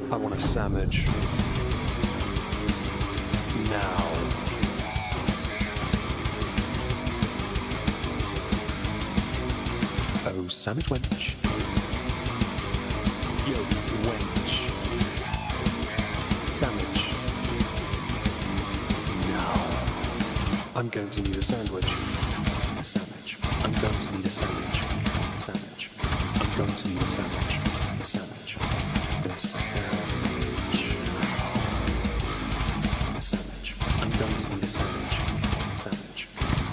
I want a sandwich. Now. Oh, sandwich wench. Yo, wench. Sandwich. Now. I'm going to need a sandwich. A sandwich. I'm going to need a sandwich. A sandwich. I'm going to need a sandwich. A sandwich. A sandwich. A sandwich. I'm going to need a sandwich. A sandwich.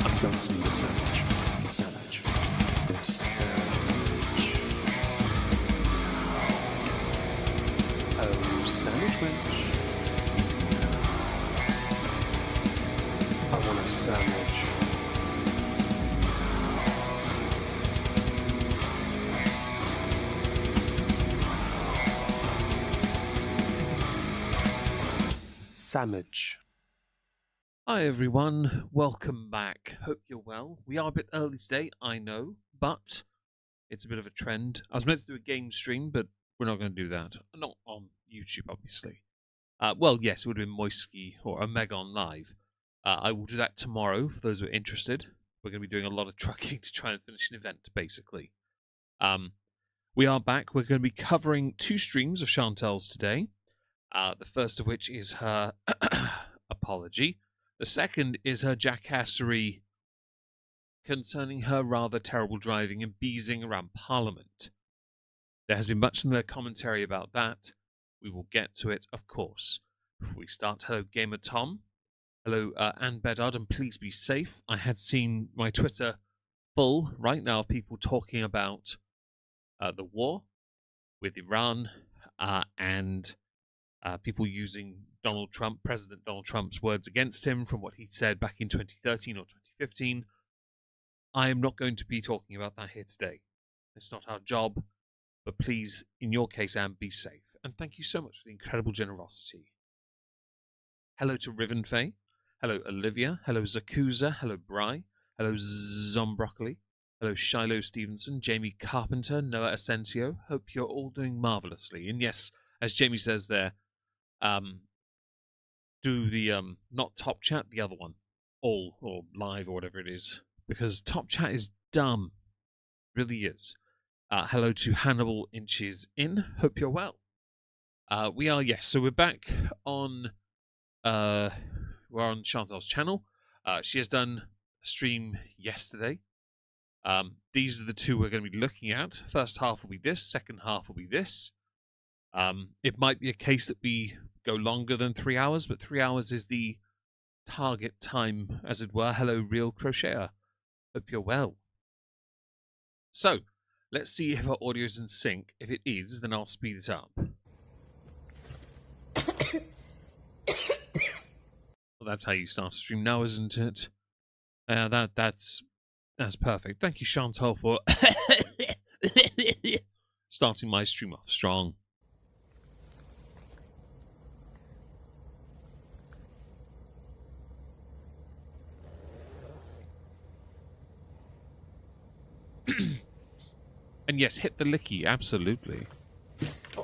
I'm going to need a sandwich. A sandwich. A sandwich. Oh, sandwich wench. I want a sandwich. Sandwich. Hi everyone, welcome back. Hope you're well. We are a bit early today, I know, but it's a bit of a trend. I was meant to do a game stream, but we're not going to do that. Not on YouTube, obviously. Well, yes, it would have been Moisky or Omega on Live. I will do that tomorrow for those who are interested. We're going to be doing a lot of trucking to try and finish an event, basically. We are back. We're going to be covering 2 streams of Chantel's today. The first of which is her apology. The second is her jackassery concerning her rather terrible driving and beezing around Parliament. There has been much in their commentary about that. We will get to it, of course. Before we start, hello Gamer Tom. Hello Anne Bedard, and please be safe. I had seen my Twitter full right now of people talking about the war with Iran and people using President Donald Trump's words against him from what he said back in 2013 or 2015. I am not going to be talking about that here today. It's not our job, but please, in your case, Anne, be safe. And thank you so much for the incredible generosity. Hello to Riven Faye. Hello Olivia. Hello Zakuza. Hello Bry. Hello Zombroccoli. Hello Shiloh Stevenson. Jamie Carpenter. Noah Asensio. Hope you're all doing marvellously. And yes, as Jamie says there, do the not top chat, the other one, all or live or whatever it is, because top chat is dumb, really is. Hello to Hannibal Inches in. Hope you're well. We are, yes. So we're back on. We're on Chantal's channel. She has done a stream yesterday. These are the 2 we're going to be looking at. First half will be this. Second half will be this. It might be a case that we go longer than 3 hours, but 3 hours is the target time, as it were. Hello, Real Crocheter. Hope you're well. So, let's see if our audio is in sync. If it is, then I'll speed it up. Well, that's how you start a stream now, isn't it? That's perfect. Thank you, Chantal, for starting my stream off strong. And yes, hit the licky, absolutely.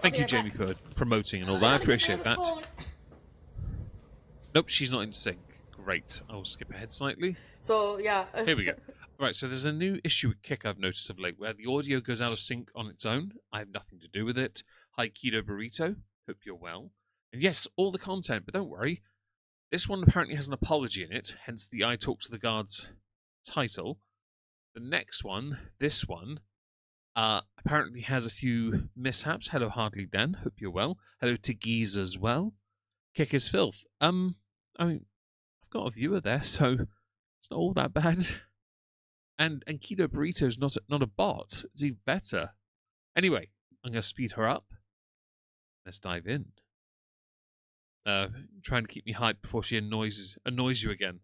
Thank you, Jamie, for promoting and all that. I appreciate that. Nope, she's not in sync. Great. I'll skip ahead slightly. So, yeah. Here we go. Right, so there's a new issue with Kick I've noticed of late where the audio goes out of sync on its own. I have nothing to do with it. Hi, Keto Burrito. Hope you're well. And yes, all the content, but don't worry. This one apparently has an apology in it, hence the I Talk to the Guards title. The next one, this one, apparently has a few mishaps. Hello, Hardly Dan. Hope you're well. Hello to Geese as well. Kick is filth. I mean, I've got a viewer there, so it's not all that bad. And Keto Burrito's not a bot. It's even better. Anyway, I'm going to speed her up. Let's dive in. Trying to keep me hyped before she annoys you again.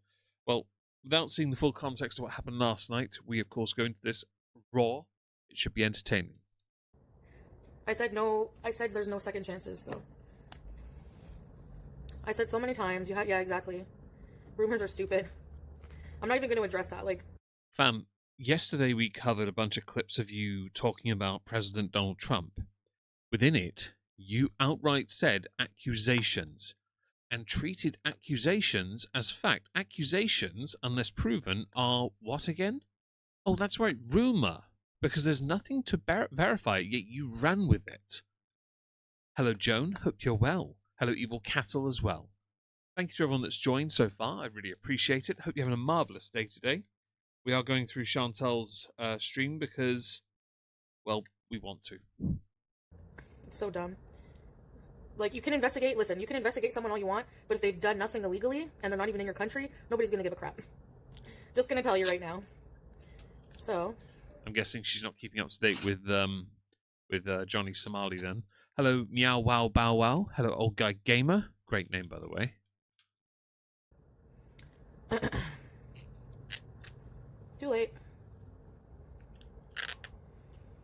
Well, without seeing the full context of what happened last night, we of course go into this raw. It should be entertaining. I said no. I said there's no second chances, so. I said so many times. Yeah, exactly. Rumors are stupid. I'm not even going to address that. Like, Fam, yesterday we covered a bunch of clips of you talking about President Donald Trump. Within it, you outright said accusations and treated accusations as fact. Accusations, unless proven, are what again? Oh, that's right, rumor. Because there's nothing to verify it, yet you ran with it. Hello, Joan. Hope you're well. Hello, Evil Cattle as well. Thank you to everyone that's joined so far. I really appreciate it. Hope you're having a marvellous day today. We are going through Chantel's stream because, well, we want to. it's so dumb. Like, you can investigate, listen, you can investigate someone all you want, but if they've done nothing illegally and they're not even in your country, nobody's going to give a crap. Just going to tell you right now. So. I'm guessing she's not keeping up to date with Johnny Somali then. Hello, Meow Wow Bow Wow. Hello, Old Guy Gamer. Great name, by the way. Too late.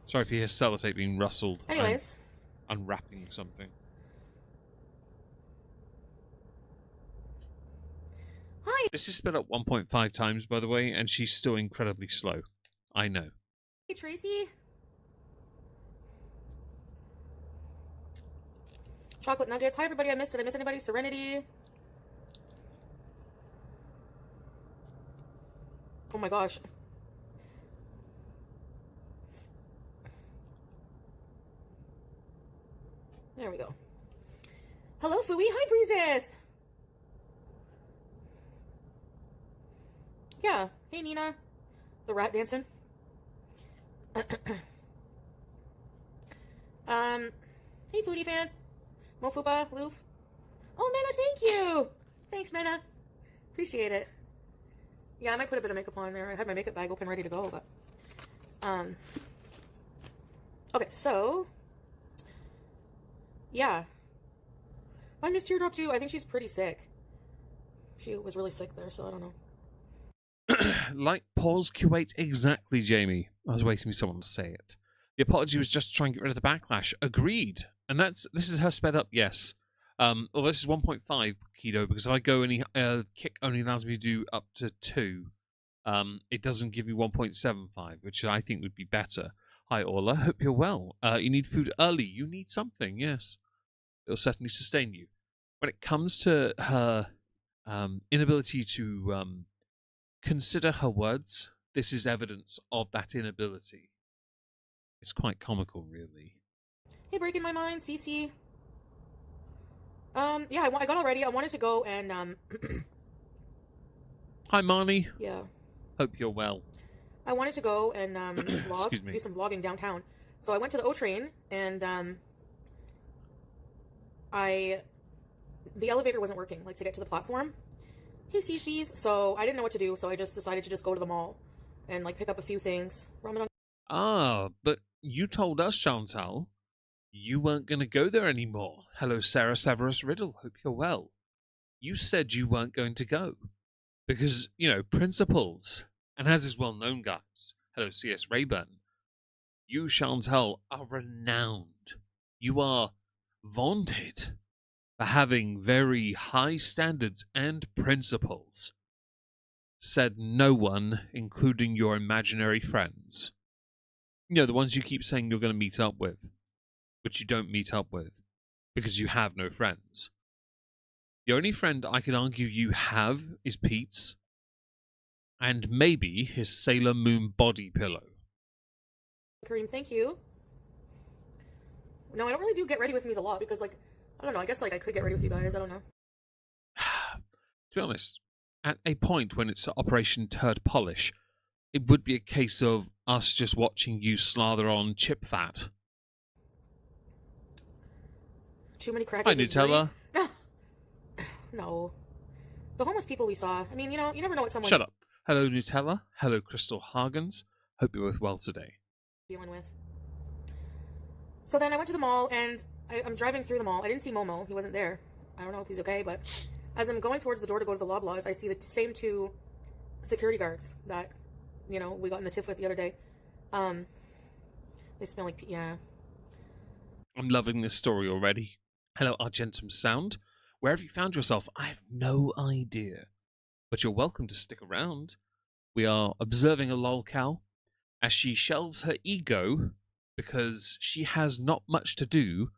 Sorry if you hear sellotape being rustled. Anyways. I'm unwrapping something. Hi. This is sped up 1.5 times, by the way, and she's still incredibly slow. I know. Hey, Tracy. Chocolate nuggets. Hi, everybody. I missed it. Did I miss anybody? Serenity. Oh my gosh. There we go. Hello, Foodie. Hi, Breezeth. Yeah. Hey, Nina. The rat dancing. Hey, Foodie fan. Mofupa, Loof. Oh, Mena, thank you. Thanks, Mena. Appreciate it. Yeah, I might put a bit of makeup on there. I had my makeup bag open, ready to go, but... Okay, so... Yeah. I missed Teardrop too. I think she's pretty sick. She was really sick there, so I don't know. Like pause Q8 exactly, Jamie. I was waiting for someone to say it. The apology was just to try and get rid of the backlash. Agreed. And this is her sped up, yes. Well, this is 1.5 keto, because if I go any kick only allows me to do up to 2. It doesn't give me 1.75, which I think would be better. Hi, Orla. Hope you're well. You need food early. You need something, yes. It'll certainly sustain you. When it comes to her inability to consider her words, this is evidence of that inability. It's quite comical, really. Hey, breaking my mind, Cece. Yeah, I got all ready. I wanted to go and, Hi, Marnie. Yeah. Hope you're well. I wanted to go and, vlog, do some vlogging downtown. So I went to the O train, and, the elevator wasn't working, like, to get to the platform. Hey, Cece's. So I didn't know what to do, so I just decided to just go to the mall and, like, pick up a few things. Ah, but you told us, Chantal, you weren't going to go there anymore. Hello, Sarah Severus Riddle. Hope you're well. You said you weren't going to go. Because, you know, principles. And as is well known, guys. Hello, C.S. Rayburn. You, Chantal, are renowned. You are vaunted for having very high standards and principles. Said no one, including your imaginary friends. You know, the ones you keep saying you're going to meet up with, which you don't meet up with, because you have no friends. The only friend I could argue you have is Pete's, and maybe his Sailor Moon body pillow. Kareem, thank you. No, I don't really do get ready with me's a lot, because, like, I don't know, I guess, like, I could get ready with you guys, I don't know. To be honest, at a point when it's Operation Turd Polish, it would be a case of us just watching you slather on chip fat. Too many crackers. Hi, Nutella. No. No. The homeless people we saw, I mean, you know, you never know what someone's... Shut up. Hello, Nutella. Hello, Crystal Hagens. Hope you're both well today. Dealing with. So then I went to the mall, and I'm driving through the mall. I didn't see Momo. He wasn't there. I don't know if he's okay, but as I'm going towards the door to go to the Loblaws, I see the same 2 security guards that, you know, we got in the tiff with the other day. They smell like... Yeah. I'm loving this story already. Hello, Argentum Sound. Where have you found yourself? I have no idea. But you're welcome to stick around. We are observing a lolcow as she shelves her ego because she has not much to do,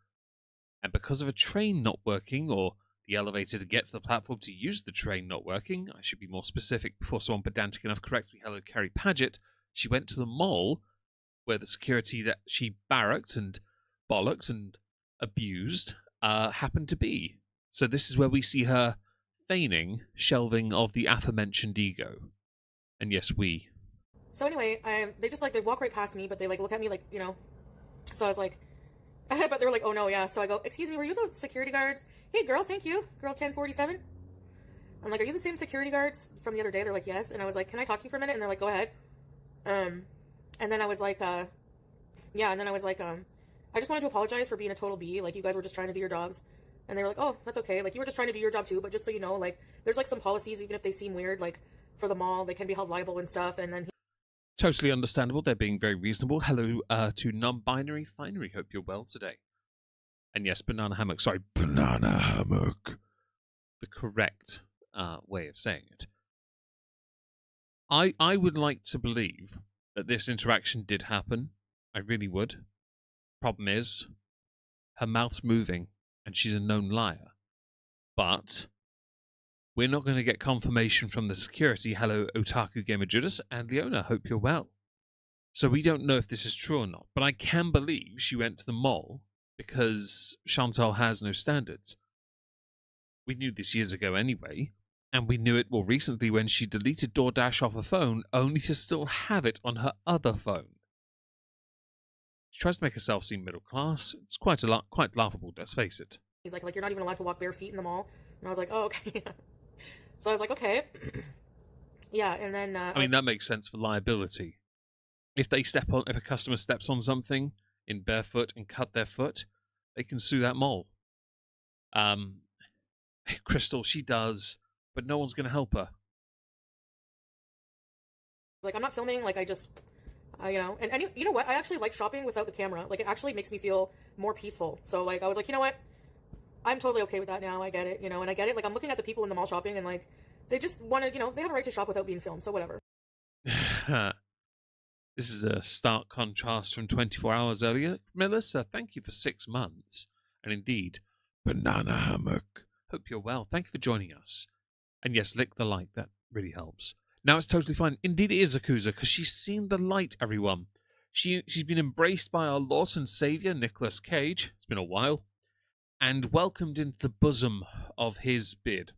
and because of a train not working, or the elevator to get to the platform to use the train not working, I should be more specific before someone pedantic enough corrects me, hello Carrie Paget, she went to the mall where the security that she barracked and bollocked and abused happened to be. So this is where we see her feigning shelving of the aforementioned ego. And yes, we. So anyway, they just like they walk right past me, but they like look at me like, you know. So I was like, but they were like, oh no, yeah. So I go, excuse me, were you the security guards? Hey girl, thank you, girl 1047. I'm like, are you the same security guards from the other day? They're like, yes. And I was like, can I talk to you for a minute? And they're like, go ahead. And then I was like, yeah. And then I was like, I just wanted to apologize for being a total B. Like, you guys were just trying to do your jobs. And they were like, oh, that's okay. Like, you were just trying to do your job too. But just so you know, like, there's like some policies, even if they seem weird, like for the mall, they can be held liable and stuff. And then Totally understandable. They're being very reasonable. Hello to non-binary finery. Hope you're well today. And yes, banana hammock. Sorry, banana hammock. The correct way of saying it. I would like to believe that this interaction did happen. I really would. Problem is, her mouth's moving, and she's a known liar. But we're not going to get confirmation from the security. Hello, Otaku Gamer Judas and Leona. Hope you're well. So we don't know if this is true or not. But I can believe she went to the mall because Chantal has no standards. We knew this years ago anyway. And we knew it more recently when she deleted DoorDash off her phone, only to still have it on her other phone. She tries to make herself seem middle class. It's quite laughable, let's face it. he's like, you're not even allowed to walk bare feet in the mall. And I was like, oh, okay. So I was like, okay. Yeah, and then... I mean, that makes sense for liability. If a customer steps on something in barefoot and cut their foot, they can sue that mall. Crystal, she does, but no one's going to help her. Like, I'm not filming, like, I just, you know, and you know what? I actually like shopping without the camera. Like, it actually makes me feel more peaceful. So, like, I was like, you know what? I'm totally okay with that now. I get it, you know, and I get it. Like, I'm looking at the people in the mall shopping, and, like, they just want to, you know, they have a right to shop without being filmed, so whatever. This is a stark contrast from 24 hours earlier. Melissa, thank you for 6 months. And indeed, banana hammock. Hope you're well. Thank you for joining us. And yes, lick the light. That really helps. Now it's totally fine. Indeed, it is Akuza, because she's seen the light, everyone. She's been embraced by our Lord and Saviour, Nicolas Cage. It's been a while. And welcomed into the bosom of his beard.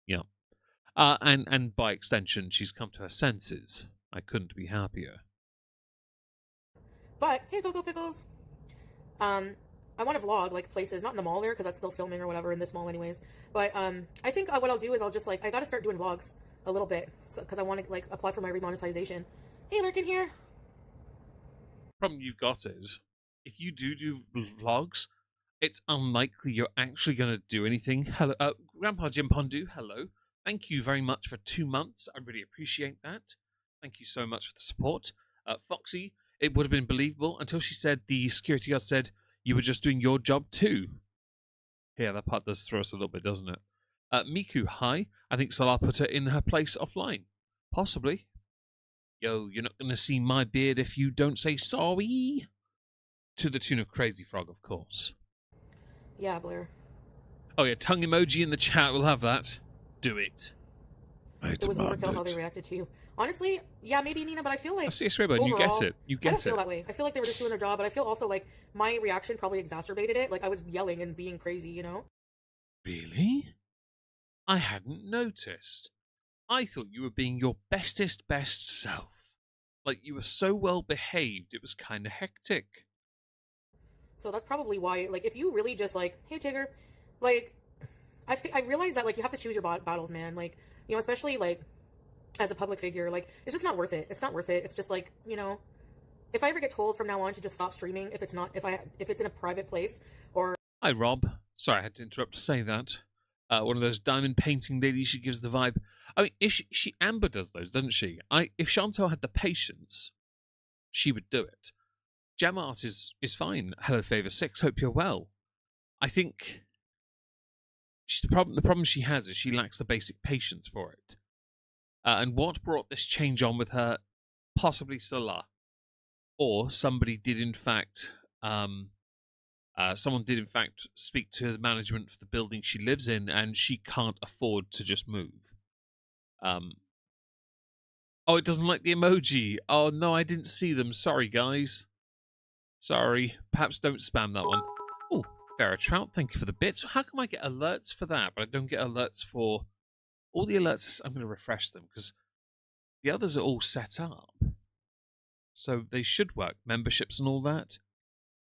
Yeah. And by extension, she's come to her senses. I couldn't be happier. But, hey, Cocoa Pickles. I want to vlog, like, places, not in the mall there, because that's still filming or whatever in this mall anyways. But, I think what I'll do is I'll just, like, I gotta start doing vlogs a little bit, because I want to, like, apply for my remonetization. Hey, Lurkin here. The problem you've got is, if you do vlogs, it's unlikely you're actually going to do anything. Hello, Grandpa Jim Pondu, hello. Thank you very much for 2 months. I really appreciate that. Thank you so much for the support. Foxy, it would have been believable until she said the security guard said you were just doing your job too. Yeah, that part does throw us a little bit, doesn't it? Miku, hi. I think Salah put her in her place offline. Possibly. Yo, you're not going to see my beard if you don't say sorry. To the tune of Crazy Frog, of course. Yeah, Blair. Oh yeah, tongue emoji in the chat. We'll have that. Do it. It was overkill how they reacted to you. Honestly, yeah, maybe Nina, but I feel like... I see a Rainbow, you get it. You get it. I don't feel that way. I feel like they were just doing their job, but I feel also like my reaction probably exacerbated it. Like, I was yelling and being crazy, you know? Really? I hadn't noticed. I thought you were being your bestest best self. Like, you were so well behaved, it was kind of hectic. So that's probably why, like, if you really just, like, hey, Tigger, like, I realize that, like, you have to choose your battles, man. Like, you know, especially, like, as a public figure, like, it's just not worth it. It's not worth it. It's just, like, you know, if I ever get told from now on to just stop streaming, if it's in a private place, or... Hi, Rob. Sorry, I had to interrupt to say that. One of those diamond painting ladies, she gives the vibe. I mean, if she Amber does those, doesn't she? If Chantal had the patience, she would do it. Gem art is fine. Hello, Favor 6. Hope you're well. I think the problem she has is she lacks the basic patience for it. And what brought this change on with her? Possibly Salah. Or somebody did in fact someone did in fact speak to the management for the building she lives in, and she can't afford to just move. Oh, it doesn't like the emoji. Oh no, I didn't see them. Sorry, guys. Sorry. Perhaps don't spam that one. Oh, Farrah Trout, thank you for the bits. How come I get alerts for that, but I don't get alerts for all the alerts? I'm going to refresh them because the others are all set up. So they should work. Memberships and all that.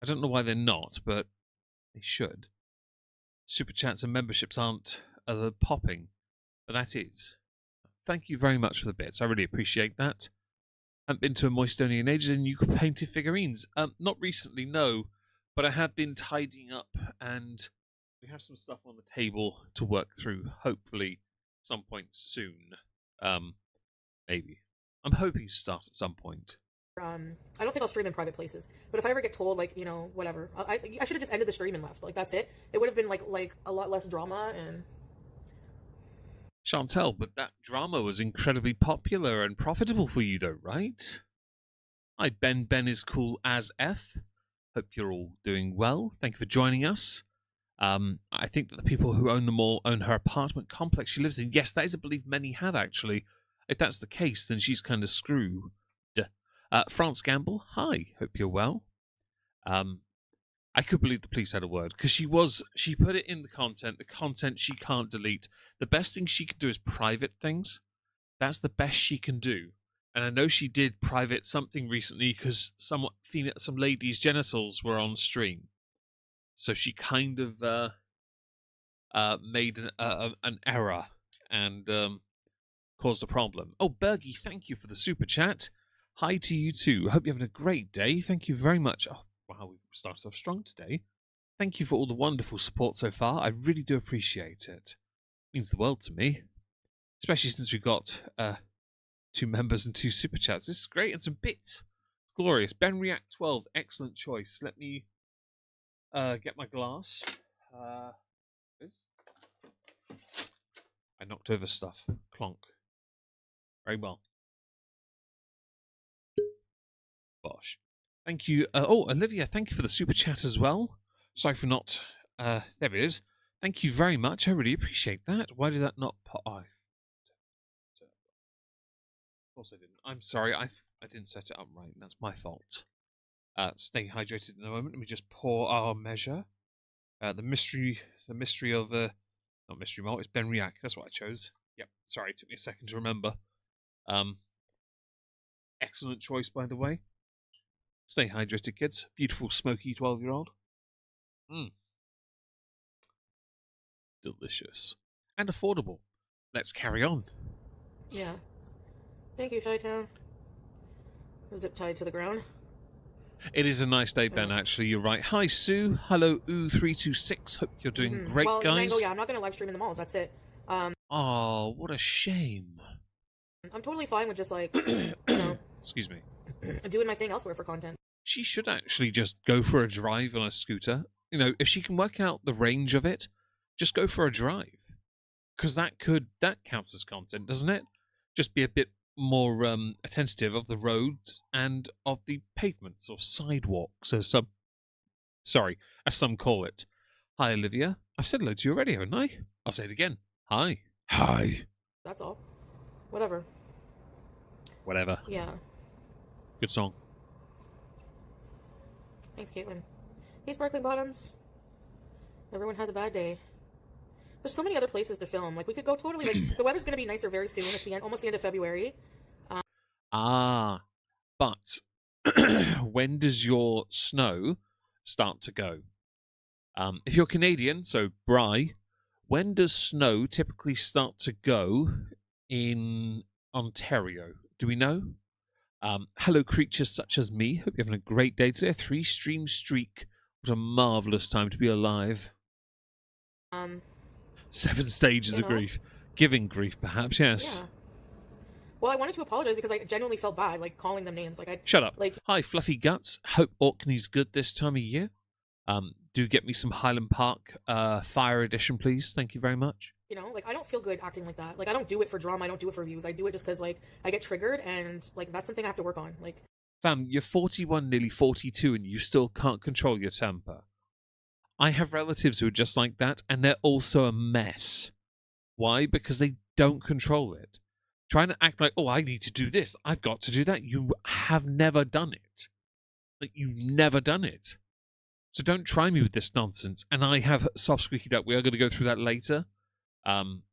I don't know why they're not, but they should. Super chats and memberships aren't popping, but that is. Thank you very much for the bits. I really appreciate that. I haven't been to a Moistonian in ages, and you could painted figurines. Not recently, no, but I have been tidying up, and we have some stuff on the table to work through. Hopefully, some point soon. Maybe. I'm hoping to start at some point. I don't think I'll stream in private places, but if I ever get told, like, you know, whatever, I should have just ended the stream and left. Like, that's it. It would have been like a lot less drama. And Chantel, but that drama was incredibly popular and profitable for you, though, right? Hi, Ben. Ben is cool as F. Hope you're all doing well. Thank you for joining us. I think that the people who own the mall own her apartment complex she lives in. Yes, that is a belief many have, actually. If that's the case, then she's kind of screwed. France Gamble, hi. Hope you're well. I could believe the police had a word because she put it in the content she can't delete. The best thing she can do is private things. That's the best she can do. And I know she did private something recently because some lady's genitals were on stream. So she kind of made an error and caused a problem. Oh, Bergie, thank you for the super chat. Hi to you too. I hope you're having a great day. Thank you very much. Oh, wow, we started off strong today. Thank you for all the wonderful support so far. I really do appreciate it. It means the world to me. Especially since we've got 2 members and 2 super chats. This is great. And some bits. Glorious. Ben React 12. Excellent choice. Let me get my glass. I knocked over stuff. Clonk. Very well. Bosh. Thank you. Olivia, thank you for the super chat as well. Sorry for not... there it is. Thank you very much. I really appreciate that. Why did that not pop? Oh, of course I didn't. I'm sorry. I didn't set it up right. That's my fault. Stay hydrated in a moment. Let me just pour our measure. The mystery of... not mystery malt. It's Ben Riak. That's what I chose. Yep. Sorry. It took me a second to remember. Excellent choice, by the way. Stay hydrated, kids. Beautiful, smoky 12-year-old. Delicious. And affordable. Let's carry on. yeah. Thank you, Chi-Town. Zip tied to the ground. It is a nice day, Ben, actually. You're right. Hi, Sue. Hello, Oo326. Hope you're doing great, well, guys. Mango, yeah, I'm not going to live stream in the malls. That's it. Oh, what a shame. I'm totally fine with just, like, you know... Excuse me. Doing my thing elsewhere for content. She should actually just go for a drive on a scooter. You know, if she can work out the range of it, just go for a drive. Because that counts as content, doesn't it? Just be a bit more attentive of the road and of the pavements or sidewalks, as some call it. Hi, Olivia. I've said hello to you already, haven't I? I'll say it again. Hi. Hi. That's all. Whatever. Yeah. Good song. Thanks, Caitlin. Hey, Sparkling Bottoms. Everyone has a bad day. There's so many other places to film. Like, we could go totally, like, the weather's going to be nicer very soon. It's almost the end of February. But when does your snow start to go? If you're Canadian, so Bry, when does snow typically start to go in Ontario? Do we know? Hello, creatures such as me. Hope you're having a great day today. A 3-stream streak. What a marvellous time to be alive. 7 stages of grief. Giving grief, perhaps, yes. Yeah. Well, I wanted to apologize because I genuinely felt bad, like, calling them names. Like, Shut up. Like, hi, Fluffy Guts. Hope Orkney's good this time of year. Do get me some Highland Park Fire Edition, please. Thank you very much. You know, like I don't feel good acting like that. Like I don't do it for drama. I don't do it for views. I do it just because like I get triggered and like that's something I have to work on. Like, Fam, you're 41, nearly 42, and you still can't control your temper. I have relatives who are just like that, and they're also a mess. Why? Because they don't control it. Trying to act like, oh, I need to do this, I've got to do that. You have never done it. Like, you've never done it. So don't try me with this nonsense. And I have soft squeaky duck. We are going to go through that later.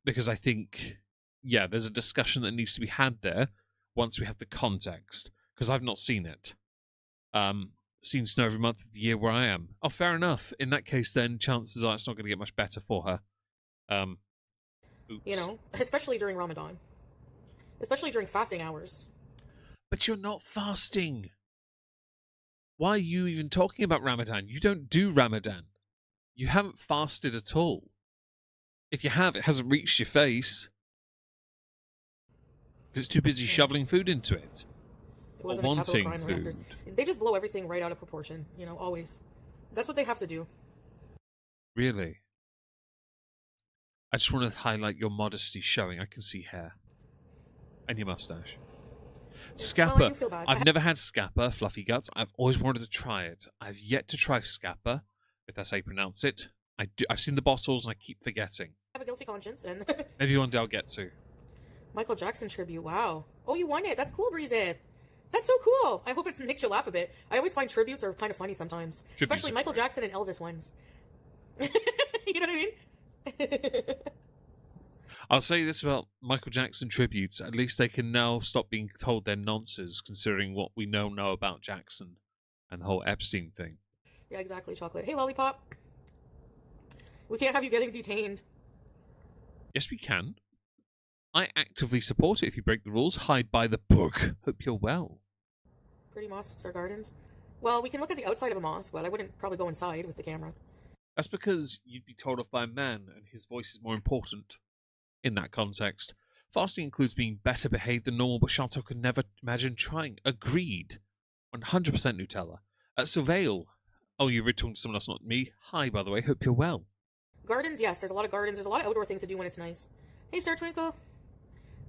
Because I think, yeah, there's a discussion that needs to be had there once we have the context. Because I've not seen it. Seen snow every month of the year where I am. Oh, fair enough. In that case, then chances are it's not going to get much better for her. Oops. you know, especially during Ramadan, especially during fasting hours. But you're not fasting. Why are you even talking about Ramadan? You don't do Ramadan. You haven't fasted at all. If you have, it hasn't reached your face. Because it's too busy shoveling food into it. It wasn't a capital crime. Food. They just blow everything right out of proportion, you know, always. That's what they have to do. Really? I just want to highlight your modesty showing. I can see hair. And your mustache. Scappa. Well, I do feel bad. I've never had Scappa, fluffy guts. I've always wanted to try it. I've yet to try Scappa, if that's how you pronounce it. I've seen the bottles and I keep forgetting. I have a guilty conscience and... Maybe one day I'll get to. Michael Jackson tribute, wow. Oh, you won it. That's cool, Breeze. That's so cool. I hope it makes you laugh a bit. I always find tributes are kind of funny sometimes. Especially Michael Jackson and Elvis ones. You know what I mean? I'll say this about Michael Jackson tributes. At least they can now stop being told they're nonsense, considering what we know about Jackson and the whole Epstein thing. Yeah, exactly, Chocolate. Hey, Lollipop. We can't have you getting detained. Yes, we can. I actively support it. If you break the rules, hide by the book. Hope you're well. Pretty mosques are gardens. Well, we can look at the outside of a mosque, but I wouldn't probably go inside with the camera. That's because you'd be told off by a man, and his voice is more important. In that context, fasting includes being better behaved than normal, but Chantal could never imagine trying. Agreed. 100% Nutella. Surveil. Oh, you're talking to someone else, not me. Hi, by the way. Hope you're well. Gardens, yes. There's a lot of gardens. There's a lot of outdoor things to do when it's nice. Hey, Star Twinkle.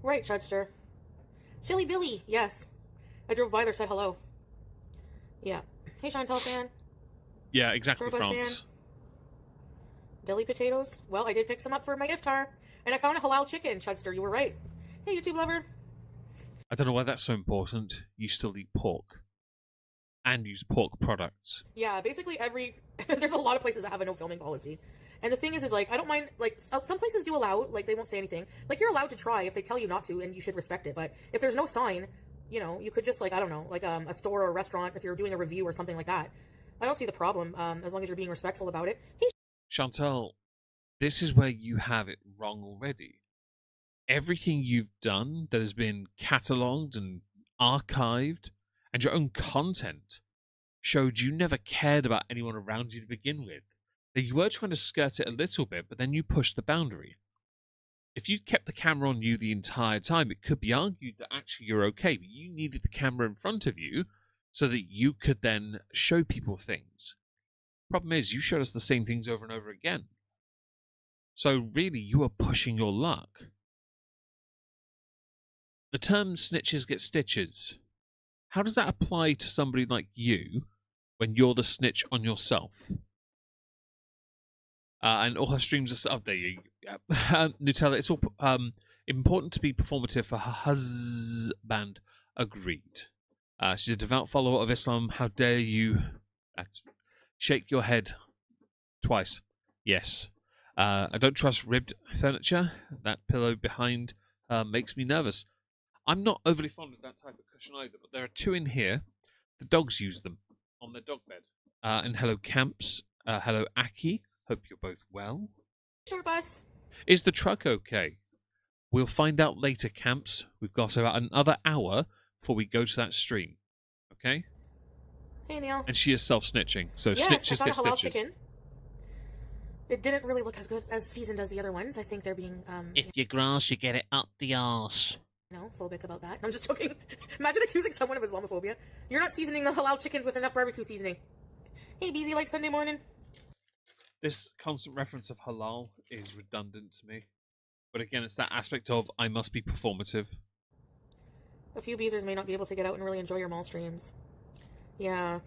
Right, Chudster. Silly Billy, yes. I drove by there, said hello. Yeah. Hey, Chantal fan. Yeah, exactly, Turbos France. fan. Deli potatoes. Well, I did pick some up for my iftar. And I found a halal chicken, Chudster. You were right. Hey, YouTube lover. I don't know why that's so important. You still eat pork. And use pork products. Yeah, basically there's a lot of places that have a no filming policy. And the thing is like, I don't mind, like, some places do allow, like, they won't say anything. Like, you're allowed to try if they tell you not to, and you should respect it. But if there's no sign, you know, you could just, like, I don't know, like, a store or a restaurant, if you're doing a review or something like that. I don't see the problem, as long as you're being respectful about it. Hey, Chantal, this is where you have it wrong already. Everything you've done that has been catalogued and archived, and your own content, showed you never cared about anyone around you to begin with. You were trying to skirt it a little bit, but then you pushed the boundary. If you'd kept the camera on you the entire time, it could be argued that actually you're okay, but you needed the camera in front of you so that you could then show people things. Problem is, you showed us the same things over and over again. So really, you are pushing your luck. The term snitches get stitches. How does that apply to somebody like you when you're the snitch on yourself? And all her streams are... Oh, there you go. Nutella, it's all important to be performative for her husband. Agreed. She's a devout follower of Islam. How dare you... Shake your head twice. Yes. I don't trust ribbed furniture. That pillow behind makes me nervous. I'm not overly fond of that type of cushion either, but there are two in here. The dogs use them on their dog bed. And hello, Camps. Hello, Aki. Hope you're both well. Short bus. Is the truck okay? We'll find out later, Camps. We've got about another hour before we go to that stream. Okay? Hey, Neil. And she is self-snitching, so yes, snitches I get got a halal stitches. chicken. It didn't really look as good as seasoned as the other ones. I think they're being If you grass, you get it up the arse. No, phobic about that. I'm just joking. Imagine accusing someone of Islamophobia. You're not seasoning the halal chickens with enough barbecue seasoning. Hey, Beezy, like Sunday morning. This constant reference of halal is redundant to me. But again, it's that aspect of I must be performative. A few beezers may not be able to get out and really enjoy your mall streams. Yeah.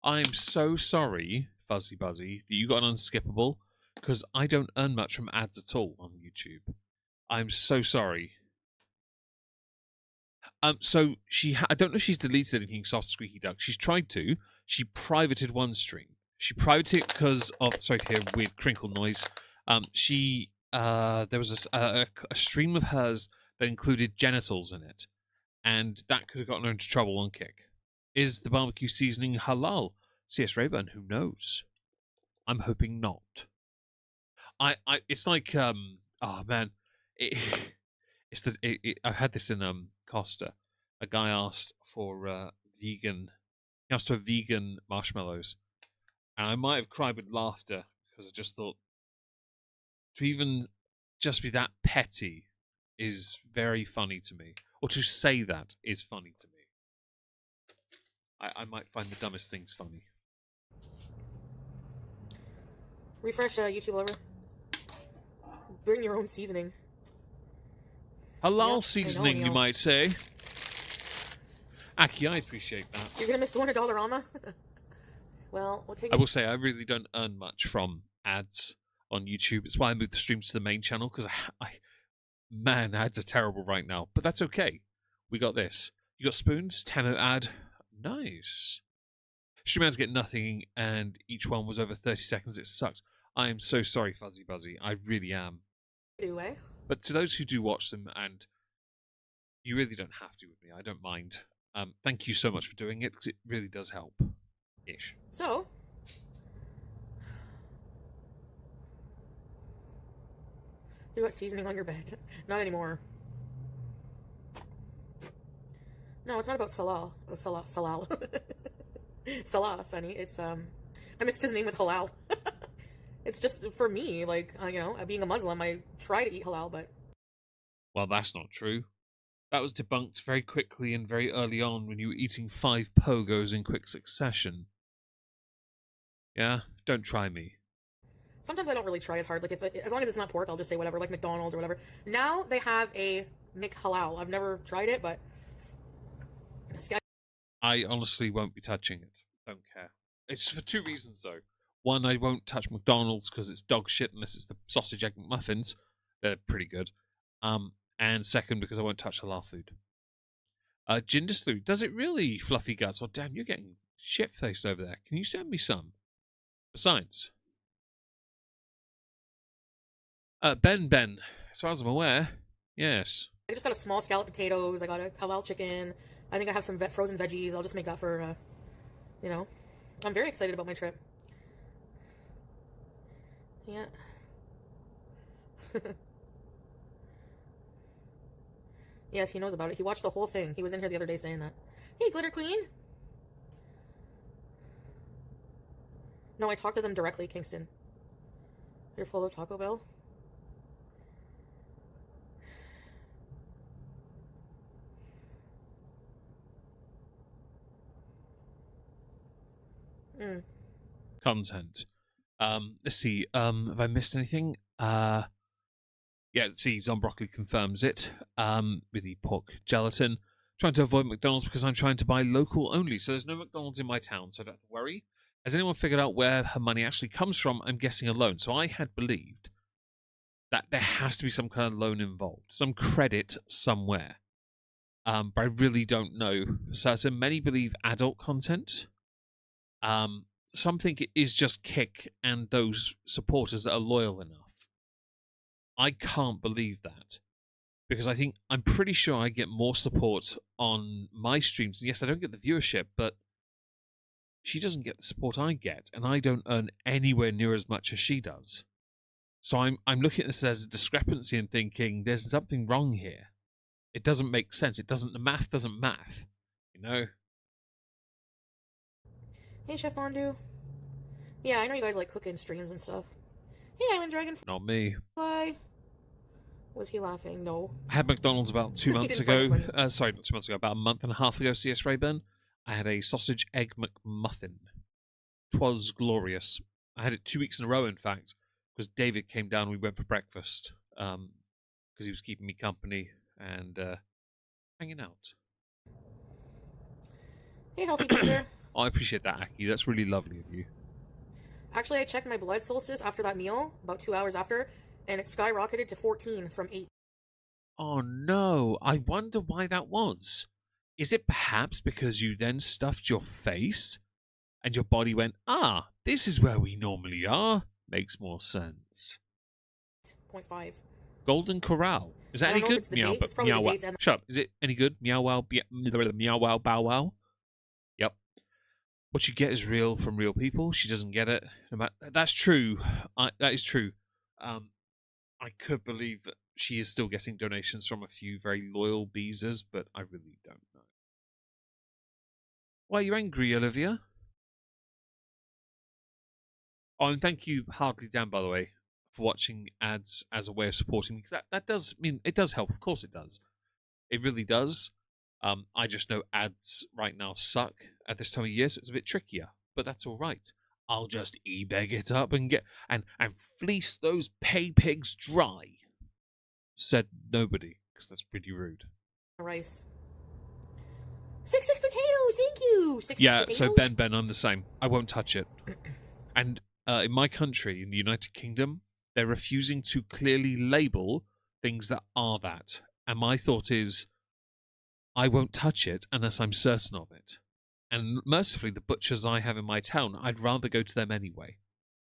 I'm so sorry, Fuzzy Buzzy, that you got an unskippable, because I don't earn much from ads at all on YouTube. I'm so sorry. So I don't know if she's deleted anything soft squeaky duck. She's tried to. She privated one stream. She privated it because of, sorry to hear weird crinkle noise. There was a stream of hers that included genitals in it, and that could have gotten her into trouble on Kick. Is the barbecue seasoning halal? CS Rayburn, who knows? I'm hoping not. It's like, oh man, it, I had this in Costa. A guy asked for vegan. He asked for vegan marshmallows, and I might have cried with laughter because I just thought to even just be that petty is very funny to me, or to say that is funny to me. I might find the dumbest things funny. Refresh YouTube over. Bring your own seasoning. Halal Yep, seasoning, I know, you might say. Aki, I appreciate that. You're gonna miss going to Dollarama? Well, we'll take I will say I really don't earn much from ads on YouTube. It's why I moved the streams to the main channel, because man, ads are terrible right now. But that's okay. We got this. You got spoons, 10 ad. Nice. Stream ads get nothing, and each one was over 30 seconds. It sucked. I am so sorry, Fuzzy Buzzy. I really am. Anyway. But to those who do watch them, and you really don't have to with me, I don't mind. Thank you so much for doing it, because it really does help. Ish. So, you got seasoning on your bed. Not anymore. No, it's not about Salah. Salah. Salah, Sonny. It's, I mixed his name with halal. It's just, for me, like, you know, being a Muslim, I try to eat halal, but... Well, that's not true. That was debunked very quickly and very early on when you were eating 5 pogos in quick succession. Yeah? Don't try me. Sometimes I don't really try as hard. Like, as long as it's not pork, I'll just say whatever, like McDonald's or whatever. Now they have a McHalal. I've never tried it, but... I honestly won't be touching it. Don't care. It's for 2 reasons, though. One, I won't touch McDonald's because it's dog shit unless it's the sausage egg McMuffins. They're pretty good. And second, because I won't touch halal food. Jindaslu, does it really, Fluffy Guts? Oh, damn, you're getting shit-faced over there. Can you send me some? Besides. Ben, as far as I'm aware, yes. I just got a small scallop potatoes. I got a halal chicken. I think I have some frozen veggies. I'll just make that for, you know. I'm very excited about my trip. Yeah. Yes, he knows about it. He watched the whole thing. He was in here the other day saying that. Hey, Glitter Queen! No, I talked to them directly, Kingston. You're full of Taco Bell? Content. Let's see. Have I missed anything? Yeah, see, Zombroccoli confirms it. With the pork gelatin. Trying to avoid McDonald's because I'm trying to buy local only. So there's no McDonald's in my town, so I don't have to worry. Has anyone figured out where her money actually comes from? I'm guessing a loan. So I had believed that there has to be some kind of loan involved, some credit somewhere. But I really don't know for certain. Many believe adult content. Some think it is just Kick and those supporters that are loyal enough. I can't believe that. Because I'm pretty sure I get more support on my streams. And yes, I don't get the viewership, but she doesn't get the support I get, and I don't earn anywhere near as much as she does. So I'm looking at this as a discrepancy and thinking there's something wrong here. It doesn't make sense. The math doesn't math, you know? Hey, Chef Bondu. Yeah, I know you guys like cooking streams and stuff. Hey, Island Dragon. Not me. Fly. Was he laughing? No. I had McDonald's about 2 months ago. Sorry, not 2 months ago. About a month and a half ago, CS Rayburn. I had a sausage egg McMuffin. 'Twas glorious. I had it 2 weeks in a row, in fact, because David came down and we went for breakfast. because he was keeping me company and hanging out. Hey, healthy beaver. I appreciate that, Aki. That's really lovely of you. Actually, I checked my blood solstice after that meal, about 2 hours after, and it skyrocketed to 14 from 8. Oh no, I wonder why that was. Is it perhaps because you then stuffed your face and your body went, ah, this is where we normally are? Makes more sense. 0.5. Golden Corral. Is that I any don't know if good? it's the Meow, date. but It's probably meow the wow. dates and Shut up. Is it any good? Meow wow, meow wow, bow wow. Yep. What you get is real from real people. She doesn't get it. That's true. That is true. I could believe that she is still getting donations from a few very loyal beezers, but I really don't know. Why are you angry, Olivia? Oh, and thank you, Hardly Dan, by the way, for watching ads as a way of supporting me, because that does mean it does help. Of course, it does. It really does. I just know ads right now suck at this time of year, so it's a bit trickier. But that's all right. I'll just e-beg it up and get and fleece those pay pigs dry. Said nobody, because that's pretty rude. rice. Six potatoes, thank you. Six Yeah, potatoes. so Ben, I'm the same. I won't touch it. And in my country, in the United Kingdom, they're refusing to clearly label things that are that. And my thought is, I won't touch it unless I'm certain of it. And mercifully, the butchers I have in my town, I'd rather go to them anyway.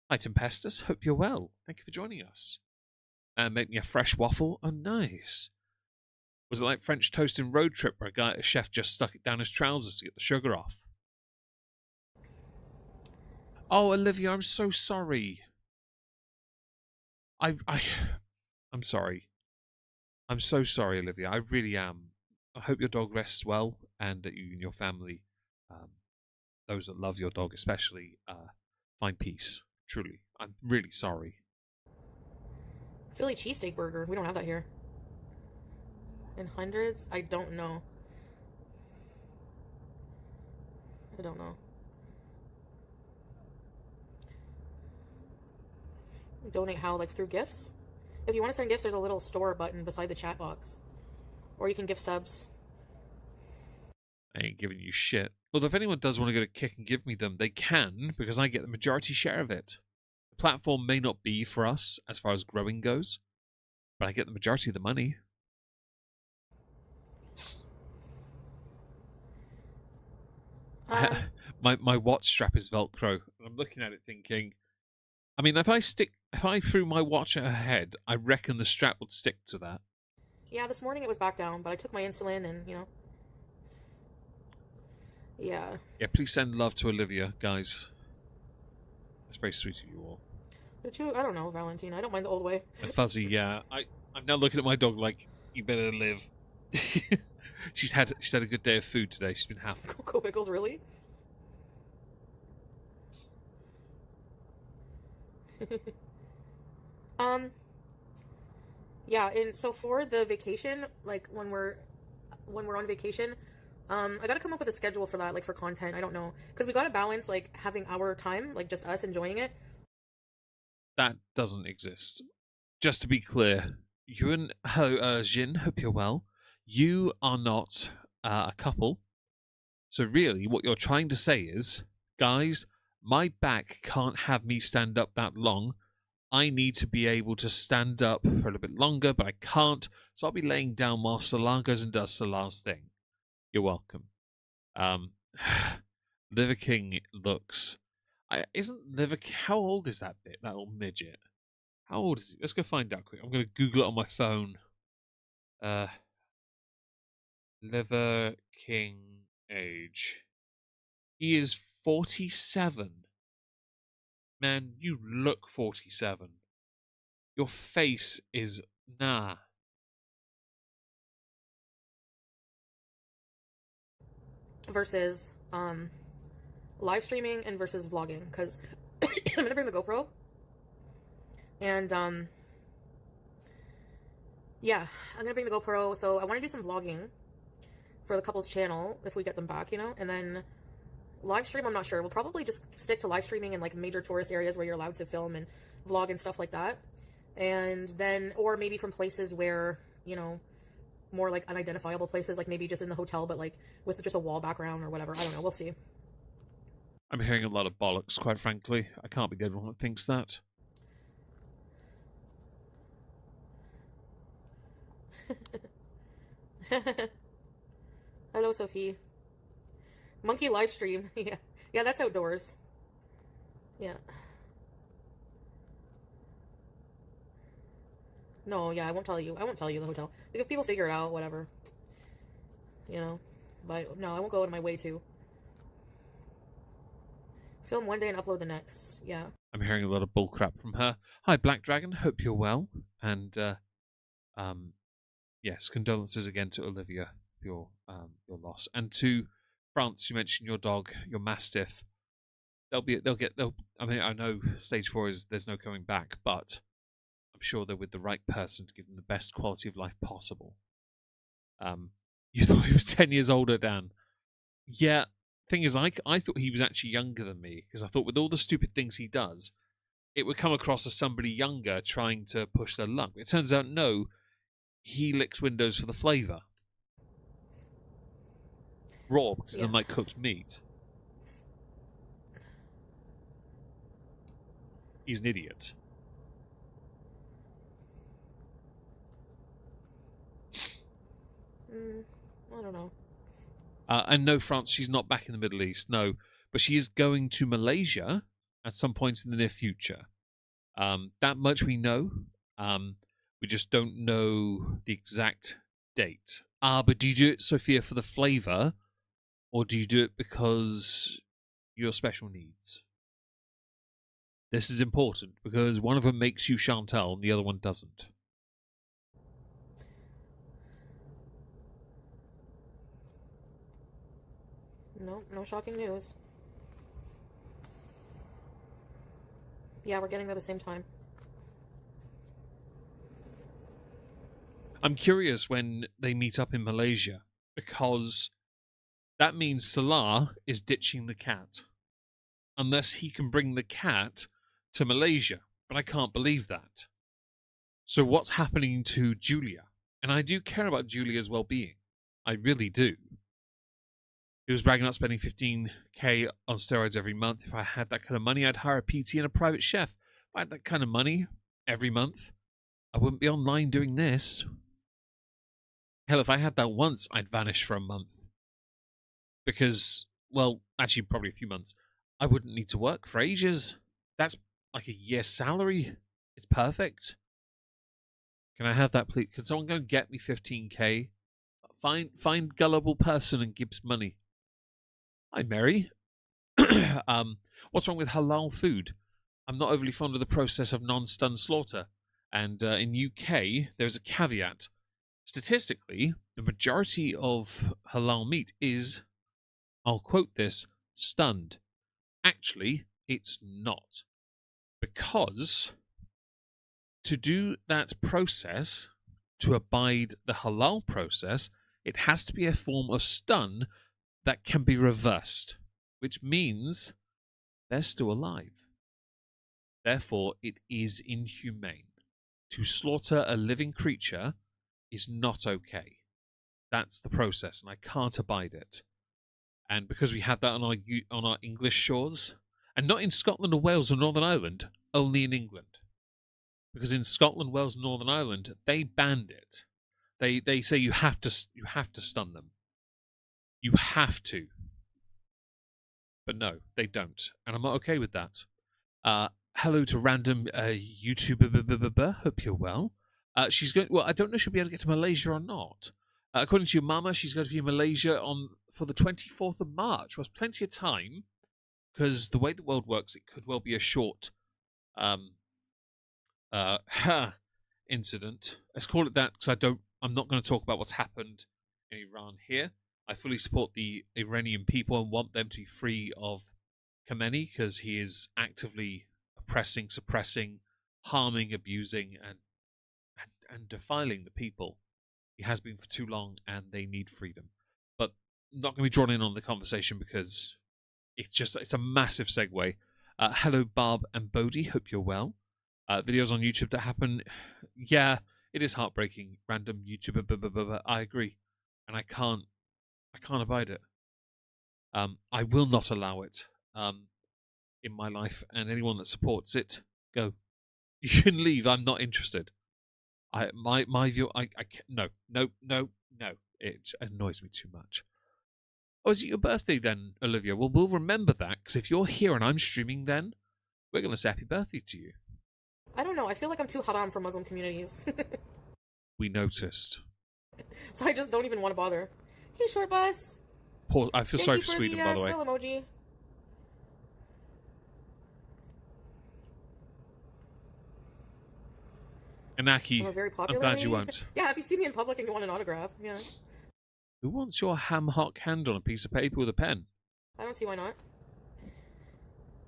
Hi, Tempestus. Hope you're well. Thank you for joining us. Make me a fresh waffle. Oh, nice. Was it like French toast in Road Trip where a chef just stuck it down his trousers to get the sugar off? Oh, Olivia, I'm so sorry. I'm sorry. I'm so sorry, Olivia. I really am. I hope your dog rests well and that you and your family, those that love your dog especially, find peace. Truly. I'm really sorry. Philly cheesesteak burger. We don't have that here. In hundreds? I don't know. I don't know. Donate how? Like through gifts? If you want to send gifts, there's a little store button beside the chat box. Or you can give subs. I ain't giving you shit. Although if anyone does want to get a kick and give me them, they can, because I get the majority share of it. The platform may not be for us as far as growing goes, but I get the majority of the money. My watch strap is Velcro. I'm looking at it thinking, I mean, if I threw my watch at her head, I reckon the strap would stick to that. Yeah, this morning it was back down, but I took my insulin and, you know. Yeah. Yeah, please send love to Olivia, guys. That's very sweet of you all. But you, I don't know, Valentina. I don't mind the old way. And Fuzzy, yeah. I'm now looking at my dog like, you better live. She's had a good day of food today. She's been happy. Cocoa Pickles, really? Yeah, and so for the vacation, like when we're on vacation, I gotta come up with a schedule for that, like for content. I don't know, because we gotta balance like having our time, like just us enjoying it. That doesn't exist. Just to be clear, you and Jin, hope you're well. You are not a couple. So really, what you're trying to say is, guys, my back can't have me stand up that long. I need to be able to stand up for a little bit longer, but I can't. So I'll be laying down while Salah goes and does Salah's thing. You're welcome. Liver King looks... isn't Liver... How old is that bit? That little midget. How old is he? Let's go find out quick. I'm going to Google it on my phone. Liver King age. He is 47. Man, you look 47. Your face is... Nah. Versus live streaming and versus vlogging, because I'm gonna bring the GoPro and yeah, I'm gonna bring the GoPro, so I want to do some vlogging for the couple's channel if we get them back, you know, and then live stream, I'm not sure. We'll probably just stick to live streaming in like major tourist areas where you're allowed to film and vlog and stuff like that, and then, or maybe from places where you know, more like unidentifiable places, like maybe just in the hotel, but like with just a wall background or whatever. I don't know. We'll see. I'm hearing a lot of bollocks, quite frankly. I can't be the only one that thinks that. Hello, Sophie. Monkey live stream. Yeah. Yeah, that's outdoors. Yeah. No, yeah, I won't tell you. I won't tell you the hotel. Like, if people figure it out, whatever. You know? But no, I won't go out of my way to. Film one day and upload the next. Yeah. I'm hearing a lot of bullcrap from her. Hi, Black Dragon. Hope you're well. And, yes, condolences again to Olivia for your loss. And to France, you mentioned your dog, your Mastiff. I mean, I know stage 4 is there's no coming back, but I'm sure they're with the right person to give them the best quality of life possible. You thought he was 10 years older, Dan. Yeah, thing is, I thought he was actually younger than me, because I thought with all the stupid things he does, it would come across as somebody younger trying to push their luck. It turns out, no, he licks windows for the flavour. Raw, because he doesn't like cooked meat. He's an idiot. I don't know. And no, France, she's not back in the Middle East, no. But she is going to Malaysia at some points in the near future. That much we know. We just don't know the exact date. But do you do it, Sophia, for the flavour? Or do you do it because your special needs? This is important, because one of them makes you Chantal and the other one doesn't. No, no shocking news. Yeah, we're getting there at the same time. I'm curious when they meet up in Malaysia, because that means Salah is ditching the cat. Unless he can bring the cat to Malaysia. But I can't believe that. So what's happening to Julia? And I do care about Julia's well-being. I really do. He was bragging about spending 15k on steroids every month. If I had that kind of money, I'd hire a PT and a private chef. If I had that kind of money every month, I wouldn't be online doing this. Hell, if I had that once, I'd vanish for a month. Because, well, actually probably a few months. I wouldn't need to work for ages. That's like a year's salary. It's perfect. Can I have that, please? Can someone go and get me 15k? Find gullible person and gives money. Hi, Mary. What's wrong with halal food? I'm not overly fond of the process of non-stun slaughter. And in UK, there's a caveat. Statistically, the majority of halal meat is, I'll quote this, stunned. Actually, it's not. Because to do that process, to abide the halal process, it has to be a form of stun that can be reversed, which means they're still alive. Therefore, it is inhumane. To slaughter a living creature is not okay. That's the process, and I can't abide it. And because we have that on our English shores, and not in Scotland or Wales or Northern Ireland, only in England. Because in Scotland, Wales, and Northern Ireland, they banned it. They say you have to stun them. You have to. But no, they don't. And I'm not okay with that. Hello to random YouTuber. Hope you're well. She's going. Well, I don't know if she'll be able to get to Malaysia or not. According to your mama, she's going to be in Malaysia for the 24th of March. Was plenty of time, because the way the world works, it could well be a short incident. Let's call it that, because I'm not going to talk about what's happened in Iran here. I fully support the Iranian people and want them to be free of Khamenei, because he is actively oppressing, suppressing, harming, abusing, and defiling the people. He has been for too long, and they need freedom. But I'm not going to be drawn in on the conversation, because it's a massive segue. Hello, Barb and Bodhi. Hope you're well. Videos on YouTube that happen. Yeah, It is heartbreaking. Random YouTuber, blah, blah, blah, blah. I agree, and I can't abide it. I will not allow it in my life, and anyone that supports it, go. You can leave. I'm not interested. My view. No. It annoys me too much. Oh, is it your birthday then, Olivia? Well, we'll remember that, because if you're here and I'm streaming then, we're going to say happy birthday to you. I don't know. I feel like I'm too haram for Muslim communities. We noticed. So I just don't even want to bother. Hey, short bus. I feel sorry for Sweden, by the way. Emoji. Anaki, I'm glad you won't. Yeah, if you see me in public and you want an autograph, yeah. Who wants your ham hock hand on a piece of paper with a pen? I don't see why not.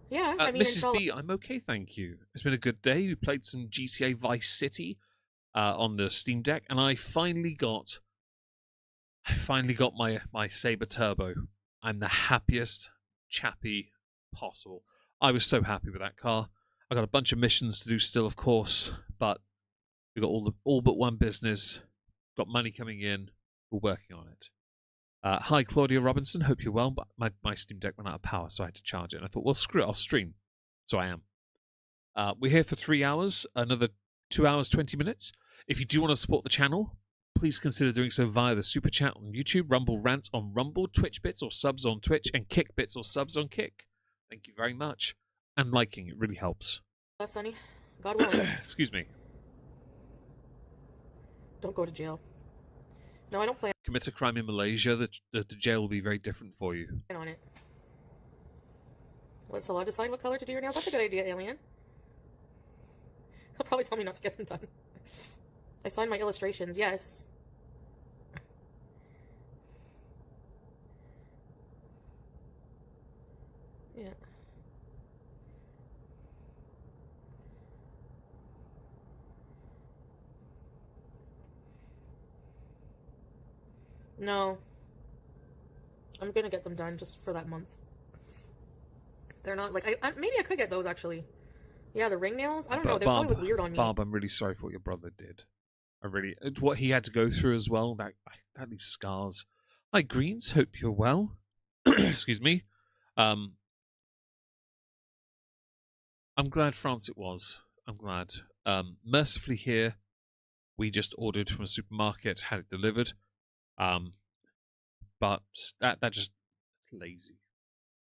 Yeah, I mean, Mrs. B, I'm okay, thank you. It's been a good day. We played some GTA Vice City on the Steam Deck, and I finally got my Sabre Turbo. I'm the happiest chappy possible. I was so happy with that car. I got a bunch of missions to do still, of course, but we got all but one business. Got money coming in. We're working on it. Hi, Claudia Robinson. Hope you're well. But my Steam Deck ran out of power, so I had to charge it. And I thought, well, screw it. I'll stream. So I am. We're here for 3 hours. Another 2 hours, 20 minutes. If you do want to support the channel, please consider doing so via the Super Chat on YouTube, Rumble Rant on Rumble, Twitch Bits or subs on Twitch, and Kick Bits or subs on Kick. Thank you very much. And liking. It really helps. That's Sonny. God willing. Excuse me. Don't go to jail. No, I don't plan Commit a crime in Malaysia, the jail will be very different for you. on it. Let Salah decide what color to do your nails. That's a good idea, Alien. He'll probably tell me not to get them done. I signed my illustrations, yes. Yeah. No. I'm gonna get them done just for that month. They're not like maybe I could get those actually. Yeah, the ring nails. I don't know. They probably look weird on me. Barb, I'm really sorry for what your brother did. What he had to go through as well. That leaves scars. Hi, Greens. Hope you're well. Excuse me. I'm glad France it was. I'm glad. Mercifully here, we just ordered from a supermarket, had it delivered. But that just lazy.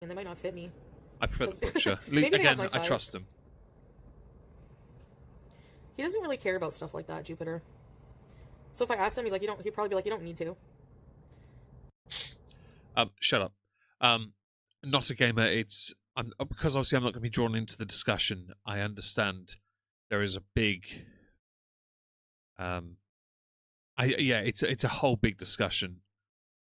And they might not fit me. I prefer the butcher. Again, I trust him. He doesn't really care about stuff like that, Jupiter. So if I asked him, he's like, you don't. He'd probably be like, you don't need to. Shut up. Not a gamer. It's because obviously I'm not going to be drawn into the discussion. I understand there is a big. It's a whole big discussion.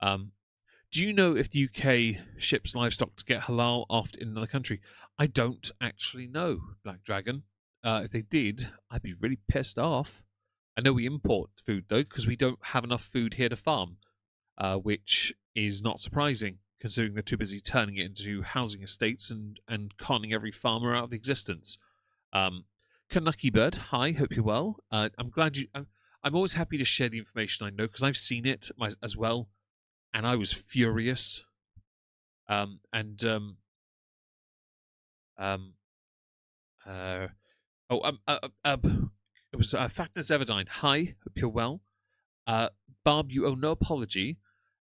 Do you know if the UK ships livestock to get halal after in another country? I don't actually know, Black Dragon. If they did, I'd be really pissed off. I know we import food, though, because we don't have enough food here to farm, which is not surprising, considering they're too busy turning it into housing estates and conning every farmer out of existence. Kanucky Bird, hi, hope you're well. I'm glad you... I'm always happy to share the information I know, because I've seen it as well, and I was furious. It was Fatness Everdine. Hi, hope you're well. Barb, you owe no apology.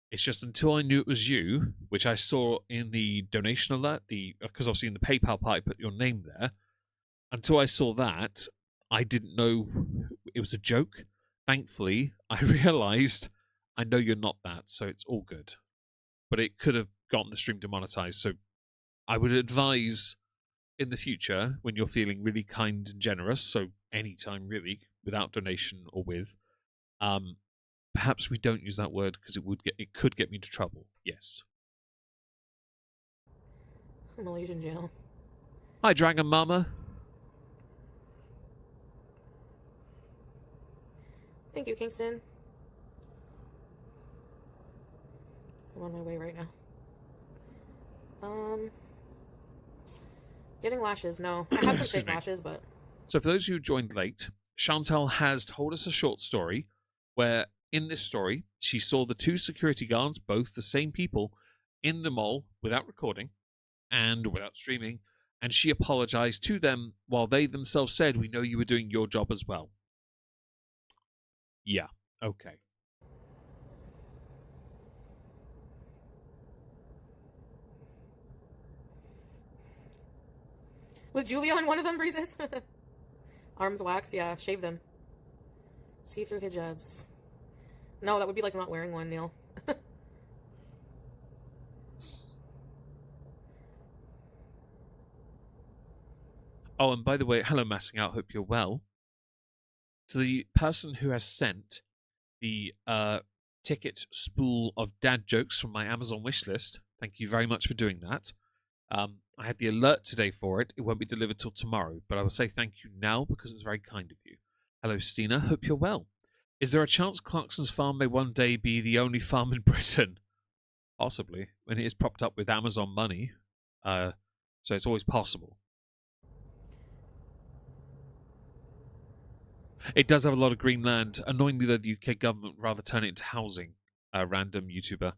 It's just until I knew it was you, which I saw in the donation alert, because obviously in the PayPal part I put your name there. Until I saw that, I didn't know it was a joke. Thankfully, I realised I know you're not that, so it's all good. But it could have gotten the stream demonetized, so I would advise in the future, when you're feeling really kind and generous, so anytime really, without donation or with, perhaps we don't use that word because it could get me into trouble. Yes. Malaysian jail. Hi, Dragon Mama. Thank you, Kingston. I'm on my way right now. Getting lashes, no. I have some fake lashes, but... So for those who joined late, Chantal has told us a short story where, in this story, she saw the two security guards, both the same people, in the mall without recording and without streaming, and she apologized to them while they themselves said, "We know you were doing your job as well." Yeah, okay. With Julia on one of them, Breezes? Arms wax, yeah, shave them. See-through hijabs. No, that would be like not wearing one, Neil. Oh, and by the way, hello, Massing Out. Hope you're well. To the person who has sent the ticket spool of dad jokes from my Amazon wishlist, thank you very much for doing that. I had the alert today for it. It won't be delivered till tomorrow, but I will say thank you now because it's very kind of you. Hello, Stina. Hope you're well. Is there a chance Clarkson's farm may one day be the only farm in Britain? Possibly, when it is propped up with Amazon money. So it's always possible. It does have a lot of green land. Annoyingly, though, the UK government would rather turn it into housing. A random YouTuber.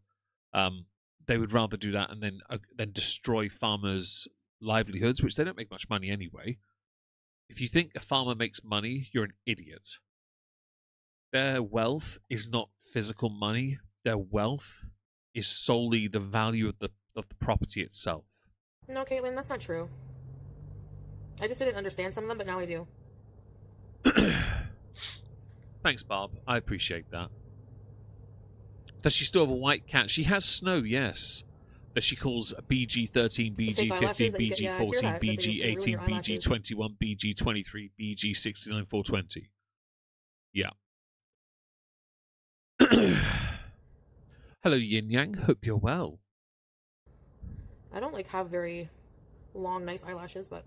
They would rather do that and then destroy farmers' livelihoods, which they don't make much money anyway. If you think a farmer makes money, you're an idiot. Their wealth is not physical money. Their wealth is solely the value of the property itself. No, Caitlin, that's not true. I just didn't understand some of them, but now I do. Thanks, Barb. I appreciate that. Does she still have a white cat? She has Snow, yes. That she calls BG13, BG15, BG14, BG18, BG21, BG23, BG69, 420. Yeah. Hello, Yin Yang. Hope you're well. I don't have very long, nice eyelashes, but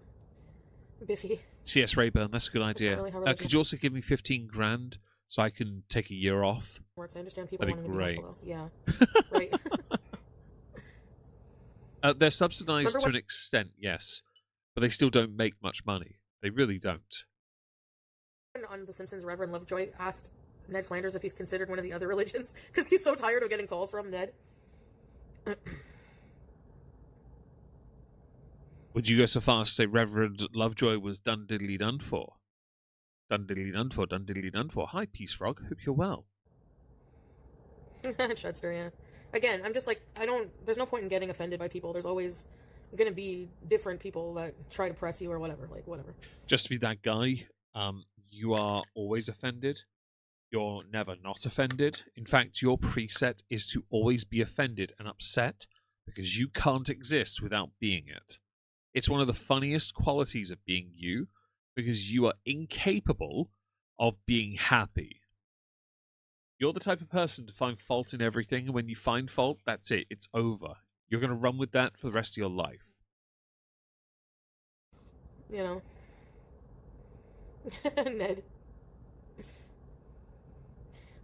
biffy. CS Rayburn, that's a good idea. Really could you also give me 15 grand so I can take a year off? Works. I understand people That'd be wanting great. to be helpful, though. Yeah. Right. They're subsidized to an extent, yes, but they still don't make much money. They really don't. On The Simpsons, Reverend Lovejoy asked Ned Flanders if he's considered one of the other religions because he's so tired of getting calls from Ned. Would you go so far as to say Reverend Lovejoy was done diddly done for? Done diddly done for, done diddly done for. Hi, Peace Frog. Hope you're well. Shudster, yeah. Again, I'm just there's no point in getting offended by people. There's always going to be different people that try to press you or whatever. Whatever. Just to be that guy, you are always offended. You're never not offended. In fact, your preset is to always be offended and upset because you can't exist without being it. It's one of the funniest qualities of being you because you are incapable of being happy. You're the type of person to find fault in everything, and when you find fault, that's it. It's over. You're going to run with that for the rest of your life. You know. Ned.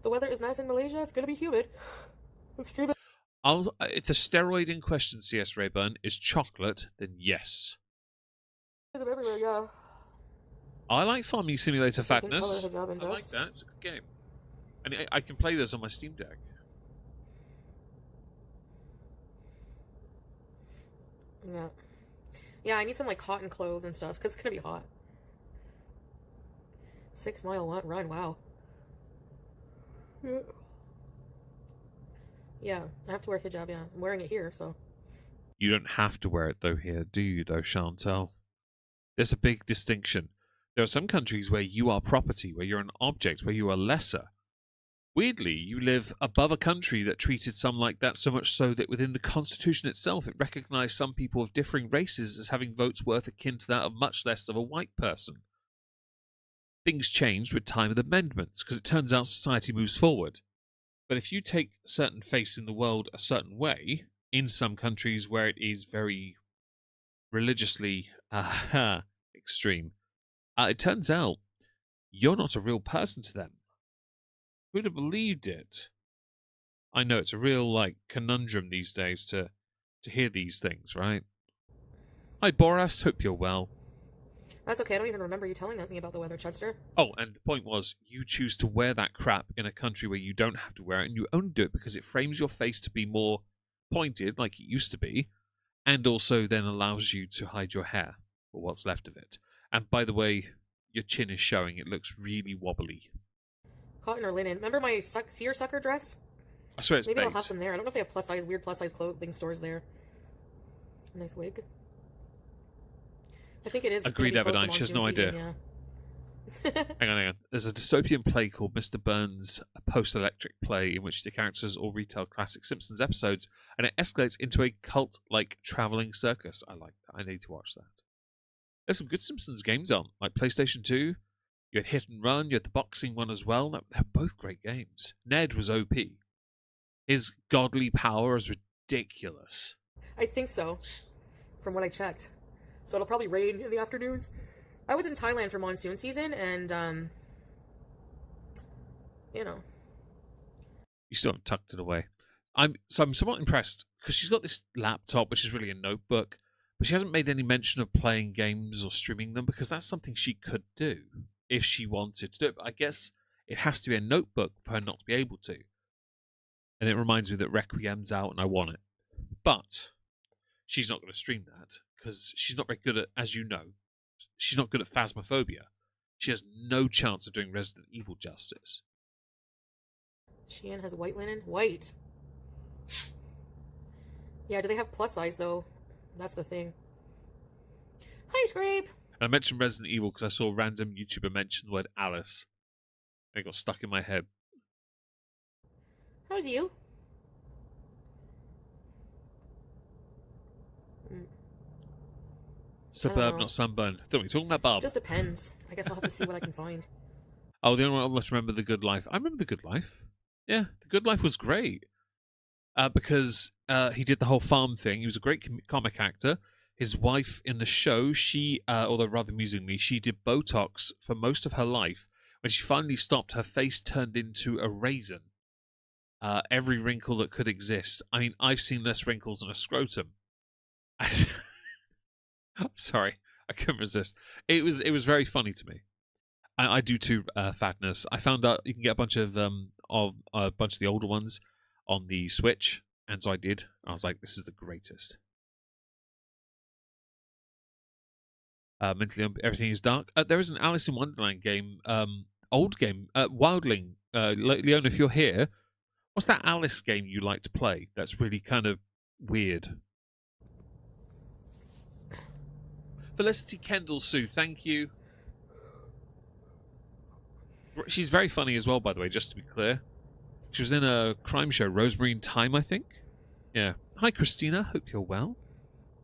The weather is nice in Malaysia. It's going to be humid. Extreme. If the steroid in question, CS Rayburn, is chocolate, then yes. Everywhere, yeah. I like Farming Simulator Fatness. I like that. It's a good game. And I can play this on my Steam Deck. Yeah. Yeah, I need some cotton clothes and stuff because it's going to be hot. 6 mile run, wow. Yeah, I have to wear hijab, yeah. I'm wearing it here, so. You don't have to wear it, though, here, do you, though, Chantal? There's a big distinction. There are some countries where you are property, where you're an object, where you are lesser. Weirdly, you live above a country that treated some like that, so much so that within the Constitution itself, it recognized some people of differing races as having votes worth akin to that of much less of a white person. Things changed with time and amendments, because it turns out society moves forward. But if you take a certain face in the world a certain way, in some countries where it is very religiously extreme, it turns out you're not a real person to them. Who'd have believed it? I know it's a real conundrum these days to hear these things, right? Hi Boras, hope you're well. That's okay. I don't even remember you telling me about the weather, Chester. Oh, and the point was, you choose to wear that crap in a country where you don't have to wear it, and you only do it because it frames your face to be more pointed, like it used to be, and also then allows you to hide your hair, or what's left of it. And by the way, your chin is showing. It looks really wobbly. Cotton or linen. Remember my seersucker dress? I swear it's Maybe they'll baked. have some there. I don't know if they have weird plus size clothing stores there. Nice wig. I think it is. Agreed, gonna be close to Everdine. She has no monsoon idea. season, Hang on. There's a dystopian play called Mr. Burns, a post-electric play in which the characters all retell classic Simpsons episodes, and it escalates into a cult-like traveling circus. I like that. I need to watch that. There's some good Simpsons games on, like PlayStation 2. You had Hit and Run. You had the boxing one as well. They're both great games. Ned was OP. His godly power is ridiculous. I think so, from what I checked. So it'll probably rain in the afternoons. I was in Thailand for monsoon season, and you know. You still haven't tucked it away. I'm somewhat impressed because she's got this laptop, which is really a notebook, but she hasn't made any mention of playing games or streaming them because that's something she could do if she wanted to do it. But I guess it has to be a notebook for her not to be able to. And it reminds me that Requiem's out and I want it. But she's not going to stream that because she's not very good at, as you know, she's not good at Phasmophobia. She has no chance of doing Resident Evil justice. Shein has white linen? White. Yeah, do they have plus size, though? That's the thing. Hi, Scrape! And I mentioned Resident Evil because I saw a random YouTuber mention the word Alice. And it got stuck in my head. How's you? Suburb, not sunburn. Don't know what you're talking about, Bob. Just depends. I guess I'll have to see what I can find. Oh, the only one I must remember The Good Life. I remember The Good Life. Yeah, The Good Life was great. Because he did the whole farm thing. He was a great comic actor. His wife in the show, she, although rather amusingly, she did Botox for most of her life. When she finally stopped, her face turned into a raisin. Every wrinkle that could exist. I mean, I've seen less wrinkles than a scrotum. Sorry, I couldn't resist. It was very funny to me. I do too. Fatness. I found out you can get a bunch of the older ones on the Switch, and so I did. I was like, this is the greatest. Mentally, everything is dark. There is an Alice in Wonderland game, old game, Wildling. Leona, if you're here, what's that Alice game you like to play? That's really kind of weird. Felicity Kendall Sue, thank you. She's very funny as well, by the way, just to be clear. She was in a crime show, Rosemary in Time, I think. Yeah. Hi, Christina. Hope you're well.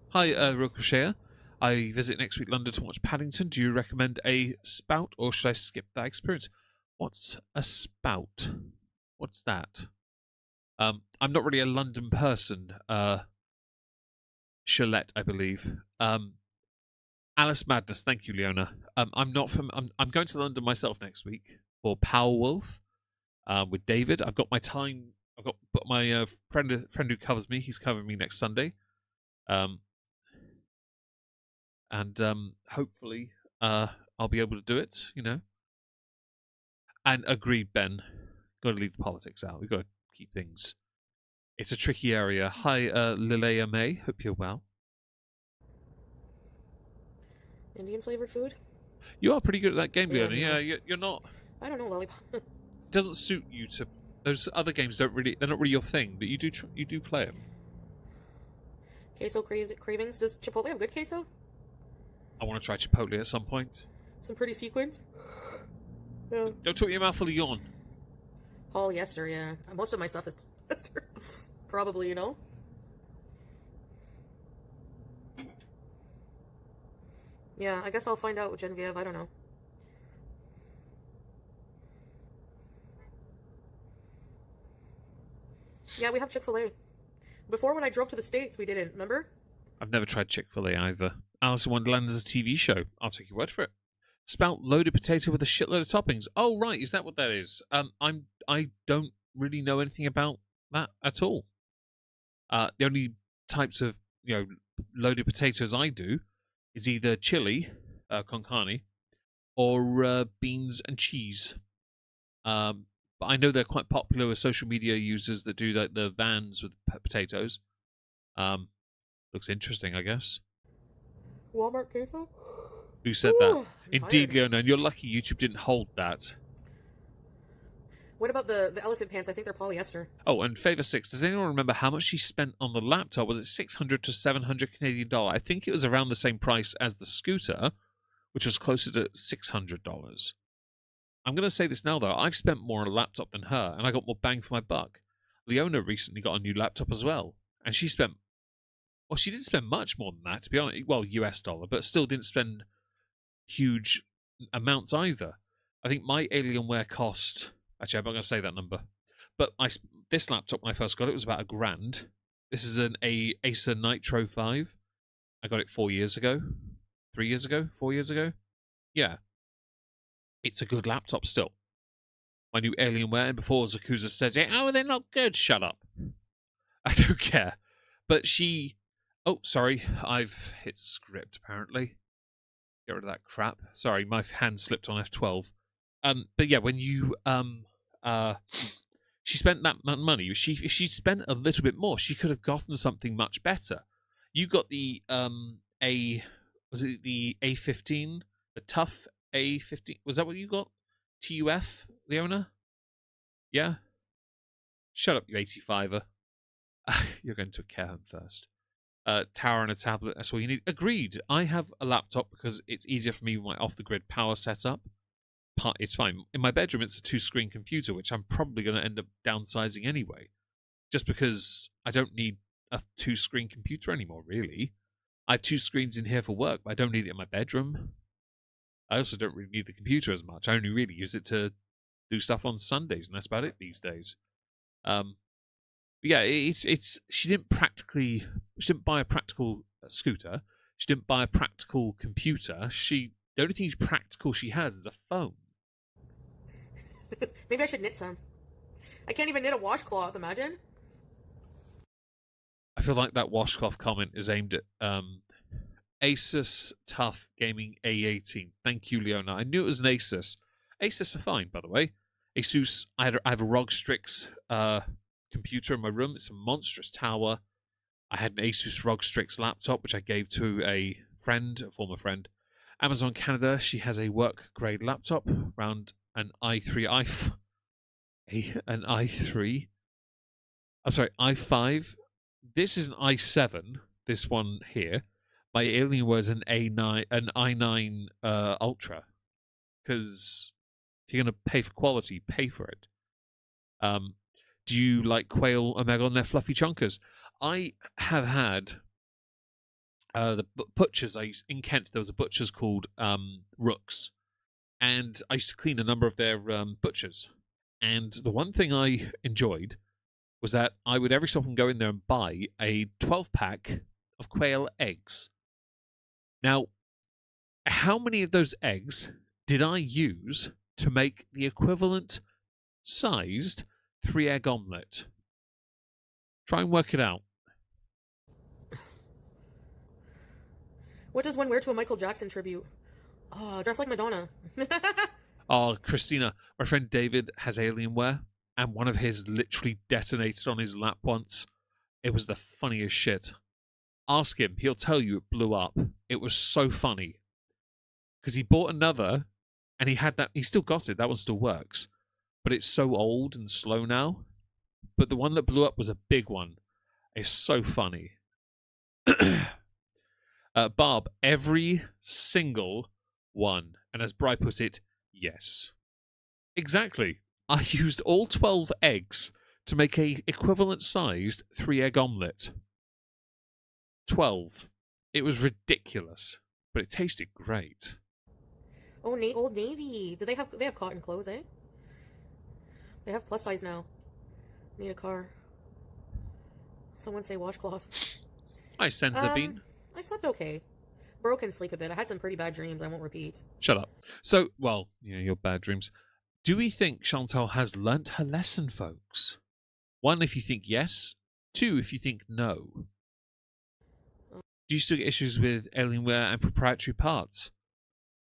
Hi, Ricochet. I visit next week London to watch Paddington. Do you recommend a spout, or should I skip that experience? What's a spout? What's that? I'm not really a London person. Shalette, I believe. Alice Madness, thank you, Leona. I'm going to London myself next week for Powerwolf with David. I've got my time. I've got my friend who covers me. He's covering me next Sunday, and hopefully I'll be able to do it. You know. And agreed, Ben. Got to leave the politics out. We've got to keep things. It's a tricky area. Hi, Lileia May. Hope you're well. Indian flavored food? You are pretty good at that game, Yeah, Leona. Yeah, you're not. I don't know, lollipop. It doesn't suit you to. Those other games they're not really your thing, but you do play them. Queso cravings. Does Chipotle have good queso? I want to try Chipotle at some point. Some pretty sequins. Yeah. Don't talk your mouth full of yawn. Polyester, yeah. Most of my stuff is polyester. Probably, you know. Yeah, I guess I'll find out with Genevieve. I don't know. Yeah, we have Chick-fil-A. Before, when I drove to the States, we didn't. Remember? I've never tried Chick-fil-A either. Alice in Wonderland is a TV show. I'll take your word for it. Spout loaded potato with a shitload of toppings. Oh, right. Is that what that is? I don't really know anything about that at all. The only types of loaded potatoes I do is either chili, con carne, or beans and cheese. But I know they're quite popular with social media users that do like the vans with potatoes. Um, looks interesting, I guess. Walmart queso? Who said that? Ooh, I'm Indeed, tired. Leona, and you're lucky YouTube didn't hold that. What about the elephant pants? I think they're polyester. Oh, and Favor 6, does anyone remember how much she spent on the laptop? Was it 600 to 700 Canadian dollar? I think it was around the same price as the scooter, which was closer to $600. I'm going to say this now, though. I've spent more on a laptop than her, and I got more bang for my buck. Leona recently got a new laptop as well, and she spent, well, she didn't spend much more than that, to be honest. Well, US dollar, but still didn't spend huge amounts either. I think my Alienware cost, actually, I'm not going to say that number, but this laptop, when I first got it, was about $1,000. This is an Acer Nitro 5. I got it 4 years ago. 3 years ago? 4 years ago? Yeah. It's a good laptop still. My new Alienware, and before Zakuza says it, oh, they're not good, shut up. I don't care. But she... Oh, sorry, I've hit script, apparently. Get rid of that crap. Sorry, my hand slipped on F12. But yeah, when you... she spent that money. If she spent a little bit more, she could have gotten something much better. You got the was it the A15? The tough A15? Was that what you got? TUF, Leona? Yeah? Shut up, you 85er. You're going to a care home first. Tower and a tablet, that's all you need. Agreed. I have a laptop because it's easier for me with my off-the-grid power setup. It's fine. In my bedroom, it's a 2-screen computer, which I'm probably going to end up downsizing anyway. Just because I don't need a 2-screen computer anymore, really. I have 2 screens in here for work, but I don't need it in my bedroom. I also don't really need the computer as much. I only really use it to do stuff on Sundays, and that's about it these days. But yeah, it's she didn't buy a practical scooter. She didn't buy a practical computer. The only thing practical she has is a phone. Maybe I should knit some. I can't even knit a washcloth, imagine. I feel like that washcloth comment is aimed at Asus Tough Gaming A18. Thank you, Leona. I knew it was an Asus. Asus are fine, by the way. Asus, I have a ROG Strix computer in my room. It's a monstrous tower. I had an Asus ROG Strix laptop, which I gave to a former friend. Amazon Canada, she has a work-grade laptop, around an i3. I'm sorry, i5. This is an i7. This one here. My Alienware is an i9 Ultra. Because if you're going to pay for quality, pay for it. Do you like Quail Omega on their fluffy chunkers? I have had the butchers. In Kent, there was a butcher's called Rooks, and I used to clean a number of their butchers. And the one thing I enjoyed was that I would every so often go in there and buy a 12-pack of quail eggs. Now, how many of those eggs did I use to make the equivalent sized 3-egg omelette? Try and work it out. What does one wear to a Michael Jackson tribute? Dress like Madonna. Oh, Christina, my friend David has Alienware, and one of his literally detonated on his lap once. It was the funniest shit. Ask him, he'll tell you it blew up. It was so funny. Because he bought another, and he still got it, that one still works. But it's so old and slow now. But the one that blew up was a big one. It's so funny. Barb, every single one. And as Bri put it, yes. Exactly. I used all 12 eggs to make a equivalent sized 3-egg omelette. 12. It was ridiculous, but it tasted great. Oh, Old Navy. They have cotton clothes, eh? They have plus size now. Need a car. Someone say washcloth. Hi, Senzabine. I slept okay. Broken sleep a bit. I had some pretty bad dreams. I won't repeat. Shut up. So, well, your bad dreams. Do we think Chantal has learnt her lesson, folks? 1, if you think yes. 2, if you think no. Do you still get issues with Alienware and proprietary parts?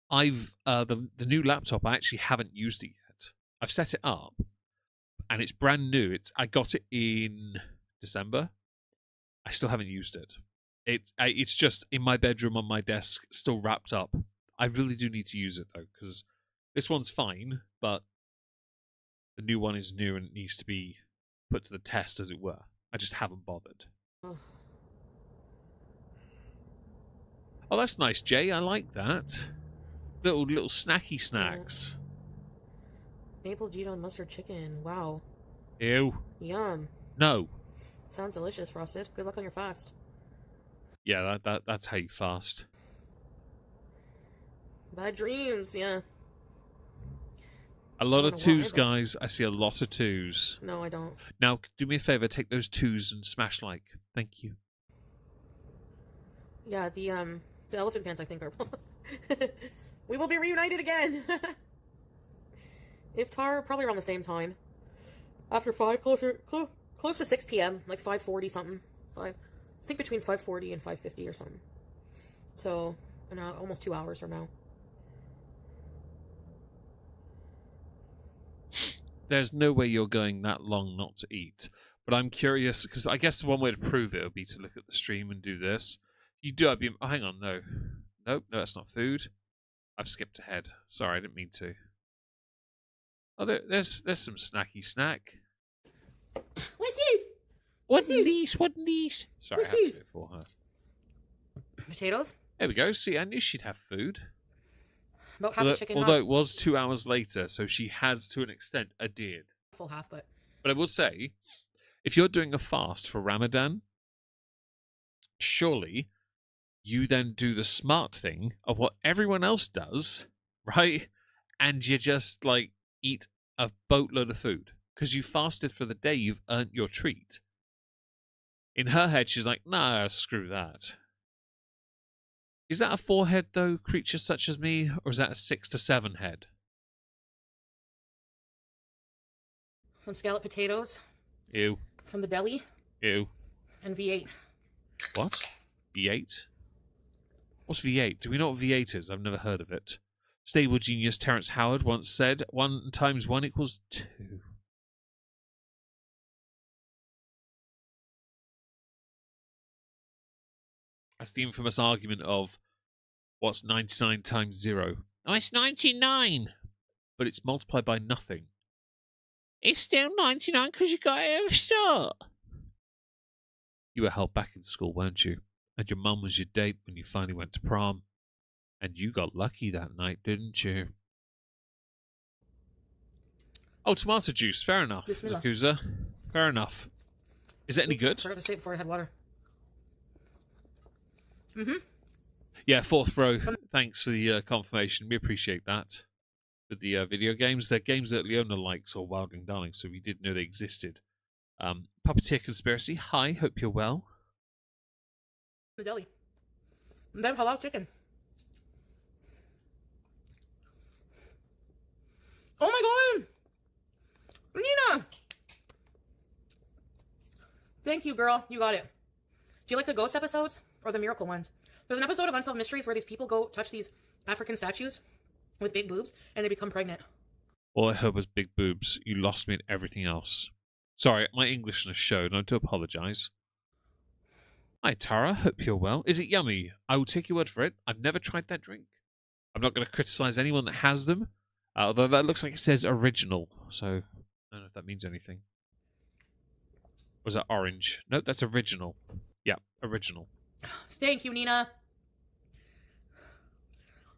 I've the new laptop. I actually haven't used it yet. I've set it up, and it's brand new. I got it in December. I still haven't used it. It's just in my bedroom on my desk, still wrapped up. I really do need to use it though, because this one's fine, but the new one is new and it needs to be put to the test, as it were. I just haven't bothered. Oh, that's nice, Jay. I like that. Little snacky snacks. Maple Dijon mustard chicken. Wow. Ew. Yum. No. Sounds delicious, Frosted. Good luck on your fast. Yeah, that's how you fast. Bad dreams, yeah. A lot of twos, guys. I see a lot of twos. No, I don't. Now, do me a favor. Take those twos and smash like. Thank you. Yeah, the elephant pants, I think, are... We will be reunited again! Iftar, probably around the same time. After 5, close to 6 p.m., like 5:40 something. I think between 5:40 and 5:50 or something. So, almost 2 hours from now. There's no way you're going that long not to eat. But I'm curious, because I guess one way to prove it would be to look at the stream and do this. You do have... Oh, hang on, no. Nope, no, that's not food. I've skipped ahead. Sorry, I didn't mean to. Oh, there's some snacky snack. What's this? What these? Sorry, I have to do it for her. Potatoes? There we go. See, I knew she'd have food. About half a chicken. Although it was 2 hours later, so she has, to an extent, adhered. Full half, but... But I will say, if you're doing a fast for Ramadan, surely you then do the smart thing of what everyone else does, right? And you just, like, eat a boatload of food. Because you fasted for the day, you've earned your treat. In her head, she's like, nah, screw that. Is that a 4 head, though, creatures such as me? Or is that a 6 to 7 head? Some scalloped potatoes. Ew. From the deli. Ew. And V8. What? V8? What's V8? Do we know what V8 is? I've never heard of it. Stable genius Terence Howard once said, 1 times 1 equals 2. That's the infamous argument of, what's 99 times 0? Oh, it's 99! But it's multiplied by nothing. It's still 99 because you got it at the start. You were held back in school, weren't you? And your mum was your date when you finally went to prom. And you got lucky that night, didn't you? Oh, tomato juice. Fair enough, Zakuza. Fair enough. Is it any good? I forgot to say it before I had water. Mm-hmm. Yeah, fourth bro. Thanks for the confirmation. We appreciate that. With the video games, they're games that Leona likes, or Wildling Darling, so we did know they existed. Puppeteer Conspiracy. Hi, hope you're well. The deli. And then halal chicken. Oh my god! Nina! Thank you, girl. You got it. Do you like the ghost episodes? Or the miracle ones? There's an episode of Unsolved Mysteries where these people go touch these African statues with big boobs, and they become pregnant. All I heard was big boobs. You lost me at everything else. Sorry, my Englishness showed, and I do apologise. Hi, Tara. Hope you're well. Is it yummy? I will take your word for it. I've never tried that drink. I'm not going to criticise anyone that has them, although that looks like it says original, so I don't know if that means anything. Was that orange? No, that's original. Yeah, original. Thank you, Nina.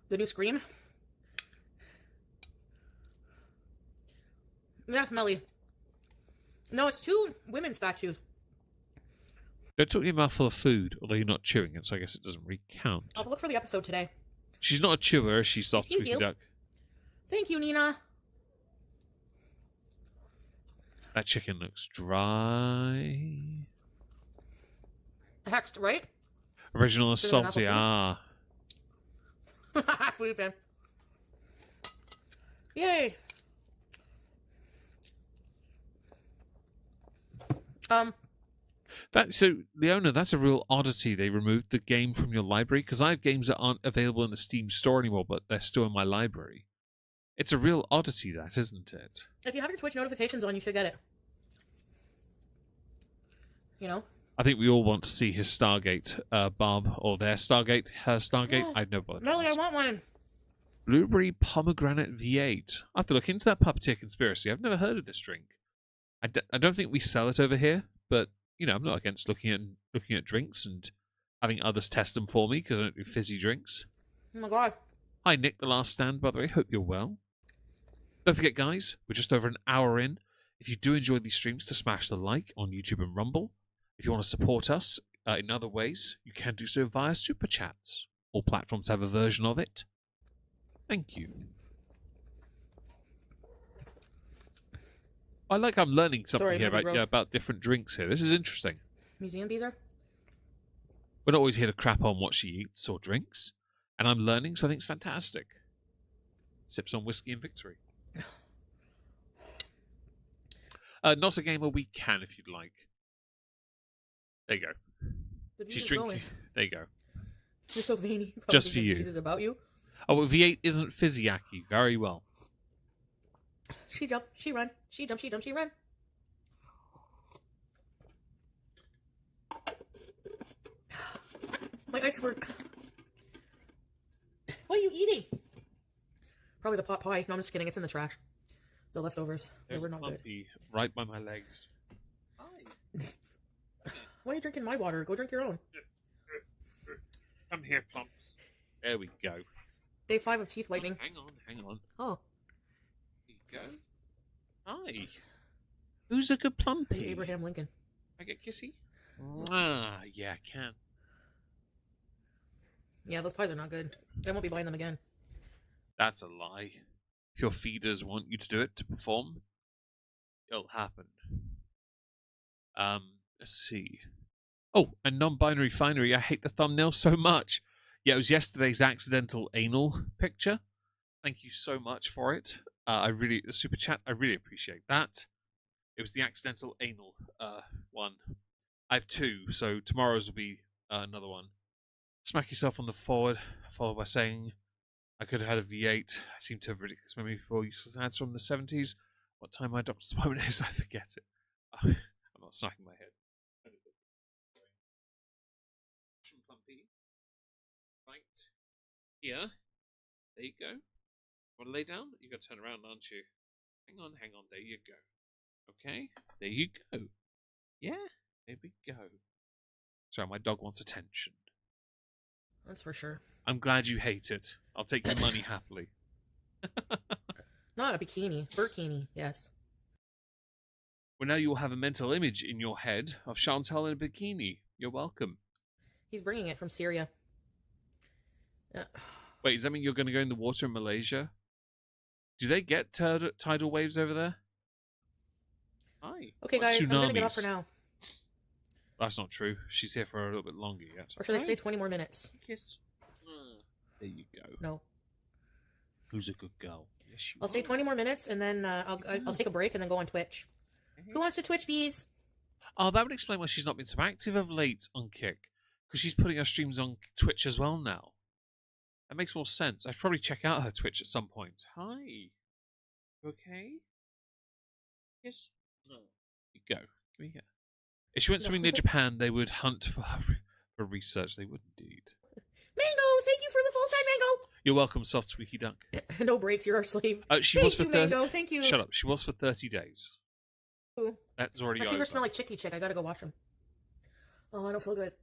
The new Scream. Yeah, smelly. No, it's 2 women's statues. Don't talk your mouth full of food, although you're not chewing it, so I guess it doesn't really count. I'll look for the episode today. She's not a chewer, she's soft squeaky duck. Thank you, Nina. That chicken looks dry. Hexed, right? Original is salty, ah. Foodie fan. Yay. Leona, that's a real oddity. They removed the game from your library because I have games that aren't available in the Steam store anymore, but they're still in my library. It's a real oddity, that, isn't it? If you have your Twitch notifications on, you should get it. You know? I think we all want to see his Stargate, Bob, or their Stargate, her Stargate. No. I know what. Melly, I want one. Blueberry Pomegranate V8. I have to look into that puppeteer conspiracy. I've never heard of this drink. I don't think we sell it over here, but you know, I'm not against looking at drinks and having others test them for me because I don't do fizzy drinks. Oh my god. Hi, Nick, the last stand, by the way. Hope you're well. Don't forget, guys, we're just over an hour in. If you do enjoy these streams, to smash the like on YouTube and Rumble. If you want to support us in other ways, you can do so via Super Chats. All platforms have a version of it. Thank you. I like I'm learning something here about different drinks here. This is interesting. Museum Beezer? We're not always here to crap on what she eats or drinks. And I'm learning, so I think it's fantastic. Sips on whiskey and victory. Not a gamer, we can if you'd like. There you go. She's drinking. Going? There you go. You're so veiny. Just for you. This is about you. Oh, well, V8 isn't fizzy-acky. Very well. She jump, she run. She jump, she jump, she run. My ice were... What are you eating? Probably the pot pie. No, I'm just kidding. It's in the trash. The leftovers. They were not good. Right by my legs. Hi. Why are you drinking my water? Go drink your own. Come here, Plumps. There we go. Day 5 of teeth whitening. Hang on. Oh. There you go. Hi. Who's a good Plumpy? Abraham Lincoln. I get kissy? Ah, yeah, I can. Yeah, those pies are not good. I won't be buying them again. That's a lie. If your feeders want you to do it to perform, it'll happen. Let's see. Oh, and non-binary finery. I hate the thumbnail so much. Yeah, it was yesterday's accidental anal picture. Thank you so much for it. The super chat, I really appreciate that. It was the accidental anal one. I have 2, so tomorrow's will be another one. Smack yourself on the forehead, followed by saying, I could have had a V8. I seem to have ridiculous memory for useless ads from the 70s. What time my doctor's appointment is, I forget it. I'm not smacking my head. Right here. There you go. Want to lay down? You got to turn around, aren't you? Hang on. There you go. Okay, there you go. Yeah, there we go. Sorry, my dog wants attention. That's for sure. I'm glad you hate it. I'll take your money happily. Not a bikini. Burkini, yes. Well, now you will have a mental image in your head of Chantal in a bikini. You're welcome. He's bringing it from Syria. Wait, does that mean you're going to go in the water in Malaysia? Do they get tidal waves over there? Hi. Okay, guys, I'm going to get off for now. That's not true. She's here for a little bit longer yet. Or should I stay 20 more minutes? Kiss. There you go. No. Who's a good girl? Yes, I'll stay 20 more minutes, and then I'll take a break and then go on Twitch. Who wants to Twitch, bees? Oh, that would explain why she's not been so active of late on Kick. Because she's putting her streams on Twitch as well now. That makes more sense. I'd probably check out her Twitch at some point. Hi. You okay? Yes. No. You go. Give me here. If she went swimming near Japan, they would hunt for her for research. They would indeed. Mango, thank you for the full side, Mango. You're welcome, soft squeaky duck. No breaks, you're our slave. She was for 30. Mango, thank you. Shut up. She was for 30 days. Ooh. That's already My over. fingers smell like chicky chick. I gotta go wash them. Oh, I don't feel good.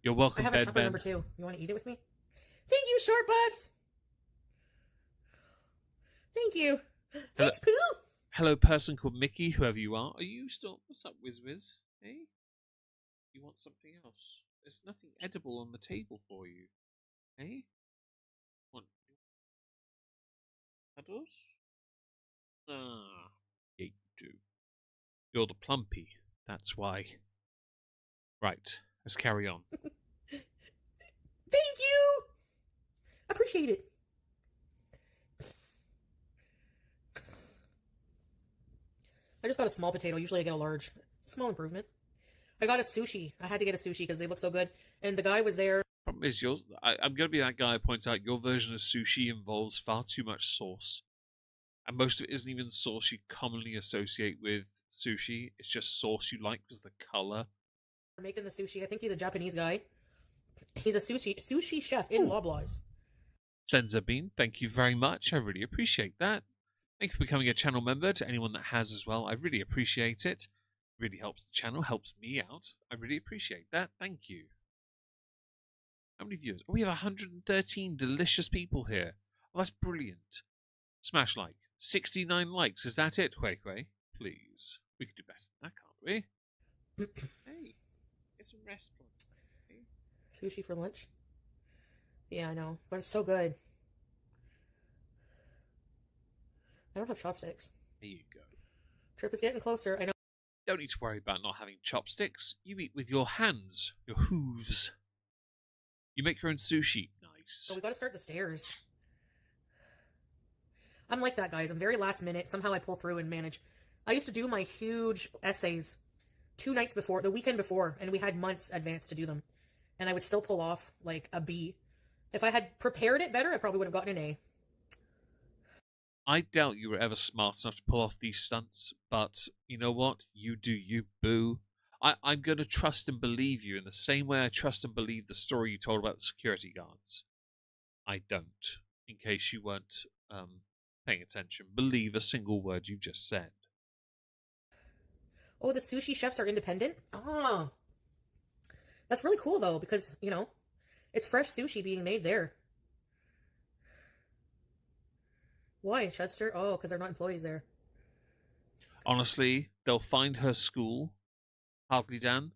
You're welcome, I have a supper number 2. You want to eat it with me? Thank you, Short Bus. Thank you. Thanks, Pooh. Hello, person called Mickey, whoever you are. Are you still... What's up, Wiz? Hey? You want something else? There's nothing edible on the table for you. Hey? What? Cuddles? Ah, yeah, you do. You're the plumpy. That's why. Right, let's carry on. Thank you! Appreciate it. I just got a small potato. Usually I get a large. Small improvement. I got a sushi. I had to get a sushi because they look so good. And the guy was there. Problem is, yours. I'm going to be that guy who points out your version of sushi involves far too much sauce, and most of it isn't even sauce you commonly associate with sushi. It's just sauce you like because the color. Making the sushi. I think he's a Japanese guy. He's a sushi chef in Ooh. Loblaws. Senza Bean, thank you very much. I really appreciate that. Thank you for becoming a channel member. To anyone that has as well, I really appreciate it. Really helps the channel, helps me out. I really appreciate that. Thank you. How many viewers? Oh, we have 113 delicious people here. Oh, that's brilliant. Smash like. 69 likes. Is that it, Hui Hui? Please. We could do better than that, can't we? Hey, get some rest. Hey. Sushi for lunch. Yeah, I know. But it's so good. I don't have chopsticks. There you go. Trip is getting closer. I know. Don't need to worry about not having chopsticks. You eat with your hands, your hooves. You make your own sushi. Nice. But we gotta start the stairs. I'm like that, guys. I'm very last minute. Somehow I pull through and manage. I used to do my huge essays 2 nights before, the weekend before, and we had months advance to do them. And I would still pull off like a B. If I had prepared it better, I probably would have gotten an A. I doubt you were ever smart enough to pull off these stunts, but you know what? You do you, boo. I'm going to trust and believe you in the same way I trust and believe the story you told about the security guards. I don't, in case you weren't paying attention. Believe a single word you just said. Oh, the sushi chefs are independent? Oh. That's really cool, though, because, you know, it's fresh sushi being made there. Why? Chudster? Oh, because they're not employees there. Honestly, they'll find her school, Hardly Dan,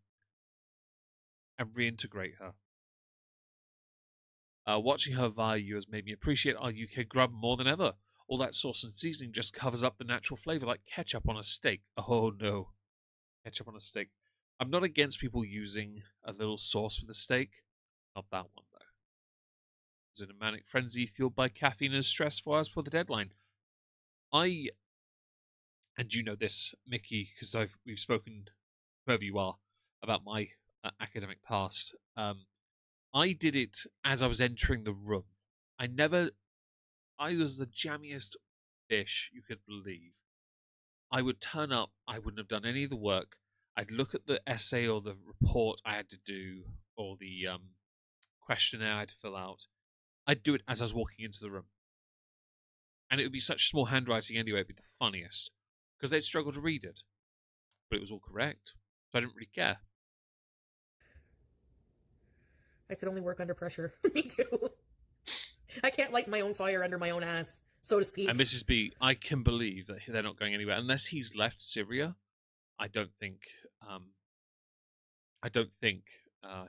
and reintegrate her. Watching her via you has made me appreciate our UK grub more than ever. All that sauce and seasoning just covers up the natural flavour like ketchup on a steak. Oh no. Ketchup on a steak. I'm not against people using a little sauce with a steak. Not that one, though. It's in a manic frenzy fueled by caffeine and stress 4 hours before the deadline. And you know this, Mickey, because we've spoken, whoever you are, about my academic past. I did it as I was entering the room. I was the jammiest fish you could believe. I would turn up, I wouldn't have done any of the work. I'd look at the essay or the report I had to do, or the questionnaire I had to fill out. I'd do it as I was walking into the room. And it would be such small handwriting anyway, it'd be the funniest. Because they'd struggle to read it. But it was all correct. So I didn't really care. I could only work under pressure. Me too. I can't light my own fire under my own ass, so to speak. And Mrs. B, I can believe that they're not going anywhere. Unless he's left Syria, I don't think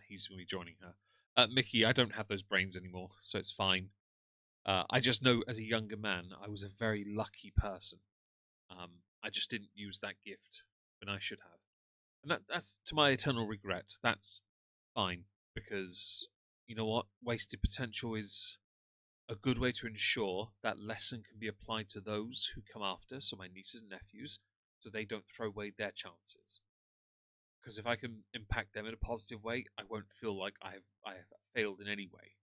he's going to be joining her. Mickey, I don't have those brains anymore, so it's fine. I just know as a younger man, I was a very lucky person. I just didn't use that gift when I should have. And that's to my eternal regret. That's fine, because you know what? Wasted potential is a good way to ensure that lesson can be applied to those who come after, so my nieces and nephews, so they don't throw away their chances. Because if I can impact them in a positive way, I won't feel like I have failed in any way.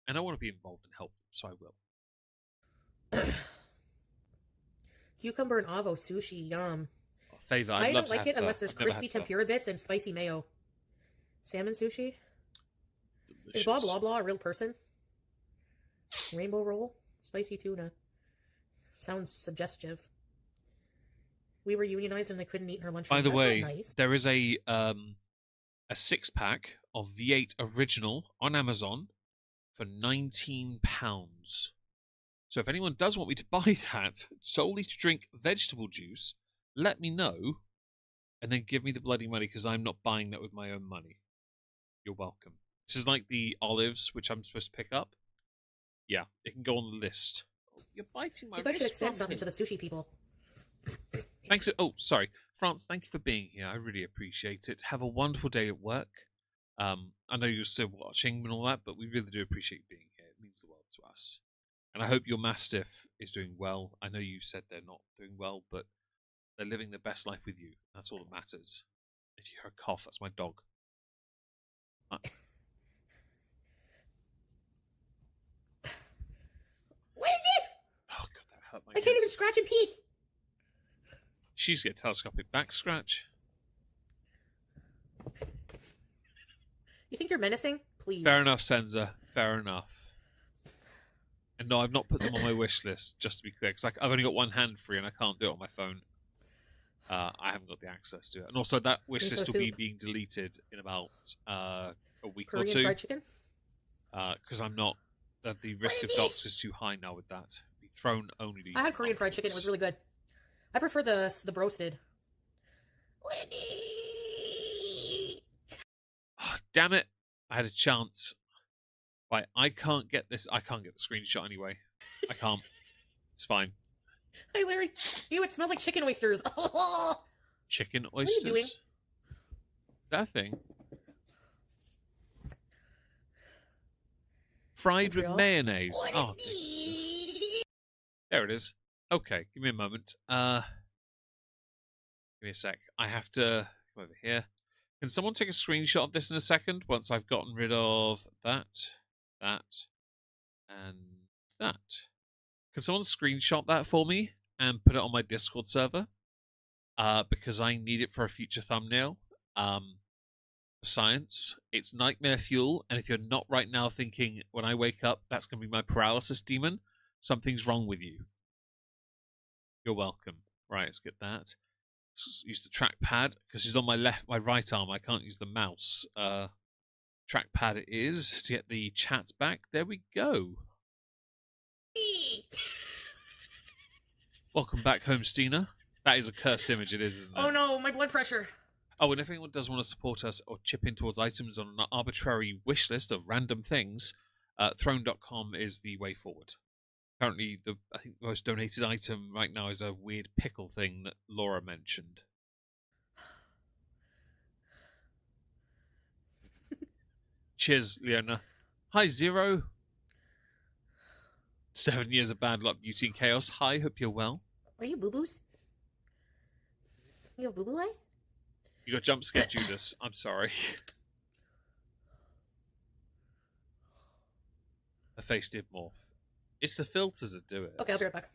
And I want to be involved and help them, so I will. Cucumber and avo sushi, yum. Favor, I don't like it unless there's crispy tempura bits and spicy mayo. Salmon sushi? Delicious. Is Bob Loblaw a real person? Rainbow roll? Spicy tuna. Sounds suggestive. We were unionized and they couldn't eat her lunch. By the way, nice. There is a 6-pack of V8 Original on Amazon for £19. So if anyone does want me to buy that solely to drink vegetable juice, let me know, and then give me the bloody money, because I'm not buying that with my own money. You're welcome. This is like the olives, which I'm supposed to pick up. Yeah, it can go on the list. Oh, you're biting my wrist. You guys should extend something to the sushi people. Thanks. Oh, sorry. France, thank you for being here. I really appreciate it. Have a wonderful day at work. I know you're still watching and all that, but we really do appreciate you being here. It means the world to us. And I hope your Mastiff is doing well. I know you said they're not doing well, but they're living their best life with you. That's all that matters. If you heard a cough, that's my dog. What is it? Oh god, that hurt my I can't ears. even scratch a piece. She's get a telescopic back scratch. You think you're menacing? Please. Fair enough, Senza. Fair enough. And no, I've not put them on my wish list, just to be clear, because I've only got one hand free and I can't do it on my phone. I haven't got the access to it. And also, that wish list will be being deleted in about a week Korean or two. fried chicken? Because I'm not... the risk of docs is too high now with that. Be thrown only... I had Korean fried chicken. It was really good. I prefer the roasted. Winnie! Oh, damn it. I had a chance. Right, I can't get this. I can't get the screenshot anyway. I can't. It's fine. Hi, Larry. Ew, it smells like chicken oysters. Chicken oysters? What are you doing? That thing. Fried with mayonnaise. Oh, there it is. Okay, give me a moment. Give me a sec. I have to come over here. Can someone take a screenshot of this in a second once I've gotten rid of that, and that? Can someone screenshot that for me and put it on my Discord server? Because I need it for a future thumbnail. Science. It's nightmare fuel, and if you're not right now thinking, when I wake up, that's going to be my paralysis demon, something's wrong with you. You're welcome. Right, let's get that. Let's use the trackpad, because it's on my right arm. I can't use the mouse. Trackpad it is to get the chats back. There we go. Welcome back home, Stina. That is a cursed image, it is, isn't it? Oh no, my blood pressure. Oh, and if anyone does want to support us or chip in towards items on an arbitrary wish list of random things, throne.com is the way forward. Currently, I think the most donated item right now is a weird pickle thing that Laura mentioned. Cheers, Leona. Hi, Zero. 7 years of bad luck, beauty, and chaos. Hi, hope you're well. Are you boo-boos? You have boo-boo eyes? You got jump scared, Judas. I'm sorry. Her face did morph. It's the filters that do it. Okay, I'll be right back.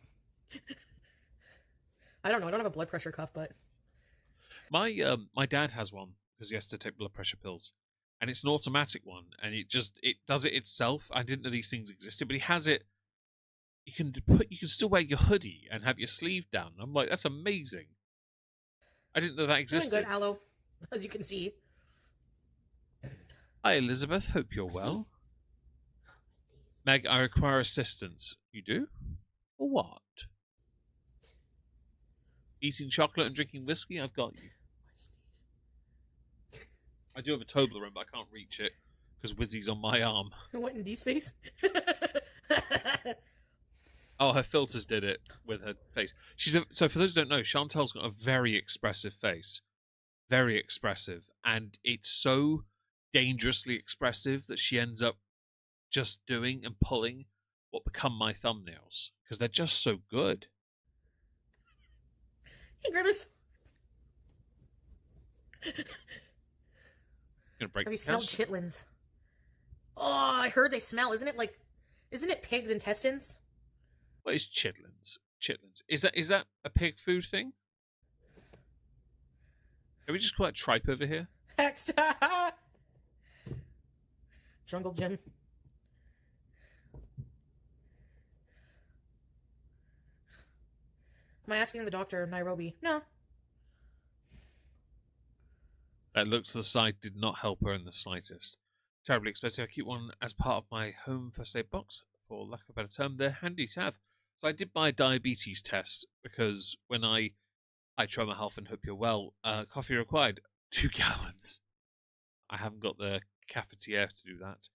I don't know. I don't have a blood pressure cuff, but my dad has one because he has to take blood pressure pills, and it's an automatic one, and it does it itself. I didn't know these things existed, but he has it. You can still wear your hoodie and have your sleeve down. I'm like, that's amazing. I didn't know that existed. I'm good, Aloe, as you can see. Hi, Elizabeth. Hope you're well. Meg, I require assistance. You do? Or what? Eating chocolate and drinking whiskey? I've got you. I do have a Toblerone, but I can't reach it because Wizzy's on my arm. What in Dee's face? Oh, her filters did it with her face. So for those who don't know, Chantel's got a very expressive face. Very expressive. And it's so dangerously expressive that she ends up just doing and pulling what become my thumbnails. Because they're just so good. Hey, Grimace. Gonna break. Have you smelled chitlins? Oh, I heard they smell. Isn't it pig's intestines? What is chitlins? Chitlins. Is that a pig food thing? Can we just call it tripe over here? Hext. Jungle Gym. Am I asking the doctor in Nairobi? No. That looks to the side did not help her in the slightest. Terribly expensive. I keep one as part of my home first aid box. For lack of a better term, they're handy to have. So I did buy a diabetes test because when I try my health and hope you're well, coffee required 2 gallons. I haven't got the cafetiere to do that.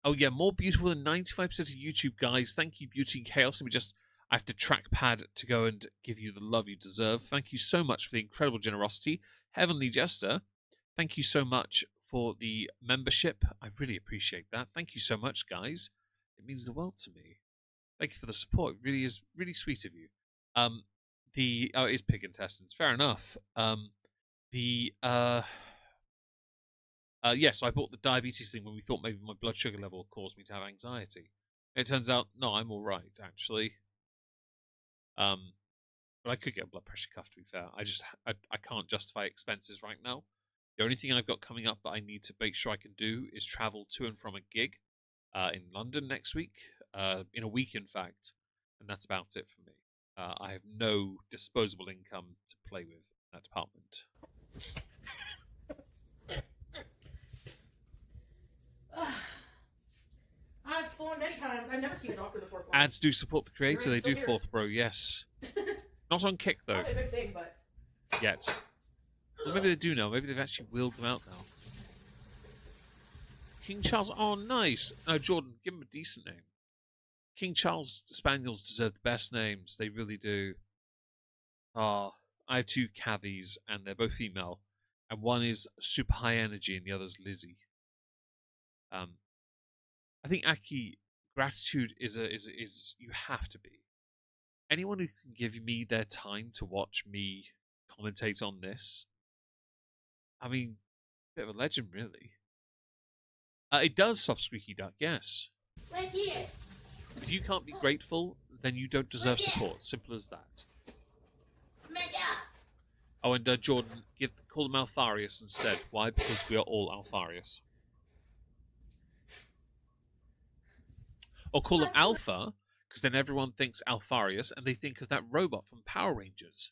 Oh yeah, more beautiful than 95% of YouTube guys. Thank you, Beauty and Chaos. I have to trackpad to go and give you the love you deserve. Thank you so much for the incredible generosity. Heavenly Jester, thank you so much for the membership. I really appreciate that. Thank you so much, guys. It means the world to me. Thank you for the support. It really is really sweet of you. It is pig intestines. Fair enough. the yes, I bought the diabetes thing when we thought maybe my blood sugar level caused me to have anxiety. It turns out, no, I'm all right actually. Um, but I could get a blood pressure cuff. To be fair, I can't justify expenses right now. The only thing I've got coming up that I need to make sure I can do is travel to and from a gig in London next week, in a week, in fact, and that's about it for me. I have no disposable income to play with in that department. I've flown many times. I've never seen a doctor before flying. Ads do support the creator. They Still do here. fourth bro, yes. Not on Kick though. Probably a big thing, but Yet. Well, maybe they do now. Maybe they've actually wheeled them out now. King Charles. Oh, nice. No, Jordan, give him a decent name. King Charles Spaniels deserve the best names. They really do. Ah, I have two cavies, and they're both female. And one is super high energy, and the other's Lizzie. I think Aki, gratitude is you have to be. Anyone who can give me their time to watch me commentate on this, I mean, bit of a legend, really. It does, soft squeaky duck, yes. right here. If you can't be grateful, then you don't deserve support. Simple as that. Oh, and Jordan, call him Alfarius instead. Why? Because we are all Alfarius. Or call him Alpha, because then everyone thinks Alfarius, and they think of that robot from Power Rangers.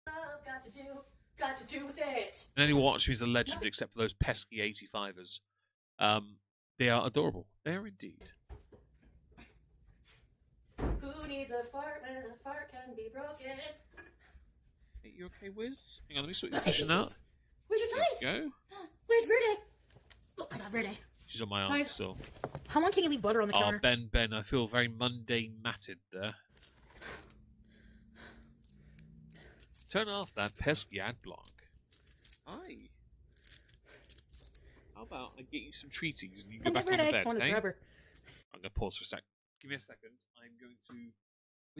Got to do with it. And anyone watching is a legend, except for those pesky 85ers. They are adorable. They are indeed. Who needs a fart when a fart can be broken? Hey, you okay, Wiz? Hang on, let me sort your cushion out. Where's your toys? There you go. Where's Verde? Oh, I got Verde. She's on my arm Guys, still. How long can you leave butter on the counter? Ben, I feel very mundane matted there. Turn off that pesky ad block. Hi. How about I get you some treaties and you go back on the bed, okay? I'm going to pause for a sec. Give me a second. I'm going to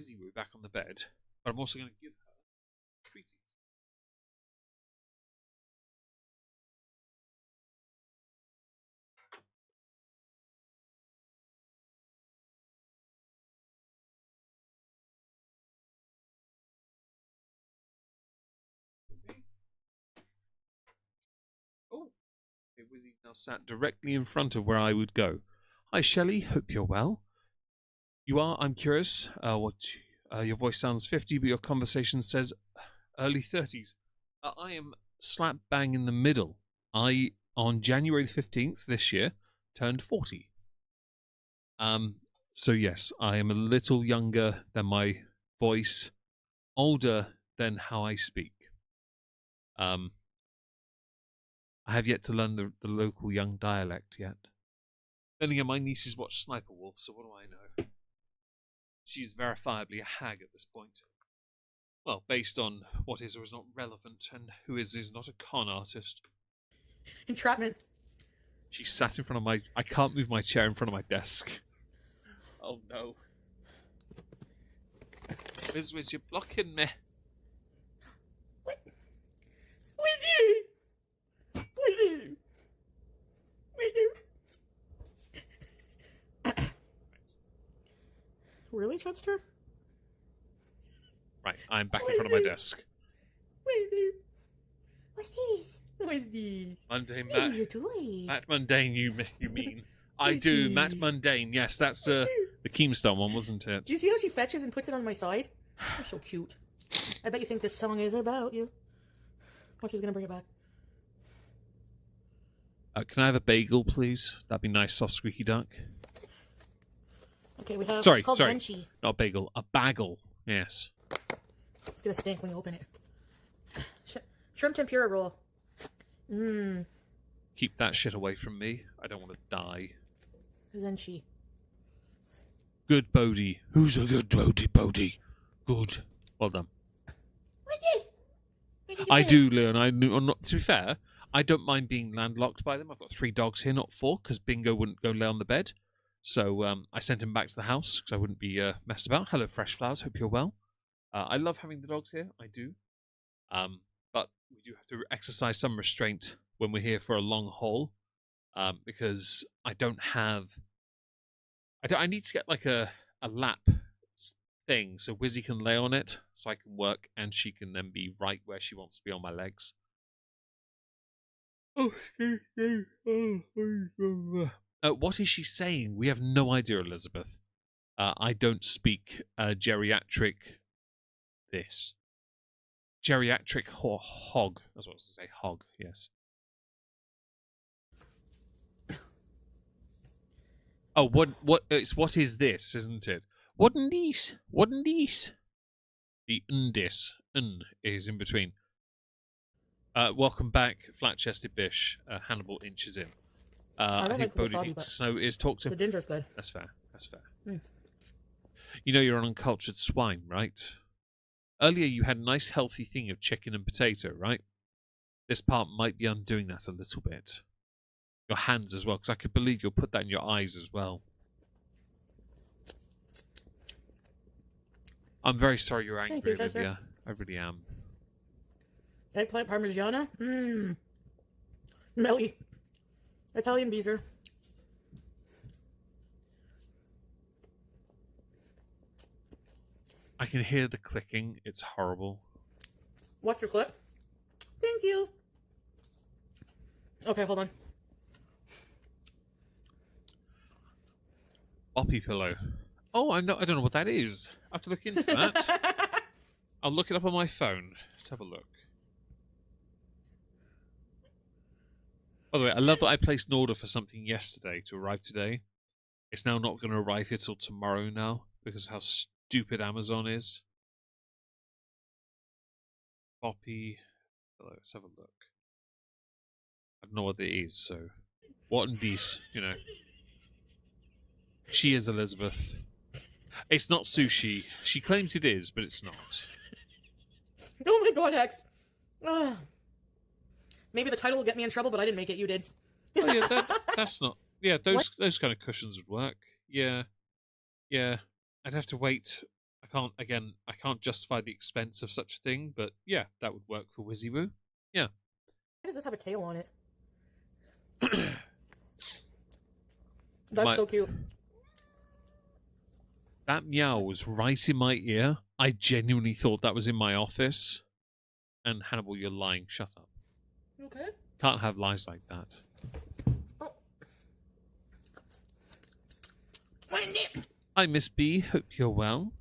Wizzy Woo back on the bed, but I'm also going to give her treaties. Oh, okay, Wizzy's now sat directly in front of where I would go. Hi, Shelley. Hope you're well. You are? I'm curious. Your voice sounds 50, but your conversation says early 30s. I am slap bang in the middle. On January 15th this year, turned 40. So yes, I am a little younger than my voice, older than how I speak. I have yet to learn the local young dialect yet. Then again, my nieces watch Sniper Wolf, so what do I know? She's verifiably a hag at this point. Well, based on what is or is not relevant, and who is not a con artist. Entrapment. She sat in front of my... I can't move my chair in front of my desk. Oh no. Wiz, you're blocking me. What? What do? Really, Chudster? Right, I'm back in front of my desk. What's this? What's this? Mundane These Matt. are your toys. Matt Mundane, you mean? I do, Matt Mundane. Yes, that's the Keemstar one, wasn't it? Do you see how she fetches and puts it on my side? You're so cute. I bet you think this song is about you. Watch, she's gonna bring it back. Can I have a bagel, please? That'd be nice, soft squeaky duck. Okay, we have. Sorry, it's called Zenchi. not a bagel, a bagel. Yes. It's gonna stink when you open it. Shrimp tempura roll. Mmm. Keep that shit away from me. I don't want to die. Zenchi. Good Bodhi. Who's a good Bodhi? Good. Well done. I do, Leon. To be fair, I don't mind being landlocked by them. I've got 3 dogs here, not 4, because Bingo wouldn't go lay on the bed. So I sent him back to the house because I wouldn't be messed about. Hello, Fresh Flowers. Hope you're well. I love having the dogs here. I do. But we do have to exercise some restraint when we're here for a long haul, because I don't have. I need to get like a lap thing so Wizzy can lay on it, so I can work, and she can then be right where she wants to be on my legs. What is she saying? We have no idea, Elizabeth. I don't speak geriatric. This geriatric hog. I was about to say hog. Yes. Oh, what? It's what is this, isn't it? What in these? What in these? The undis is in between. Welcome back, flat-chested Bish. Hannibal inches in. I think Bodhi thinks Snow is talk to. The ginger's good. That's fair. That's fair. You know you're an uncultured swine, right? Earlier you had a nice healthy thing of chicken and potato, right? This part might be undoing that a little bit. Your hands as well, because I could believe you'll put that in your eyes as well. I'm very sorry you're angry, Olivia. I really am. Eggplant parmigiana? Mmm. Melly. Italian beezer. I can hear the clicking. It's horrible. Watch your clip. Thank you. Okay, hold on. Boppy pillow. Oh, I don't know what that is. I have to look into that. I'll look it up on my phone. Let's have a look. By the way, I love that I placed an order for something yesterday to arrive today. It's now not going to arrive here till tomorrow now because of how stupid Amazon is. Boppy pillow. Let's have a look. I don't know what it is, so what in these, you know. She is Elizabeth. It's not sushi. She claims it is, but it's not. Oh my god, Hex. Maybe the title will get me in trouble, but I didn't make it. You did. Oh yeah, that's not. Yeah, those kind of cushions would work. Yeah, yeah. I'd have to wait. I can't justify the expense of such a thing, but yeah, that would work for Wizzy Woo. Yeah. Why does this have a tail on it? That's so cute. That meow was right in my ear. I genuinely thought that was in my office. And Hannibal, you're lying. Shut up. Okay. Can't have lies like that. Oh. Hi, Miss B. Hope you're well.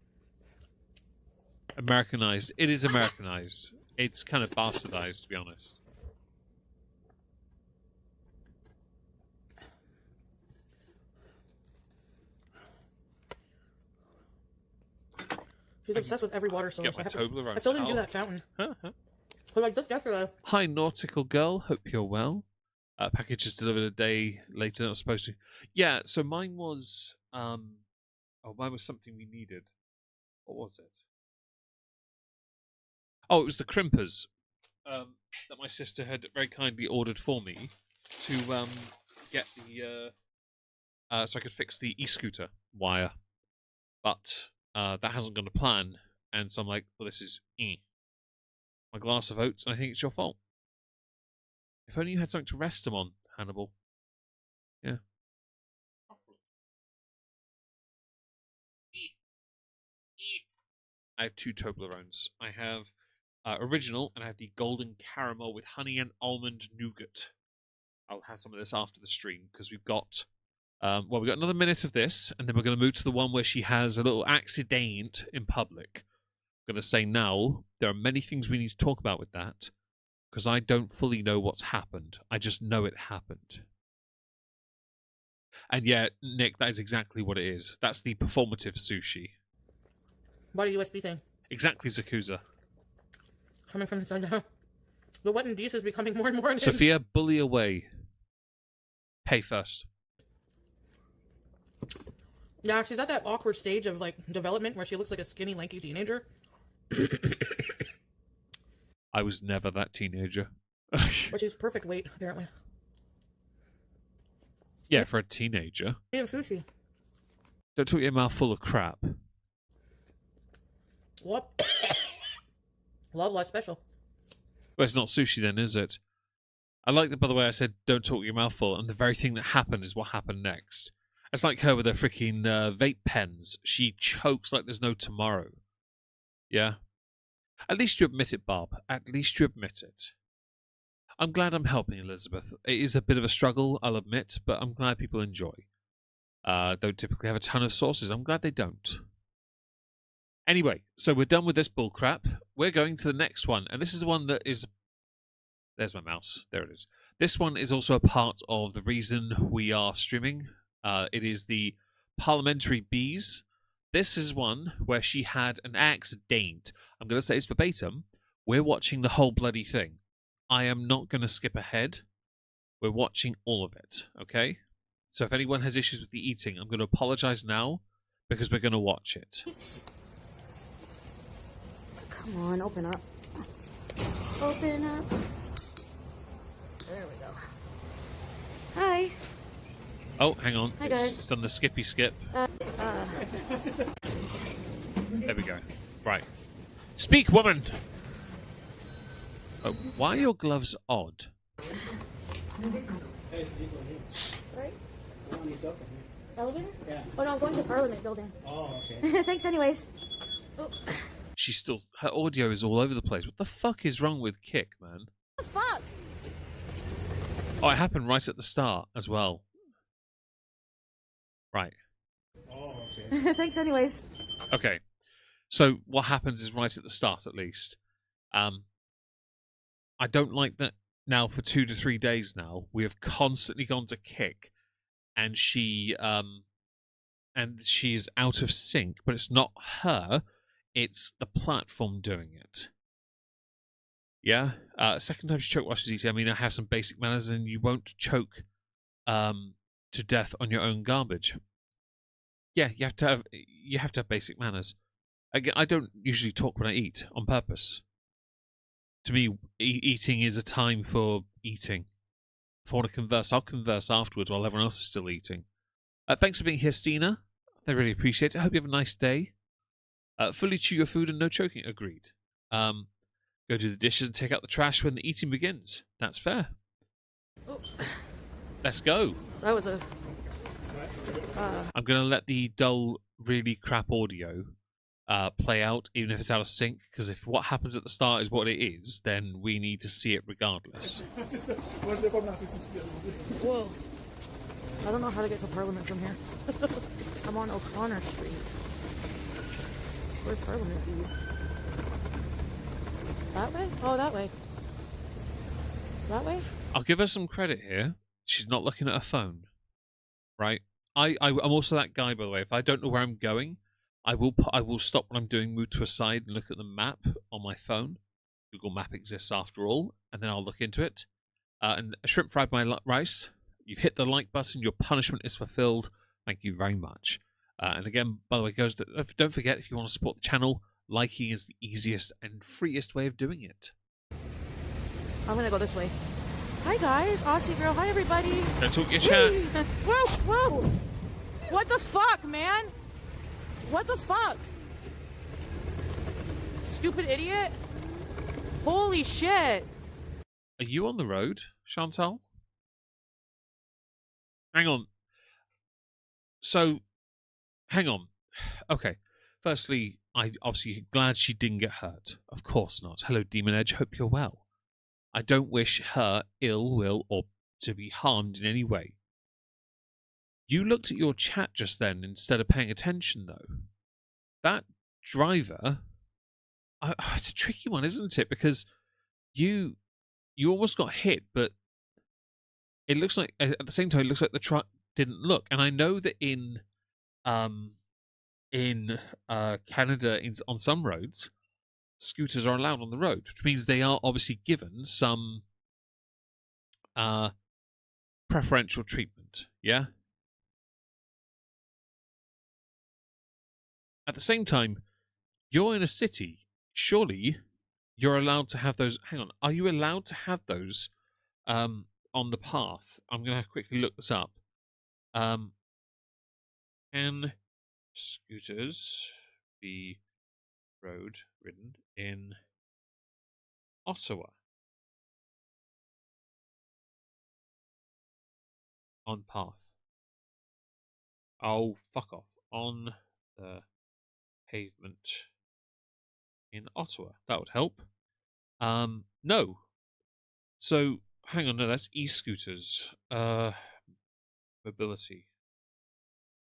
Americanized. It is Americanized. It's kind of bastardized, to be honest. She's obsessed with every water source. Get my Toblerone. I still didn't do that fountain. But like just yesterday. Hi, Nautical Girl. Hope you're well. Package is delivered a day later than I was supposed to. Yeah, so mine was mine was something we needed. What was it? Oh, it was the crimpers that my sister had very kindly ordered for me to get the so I could fix the e-scooter wire. But that hasn't gone to plan, and so I'm like, well, this is my glass of oats, and I think it's your fault. If only you had something to rest them on, Hannibal. Yeah. I have two Toblerones. I have original, and I have the golden caramel with honey and almond nougat. I'll have some of this after the stream, because we've got we've got another minute of this, and then we're going to move to the one where she has a little accident in public. I'm going to say now, there are many things we need to talk about with that, because I don't fully know what's happened. I just know it happened. And yeah, Nick, that is exactly what it is. That's the performative sushi. What a USB thing. Exactly, Zakuza. Coming from inside now. The wet and deece is becoming more and more intense. Sophia, bully away. Pay first. Yeah, she's at that awkward stage of like development where she looks like a skinny, lanky teenager. I was never that teenager. But she's perfect weight, apparently. Yeah, for a teenager. And sushi. Don't talk your mouth full of crap. What? Love Life Special. Well, it's not sushi then, is it? I like that, by the way, I said don't talk your mouth full, and the very thing that happened is what happened next. It's like her with her freaking vape pens. She chokes like there's no tomorrow. Yeah? At least you admit it, Bob. At least you admit it. I'm glad I'm helping Elizabeth. It is a bit of a struggle, I'll admit, but I'm glad people enjoy. Don't typically have a ton of sources. I'm glad they don't. Anyway, so we're done with this bullcrap. We're going to the next one, and this is the one that is... There's my mouse. There it is. This one is also a part of the reason we are streaming. It is the Parliamentary Bees. This is one where she had an accident. I'm going to say it's verbatim. We're watching the whole bloody thing. I am not going to skip ahead. We're watching all of it, okay? So if anyone has issues with the eating, I'm going to apologize now because we're going to watch it. Come on, open up. Open up. There we go. Hi. Oh, hang on. Hi, guys. It's done the skippy skip. There we go. Right. Speak, woman! Oh, why are your gloves odd? Right? Elevator? Yeah. Oh, no, I'm going to the Parliament building. Oh, okay. Thanks anyways. Oh. She's still... Her audio is all over the place. What the fuck is wrong with Kick, man? What the fuck? Oh, it happened right at the start as well. Right. Oh, okay. Thanks anyways. Okay. So what happens is right at the start, at least. I don't like that now for 2 to 3 days now. We have constantly gone to Kick, and she is out of sync, but it's not her, it's the platform doing it. Yeah? Second time she choked while she's eating. I mean, I have some basic manners, and you won't choke to death on your own garbage. Yeah, you have to have basic manners. Again, I don't usually talk when I eat on purpose. To me, eating is a time for eating. If I want to converse, I'll converse afterwards while everyone else is still eating. Thanks for being here, Stina. I really appreciate it. I hope you have a nice day. Fully chew your food and no choking. Agreed. Go do the dishes and take out the trash when the eating begins. That's fair. Oh. Let's go. That was a... I'm going to let the dull, really crap audio play out, even if it's out of sync, because if what happens at the start is what it is, then we need to see it regardless. Whoa. I don't know how to get to Parliament from here. I'm on O'Connor Street. Where's Parliament, please? That way? Oh, that way. That way? I'll give her some credit here. She's not looking at her phone. Right? I'm also that guy, by the way. If I don't know where I'm going, I will stop what I'm doing, move to a side, and look at the map on my phone. Google Map exists after all, and then I'll look into it. And shrimp fried my rice. You've hit the like button. Your punishment is fulfilled. Thank you very much. And again, by the way, guys, don't forget, if you want to support the channel, liking is the easiest and freest way of doing it. I'm gonna go this way. Hi guys, Aussie girl. Hi everybody. Don't talk your chat. Whoa, whoa! What the fuck, man? What the fuck? Stupid idiot. Holy shit. Are you on the road, Chantal? Hang on. So, hang on. Okay. Firstly, I'm obviously glad she didn't get hurt. Of course not. Hello, Demon Edge. Hope you're well. I don't wish her ill will or to be harmed in any way. You looked at your chat just then instead of paying attention, though. That driver... it's a tricky one, isn't it? Because you almost got hit, but it looks like, at the same time, it looks like the truck didn't look. And I know that in Canada, on some roads, scooters are allowed on the road, which means they are obviously given some preferential treatment, yeah? At the same time, you're in a city. Surely you're allowed to have those... Hang on. Are you allowed to have those on the path? I'm going to quickly look this up. Can scooters be road ridden in Ottawa? On path. Oh, fuck off. On the pavement in Ottawa. That would help. No. So, hang on, no, that's e-scooters. Mobility.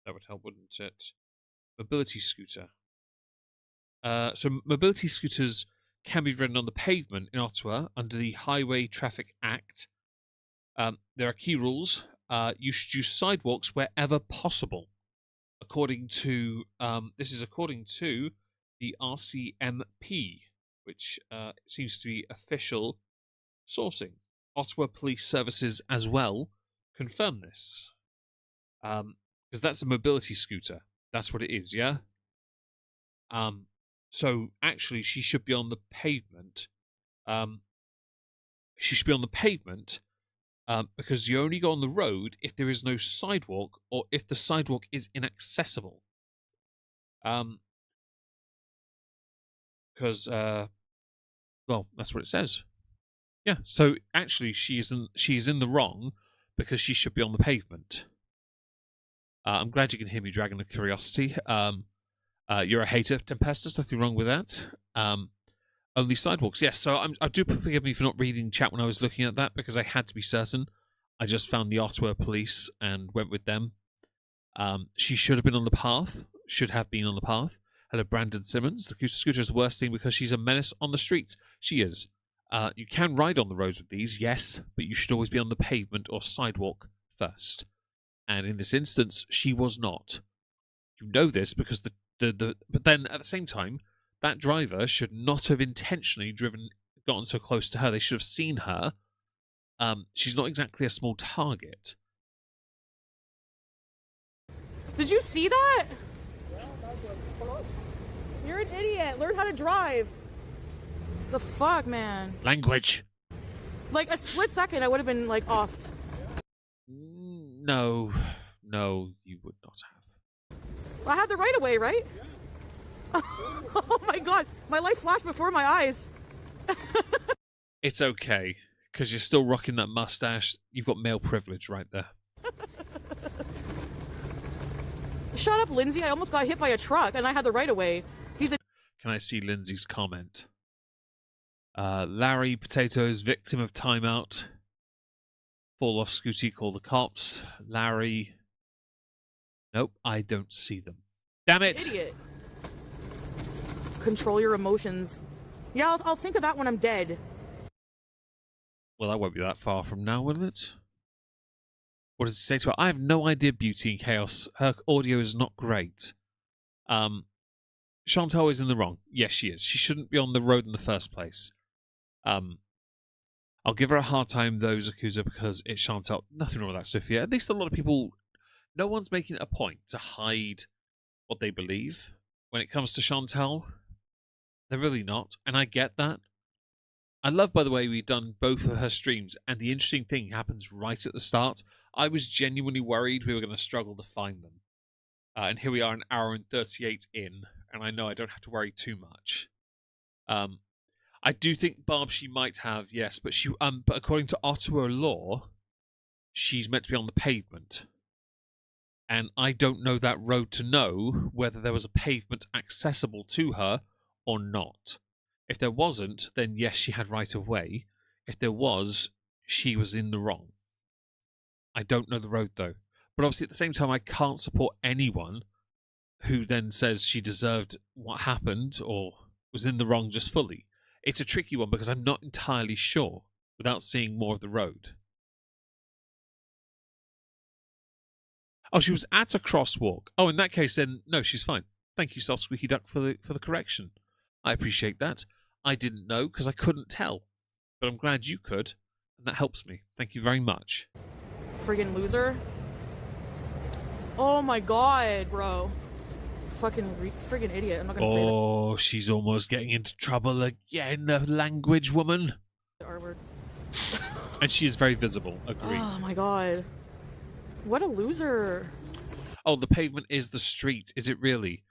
That would help, wouldn't it? Mobility scooter. So mobility scooters can be ridden on the pavement in Ottawa under the Highway Traffic Act. There are key rules. You should use sidewalks wherever possible. According to this is according to the RCMP, which seems to be official sourcing. Ottawa Police Services as well confirm this, because that's a mobility scooter. That's what it is, yeah. So actually, she should be on the pavement. She should be on the pavement because you only go on the road if there is no sidewalk or if the sidewalk is inaccessible. Because well, that's what it says. Yeah. So actually, she is in the wrong because she should be on the pavement. I'm glad you can hear me, Dragon of Curiosity. You're a hater, Tempestus. Nothing wrong with that. Only sidewalks, yes. So I do forgive me for not reading chat when I was looking at that because I had to be certain. I just found the Ottawa police and went with them. She should have been on the path. Should have been on the path. Hello, Brandon Simmons. The scooter is the worst thing because she's a menace on the streets. She is. You can ride on the roads with these, yes, but you should always be on the pavement or sidewalk first. And in this instance, she was not. You know this because but then at the same time, that driver should not have intentionally gotten so close to her. They should have seen her. She's not exactly a small target. Did you see that? You're an idiot. Learn how to drive. The fuck, man. Language. Like a split second, I would have been like offed. No, you would not have. I had the right of way, right? Yeah. Oh my god, my life flashed before my eyes. It's okay, because you're still rocking that mustache. You've got male privilege right there. Shut up, Lindsay. I almost got hit by a truck and I had the right of way. Can I see Lindsay's comment? Larry Potatoes, victim of timeout. Fall off Scooty, call the cops. Larry. Nope, I don't see them. Damn it! Idiot. Control your emotions. Yeah, I'll think of that when I'm dead. Well, that won't be that far from now, will it? What does it say to her? I have no idea, Beauty and Chaos. Her audio is not great. Chantal is in the wrong. Yes, she is. She shouldn't be on the road in the first place. I'll give her a hard time, though, Zakuza, because it's Chantal. Nothing wrong with that, Sophia. At least a lot of people... No one's making it a point to hide what they believe when it comes to Chantal. They're really not, and I get that. I love, by the way, we've done both of her streams, and the interesting thing happens right at the start. I was genuinely worried we were going to struggle to find them. And here we are, an hour and 38 in, and I know I don't have to worry too much. I do think Barb she might have, yes, but but according to Ottawa law, she's meant to be on the pavement. And I don't know that road to know whether there was a pavement accessible to her or not. If there wasn't, then yes, she had right of way. If there was, she was in the wrong. I don't know the road, though. But obviously, at the same time, I can't support anyone who then says she deserved what happened or was in the wrong just fully. It's a tricky one because I'm not entirely sure without seeing more of the road. Oh, she was at a crosswalk. Oh, in that case, then, no, she's fine. Thank you, Soft Squeaky Duck, for the correction. I appreciate that. I didn't know because I couldn't tell. But I'm glad you could, and that helps me. Thank you very much. Friggin' loser. Oh my god, bro. Friggin' idiot. I'm not gonna say that. Oh, she's almost getting into trouble again, the language woman. The R word. And she is very visible, agree. Oh my god. What a loser. Oh, the pavement is the street. Is it really?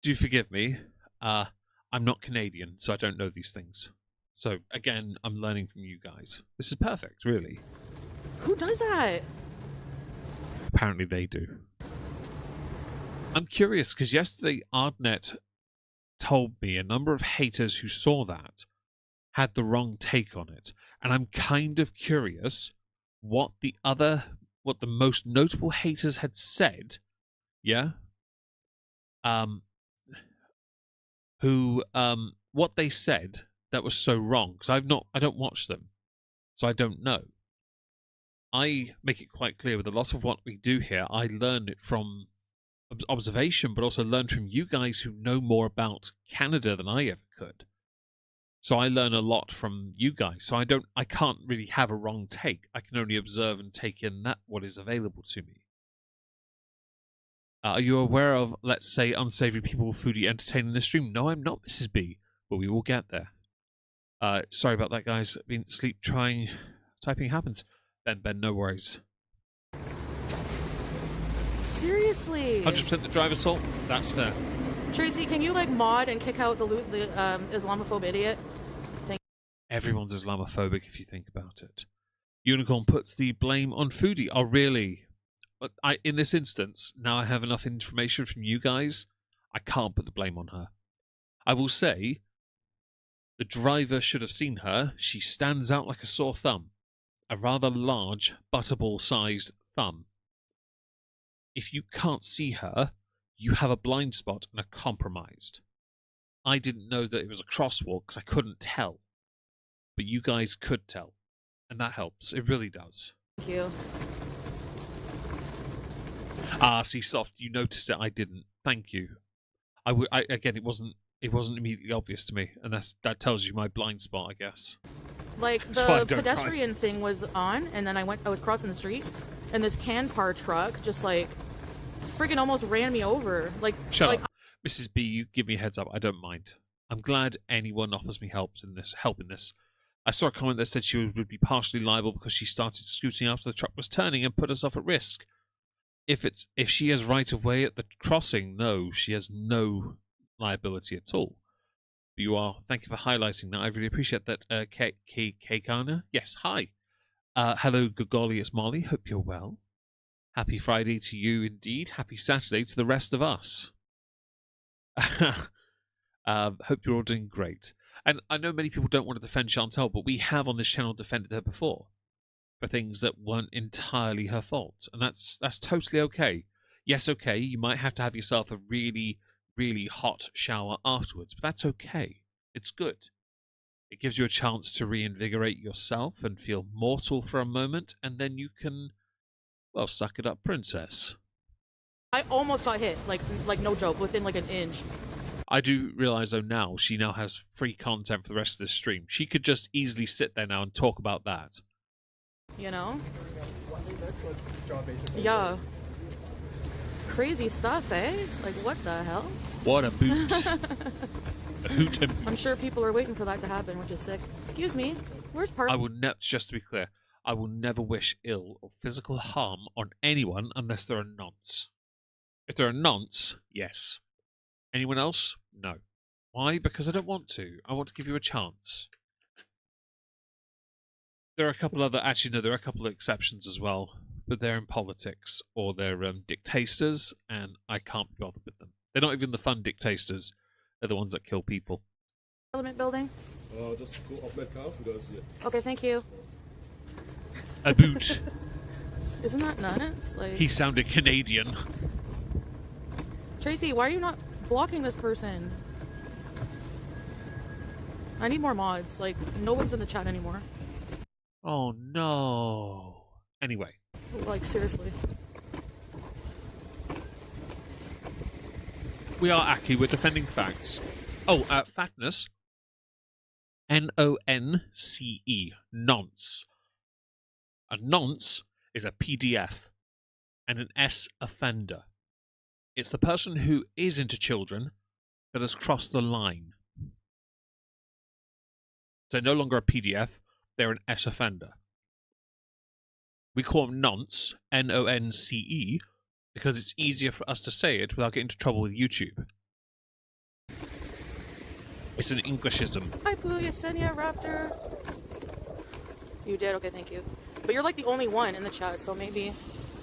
Do forgive me. I'm not Canadian, so I don't know these things. So, again, I'm learning from you guys. This is perfect, really. Who does that? Apparently they do. I'm curious because yesterday Ardnet told me a number of haters who saw that had the wrong take on it, and I'm kind of curious what the most notable haters had said. Yeah. What they said that was so wrong, because I don't watch them, so I don't know. I make it quite clear with a lot of what we do here, I learn it from observation, but also learn from you guys who know more about Canada than I ever could. So I learn a lot from you guys. So I can't really have a wrong take. I can only observe and take in what is available to me. Are you aware of, let's say, unsavory people Foodie entertaining the stream? No, I'm not, Mrs. B, but we will get there. Sorry about that, guys. Been sleep typing happens. Ben, no worries. Seriously. 100% the driver's fault? That's fair. Tracy, can you mod and kick out the Islamophobe idiot? Everyone's Islamophobic if you think about it. Unicorn puts the blame on Foodie. Oh, really? But in this instance, now I have enough information from you guys, I can't put the blame on her. I will say, the driver should have seen her. She stands out like a sore thumb. A rather large, butterball-sized thumb. If you can't see her, you have a blind spot and are compromised. I didn't know that it was a crosswalk because I couldn't tell. But you guys could tell. And that helps. It really does. Thank you. See, Soft, you noticed it. I didn't. Thank you. Again, it wasn't immediately obvious to me, and that tells you my blind spot, I guess. Like, the pedestrian thing was on, and then I was crossing the street, and this Canpar truck just, like, freaking almost ran me over. Like, Shut up. Mrs. B, you give me a heads up. I don't mind. I'm glad anyone offers me help in this. I saw a comment that said she would be partially liable because she started scooting after the truck was turning and put herself at risk. If she has right of way at the crossing, no, she has no liability at all. But thank you for highlighting that. I really appreciate that, Kana. Yes, hi. Hello, good golly, it's Molly. Hope you're well. Happy Friday to you indeed. Happy Saturday to the rest of us. Hope you're all doing great. And I know many people don't want to defend Chantal, but we have on this channel defended her before for things that weren't entirely her fault. And that's totally okay. Yes, okay, you might have to have yourself a really, really hot shower afterwards, but that's okay. It's good. It gives you a chance to reinvigorate yourself and feel mortal for a moment, and then you can, well, suck it up, princess. I almost got hit, like no joke, within like an inch. I do realise, though, now she now has free content for the rest of this stream. She could just easily sit there now and talk about that. You know? Yeah. Crazy stuff, eh? Like, what the hell? What a boot. A hoot and boot. I'm sure people are waiting for that to happen, which is sick. Excuse me, where's Park? Just to be clear, I will never wish ill or physical harm on anyone unless they're a nonce. If they're a nonce, yes. Anyone else? No. Why? Because I don't want to. I want to give you a chance. There are a couple there are a couple of exceptions as well, but they're in politics or they're dictators, and I can't be bothered with them. They're not even the fun dictators. They're the ones that kill people. Parliament building? Just go off my car and go see it. Okay, thank you. A boot. Isn't that nuts? Like... He sounded Canadian. Tracy, why are you not blocking this person? I need more mods. Like, no one's in the chat anymore. Oh, no. Anyway. Like, seriously. We are Aki. We're defending facts. Oh, fatness. N-O-N-C-E. Nonce. A nonce is a PDF and an S offender. It's the person who is into children that has crossed the line. So no longer a PDF, they're an S offender. We call them nonce, N-O-N-C-E, because it's easier for us to say it without getting into trouble with YouTube. It's an Englishism. Hi, Pooh, Yesenia Raptor. You did? Okay, thank you. But you're like the only one in the chat, so maybe...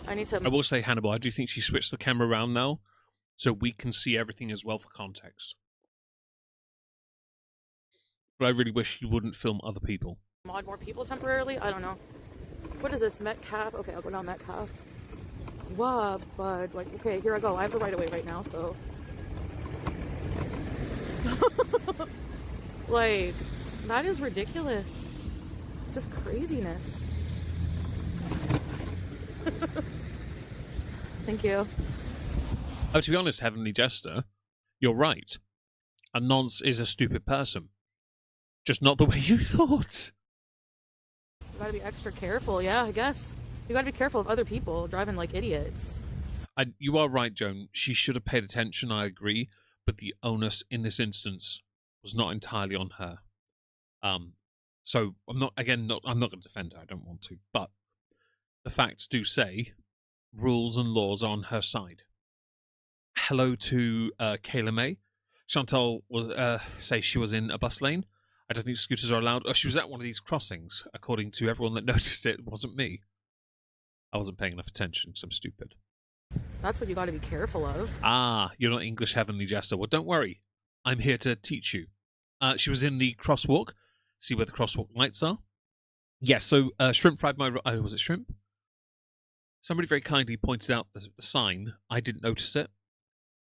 I need to. I will say, Hannibal, I do think she switched the camera around now, so we can see everything as well for context. But I really wish you wouldn't film other people. Mod more people temporarily. I don't know. What is this? Metcalf? Okay, I'll go down Metcalf. Wow, bud. Like, okay, here I go. I have the right of way right now, so. Like, that is ridiculous. Just craziness. Thank you. Oh, to be honest, Heavenly Jester, you're right. A nonce is a stupid person. Just not the way you thought. You gotta be extra careful, yeah, I guess. You gotta be careful of other people driving like idiots. You are right, Joan. She should have paid attention, I agree, but the onus in this instance was not entirely on her. So I'm not going to defend her, I don't want to, but the facts do say rules and laws are on her side. Hello to Kayla May. Chantal will say she was in a bus lane. I don't think scooters are allowed. Oh, she was at one of these crossings. According to everyone that noticed it, it wasn't me. I wasn't paying enough attention because I'm stupid. That's what you gotta be careful of. Ah, you're not English Heavenly Jester. Well, don't worry. I'm here to teach you. She was in the crosswalk. See where the crosswalk lights are? Yes, so Shrimp fried my... was it Shrimp? Somebody very kindly pointed out the sign. I didn't notice it.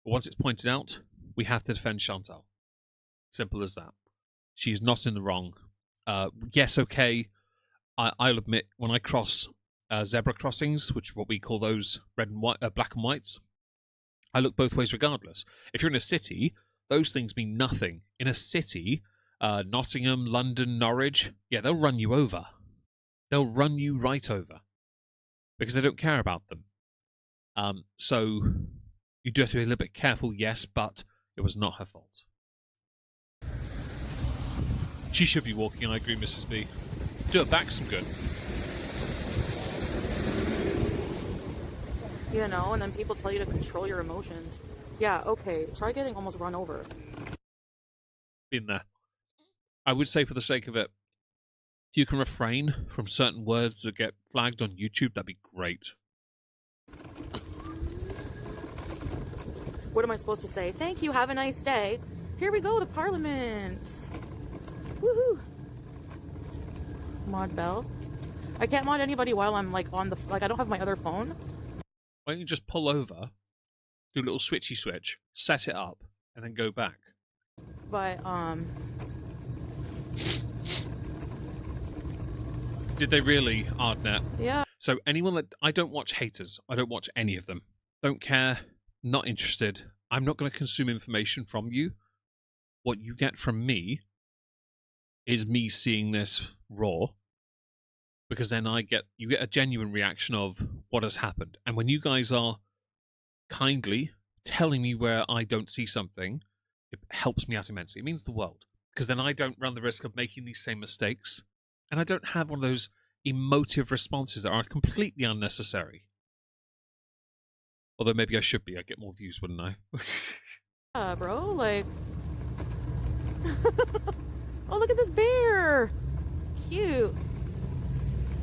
But once it's pointed out, we have to defend Chantal. Simple as that. She is not in the wrong. Yes, okay. I'll admit, when I cross zebra crossings, which is what we call those red and white, black and whites, I look both ways regardless. If you're in a city, those things mean nothing. In a city, Nottingham, London, Norwich, yeah, they'll run you over. They'll run you right over. Because they don't care about them. So you do have to be a little bit careful, yes, but it was not her fault. She should be walking, I agree, Mrs. B. Do her back some good. You know, and then people tell you to control your emotions. Yeah, okay, try getting almost run over. Been there. I would say for the sake of it, if you can refrain from certain words that get flagged on YouTube, that'd be great. What am I supposed to say? Thank you, have a nice day. Here we go, the Parliament. Woohoo! Mod Bell. I can't mod anybody while I'm like on the... Like, I don't have my other phone. Why don't you just pull over, do a little switchy switch, set it up, and then go back? But, Did they really, Ardnet? yeah. So anyone that... I don't watch haters. I don't watch any of them. Don't care. Not interested. I'm not going to consume information from you. What you get from me is me seeing this raw, because then you get a genuine reaction of what has happened. And when you guys are kindly telling me where I don't see something, it helps me out immensely. It means the world, because then I don't run the risk of making these same mistakes, and I don't have one of those emotive responses that are completely unnecessary. Although maybe I should be. I'd get more views, wouldn't I? Yeah, bro, like... Oh, look at this bear! Cute.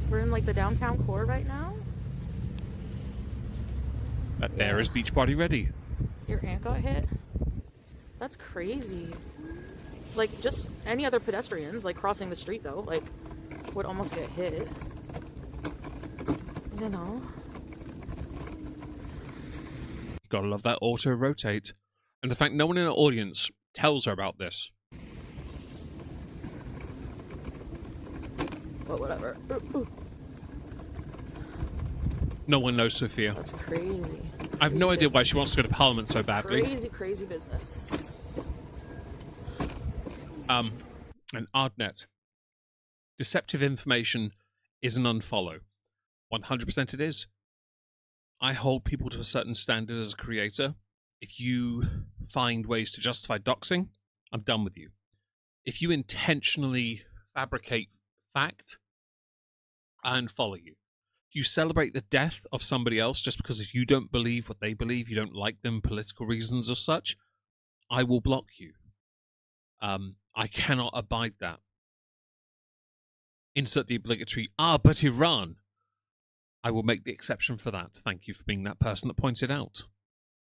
We're in, like, the downtown core right now. That bear is beach party ready. Your aunt got hit? That's crazy. Like, just any other pedestrians, like, crossing the street, though, like, would almost get hit. You know? Gotta love that auto-rotate. And the fact no one in the audience tells her about this. But whatever. Ooh. No one knows Sophia. That's crazy. I have no idea why she wants to go to Parliament so badly. Crazy business. And Ardnet. Deceptive information is an unfollow. 100% it is. I hold people to a certain standard as a creator. If you find ways to justify doxing, I'm done with you. If you intentionally fabricate fact, I unfollow you. If you celebrate the death of somebody else just because if you don't believe what they believe, you don't like them, political reasons or such, I will block you. I cannot abide that. Insert the obligatory, but Iran. I will make the exception for that. Thank you for being that person that points it out.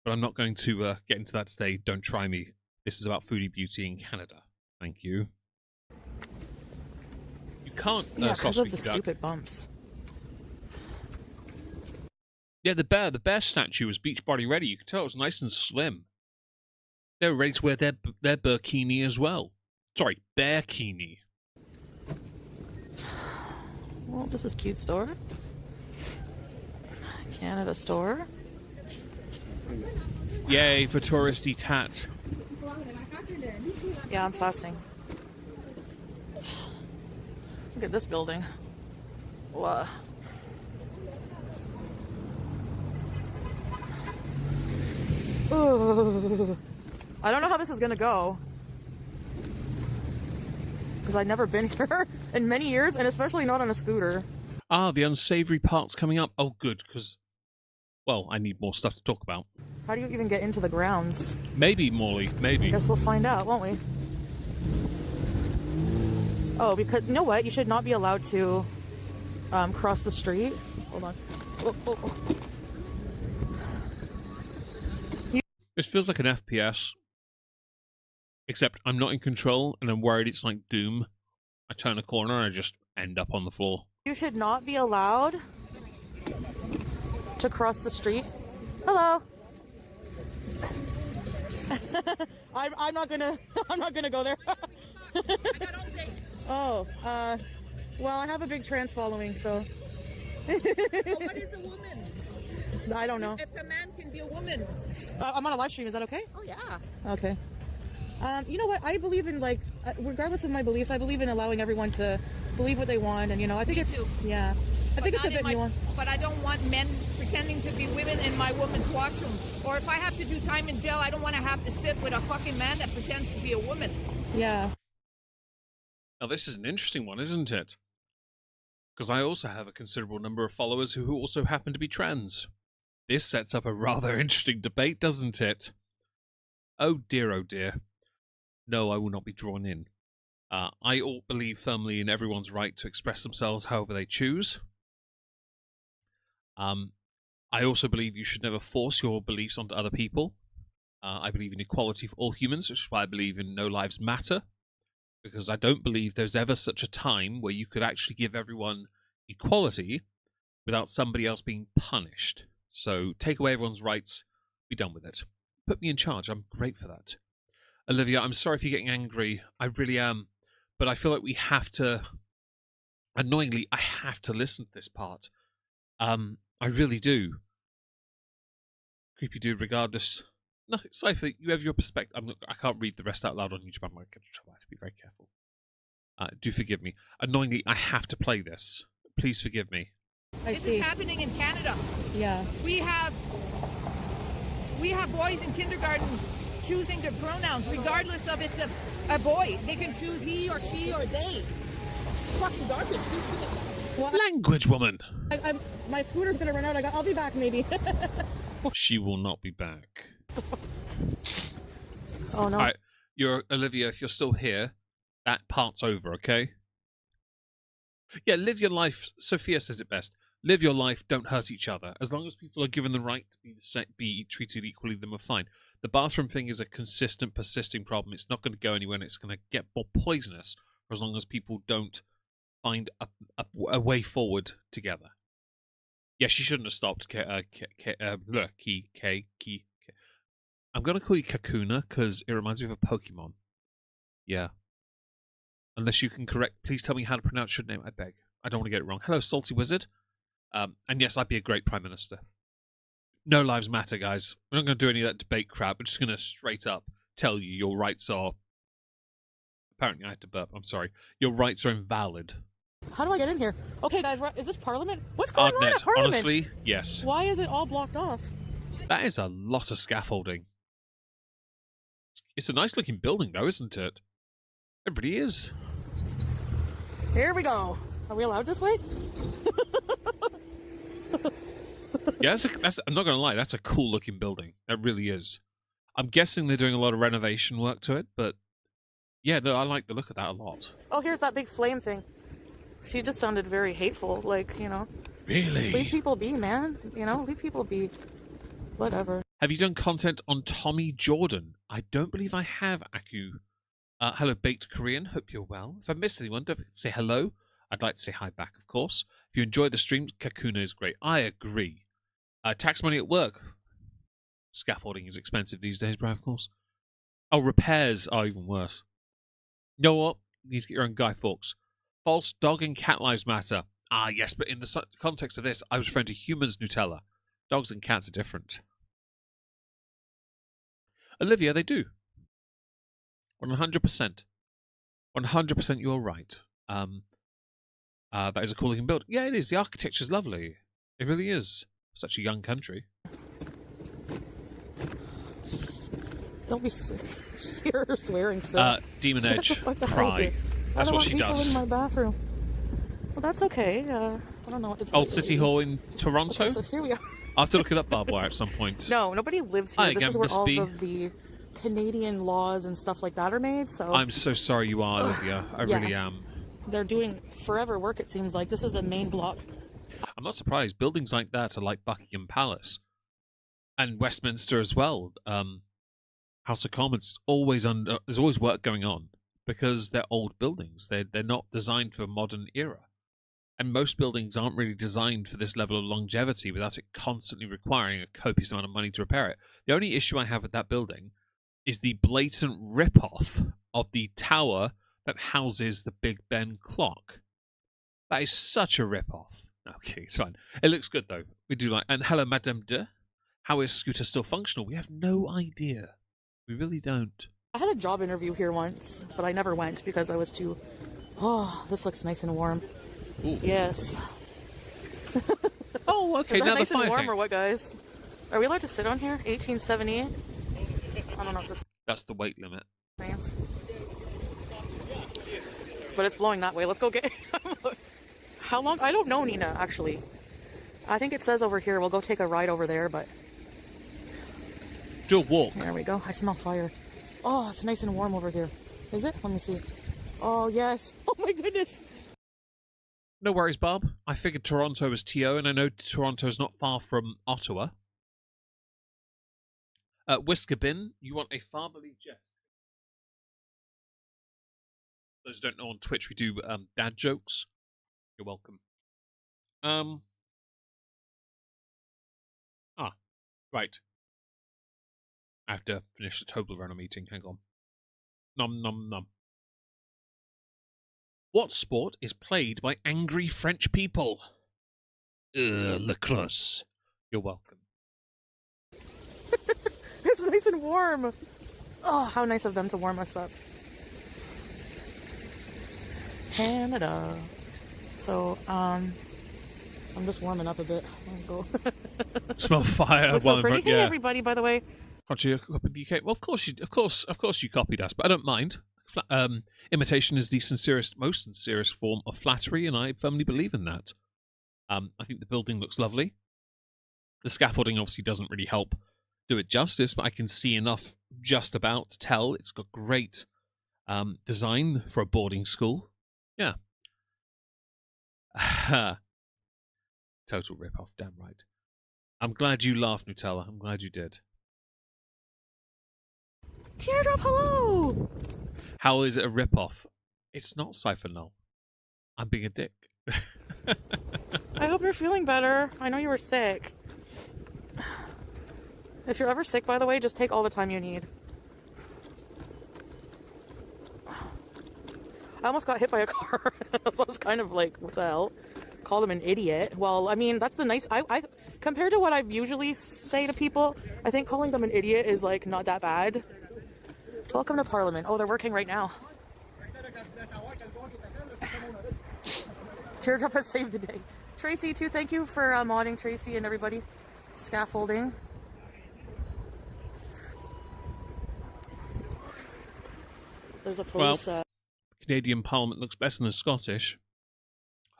But I'm not going to get into that today. Don't try me. This is about foodie beauty in Canada. Thank you. You can't. Yeah, soft because of the squeaky duck. stupid bumps. Yeah, the bear statue was beach body ready. You could tell it was nice and slim. They were ready to wear their burkini as well. Sorry, bearkini. Well, this is cute store. Canada store. Yay for touristy tat. Yeah, I'm fasting. Look at this building. Wow. Ooh. I don't know how this is gonna go. Because I've never been here in many years, and especially not on a scooter. Ah, the unsavory part's coming up. Oh, good, because, well, I need more stuff to talk about. How do you even get into the grounds? Maybe, Morley, maybe. I guess we'll find out, won't we? Oh, because, you know what? You should not be allowed to cross the street. Hold on. Oh. This feels like an FPS. Except I'm not in control, and I'm worried it's like Doom. I turn a corner and I just end up on the floor. You should not be allowed to cross the street. Hello. I'm not gonna go there. Oh, well, I have a big trans following, so. What is a woman? I don't know. If a man can be a woman. I'm on a live stream. Is that okay? Oh yeah. Okay. You know what? I believe in, like, regardless of my beliefs, I believe in allowing everyone to believe what they want, and, you know, I think Me it's, too. yeah. I think it's a bit nuanced. But I don't want men pretending to be women in my woman's washroom. Or if I have to do time in jail, I don't want to have to sit with a fucking man that pretends to be a woman. Yeah. Now, this is an interesting one, isn't it? Because I also have a considerable number of followers who also happen to be trans. This sets up a rather interesting debate, doesn't it? Oh dear, oh dear. No, I will not be drawn in. I believe firmly in everyone's right to express themselves however they choose. I also believe you should never force your beliefs onto other people. I believe in equality for all humans, which is why I believe in No Lives Matter. Because I don't believe there's ever such a time where you could actually give everyone equality without somebody else being punished. So take away everyone's rights, be done with it. Put me in charge, I'm great for that. Olivia, I'm sorry if you're getting angry. I really am. But I feel like we have to... Annoyingly, I have to listen to this part. I really do. Creepy dude, regardless. No, Cypher, you have your perspective. I can't read the rest out loud on YouTube. I'm going to get in trouble. I have to be very careful. Do forgive me. Annoyingly, I have to play this. Please forgive me. This is happening in Canada. Yeah. We have boys in kindergarten choosing their pronouns, regardless of it's a boy. They can choose he or she or they. It's fucking garbage. Well, Language woman! my scooter's gonna run out. I'll be back, maybe. She will not be back. Oh, no. Alright, Olivia, if you're still here, that part's over, okay? Yeah, live your life. Sophia says it best. Live your life, don't hurt each other. As long as people are given the right to be treated equally, then we're fine. The bathroom thing is a consistent, persisting problem. It's not going to go anywhere, and it's going to get more poisonous for as long as people don't find a way forward together. Yeah, she shouldn't have stopped. I'm going to call you Kakuna because it reminds me of a Pokemon. Yeah. Unless you can please tell me how to pronounce your name, I beg. I don't want to get it wrong. Hello, Salty Wizard. And yes, I'd be a great Prime Minister. No lives matter, guys. We're not going to do any of that debate crap. We're just going to straight up tell you your rights are... Apparently I had to burp, I'm sorry. Your rights are invalid. How do I get in here? Okay, guys, is this Parliament? What's going on at Parliament? Honestly, yes. Why is it all blocked off? That is a lot of scaffolding. It's a nice looking building though, isn't it? It really is. Here we go. Are we allowed this way? Yeah, I'm not going to lie, that's a cool looking building. That really is. I'm guessing they're doing a lot of renovation work to it, but yeah, no, I like the look of that a lot. Oh, here's that big flame thing. She just sounded very hateful, like, you know. Really? Leave people be, man. You know, leave people be. Whatever. Have you done content on Tommy Jordan? I don't believe I have, Aku. Hello, Baked Korean. Hope you're well. If I missed anyone, don't forget to say hello. I'd like to say hi back, of course. If you enjoy the stream, Kakuna is great. I agree. Tax money at work. Scaffolding is expensive these days, bro, of course. Oh, repairs are even worse. You know what? You need to get your own Guy Fawkes. False dog and cat lives matter. Ah, yes, but in the context of this, I was referring to humans, Nutella. Dogs and cats are different. Olivia, they do. 100%. 100% you're right. That is a cool looking build. Yeah, it is. The architecture's lovely. It really is. Such a young country. Don't be swearing still. Demon Edge, cry. That's what she does. In my bathroom. Well, that's okay. I don't know what to tell Old you. City Hall in Toronto? Okay, so here we are. I'll have to look it up, barbed wire, at some point. No, nobody lives here. Hi This again, is where Miss all B. of the Canadian laws and stuff like that are made. So I'm so sorry you are, Olivia. I really am. They're doing forever work, it seems like. This is the main block. I'm not surprised. Buildings like that are like Buckingham Palace. And Westminster as well. House of Commons, there's always work going on because they're old buildings. They're not designed for a modern era. And most buildings aren't really designed for this level of longevity without it constantly requiring a copious amount of money to repair it. The only issue I have with that building is the blatant rip-off of the tower that houses the Big Ben clock. That is such a rip-off. Okay, it's fine. It looks good, though. We do like... And hello, Madame de. How is Scooter still functional? We have no idea. We really don't. I had a job interview here once, but I never went because I was too... Oh, this looks nice and warm. Ooh. Yes. Oh, okay. Is that Now nice the fire and warm thing. or what, guys? Are we allowed to sit on here? 1878? I don't know if this That's the weight limit. means. But it's blowing that way. Let's go get... How long? I don't know, Nina, actually. I think it says over here. We'll go take a ride over there, but... Do a walk. There we go. I smell fire. Oh, it's nice and warm over here. Is it? Let me see. Oh, yes. Oh, my goodness. No worries, Bob. I figured Toronto was TO, and I know Toronto's not far from Ottawa. Whisker Bin, you want a fatherly jest. Those who don't know, on Twitch we do dad jokes. You're welcome. Right. I have to finish the Toblerone meeting. Hang on. Nom nom nom. What sport is played by angry French people? Lacrosse. You're welcome. It's nice and warm. Oh, how nice of them to warm us up. Canada. So, I'm just warming up a bit. I'll go. Smell fire. Looks so pretty. Hey, everybody, by the way. Can't you copy the UK? Well, of course you copied us, but I don't mind. Imitation is the most sincerest form of flattery, and I firmly believe in that. I think the building looks lovely. The scaffolding obviously doesn't really help do it justice, but I can see enough just about to tell it's got great design for a boarding school. Yeah. Total rip-off, damn right. I'm glad you laughed, Nutella. I'm glad you did. Teardrop, hello! How is it a rip-off? It's not Cypher Null. I'm being a dick. I hope you're feeling better. I know you were sick. If you're ever sick, by the way, just take all the time you need. I almost got hit by a car. So I was kind of like, what the hell? Called him an idiot. Well, I mean, that's the nice... I compared to what I usually say to people, I think calling them an idiot is, like, not that bad. Welcome to Parliament. Oh, they're working right now. Teardrop has saved the day. Tracy, too, thank you for modding Tracy and everybody. Scaffolding. There's a police... Well, Canadian Parliament looks better than the Scottish.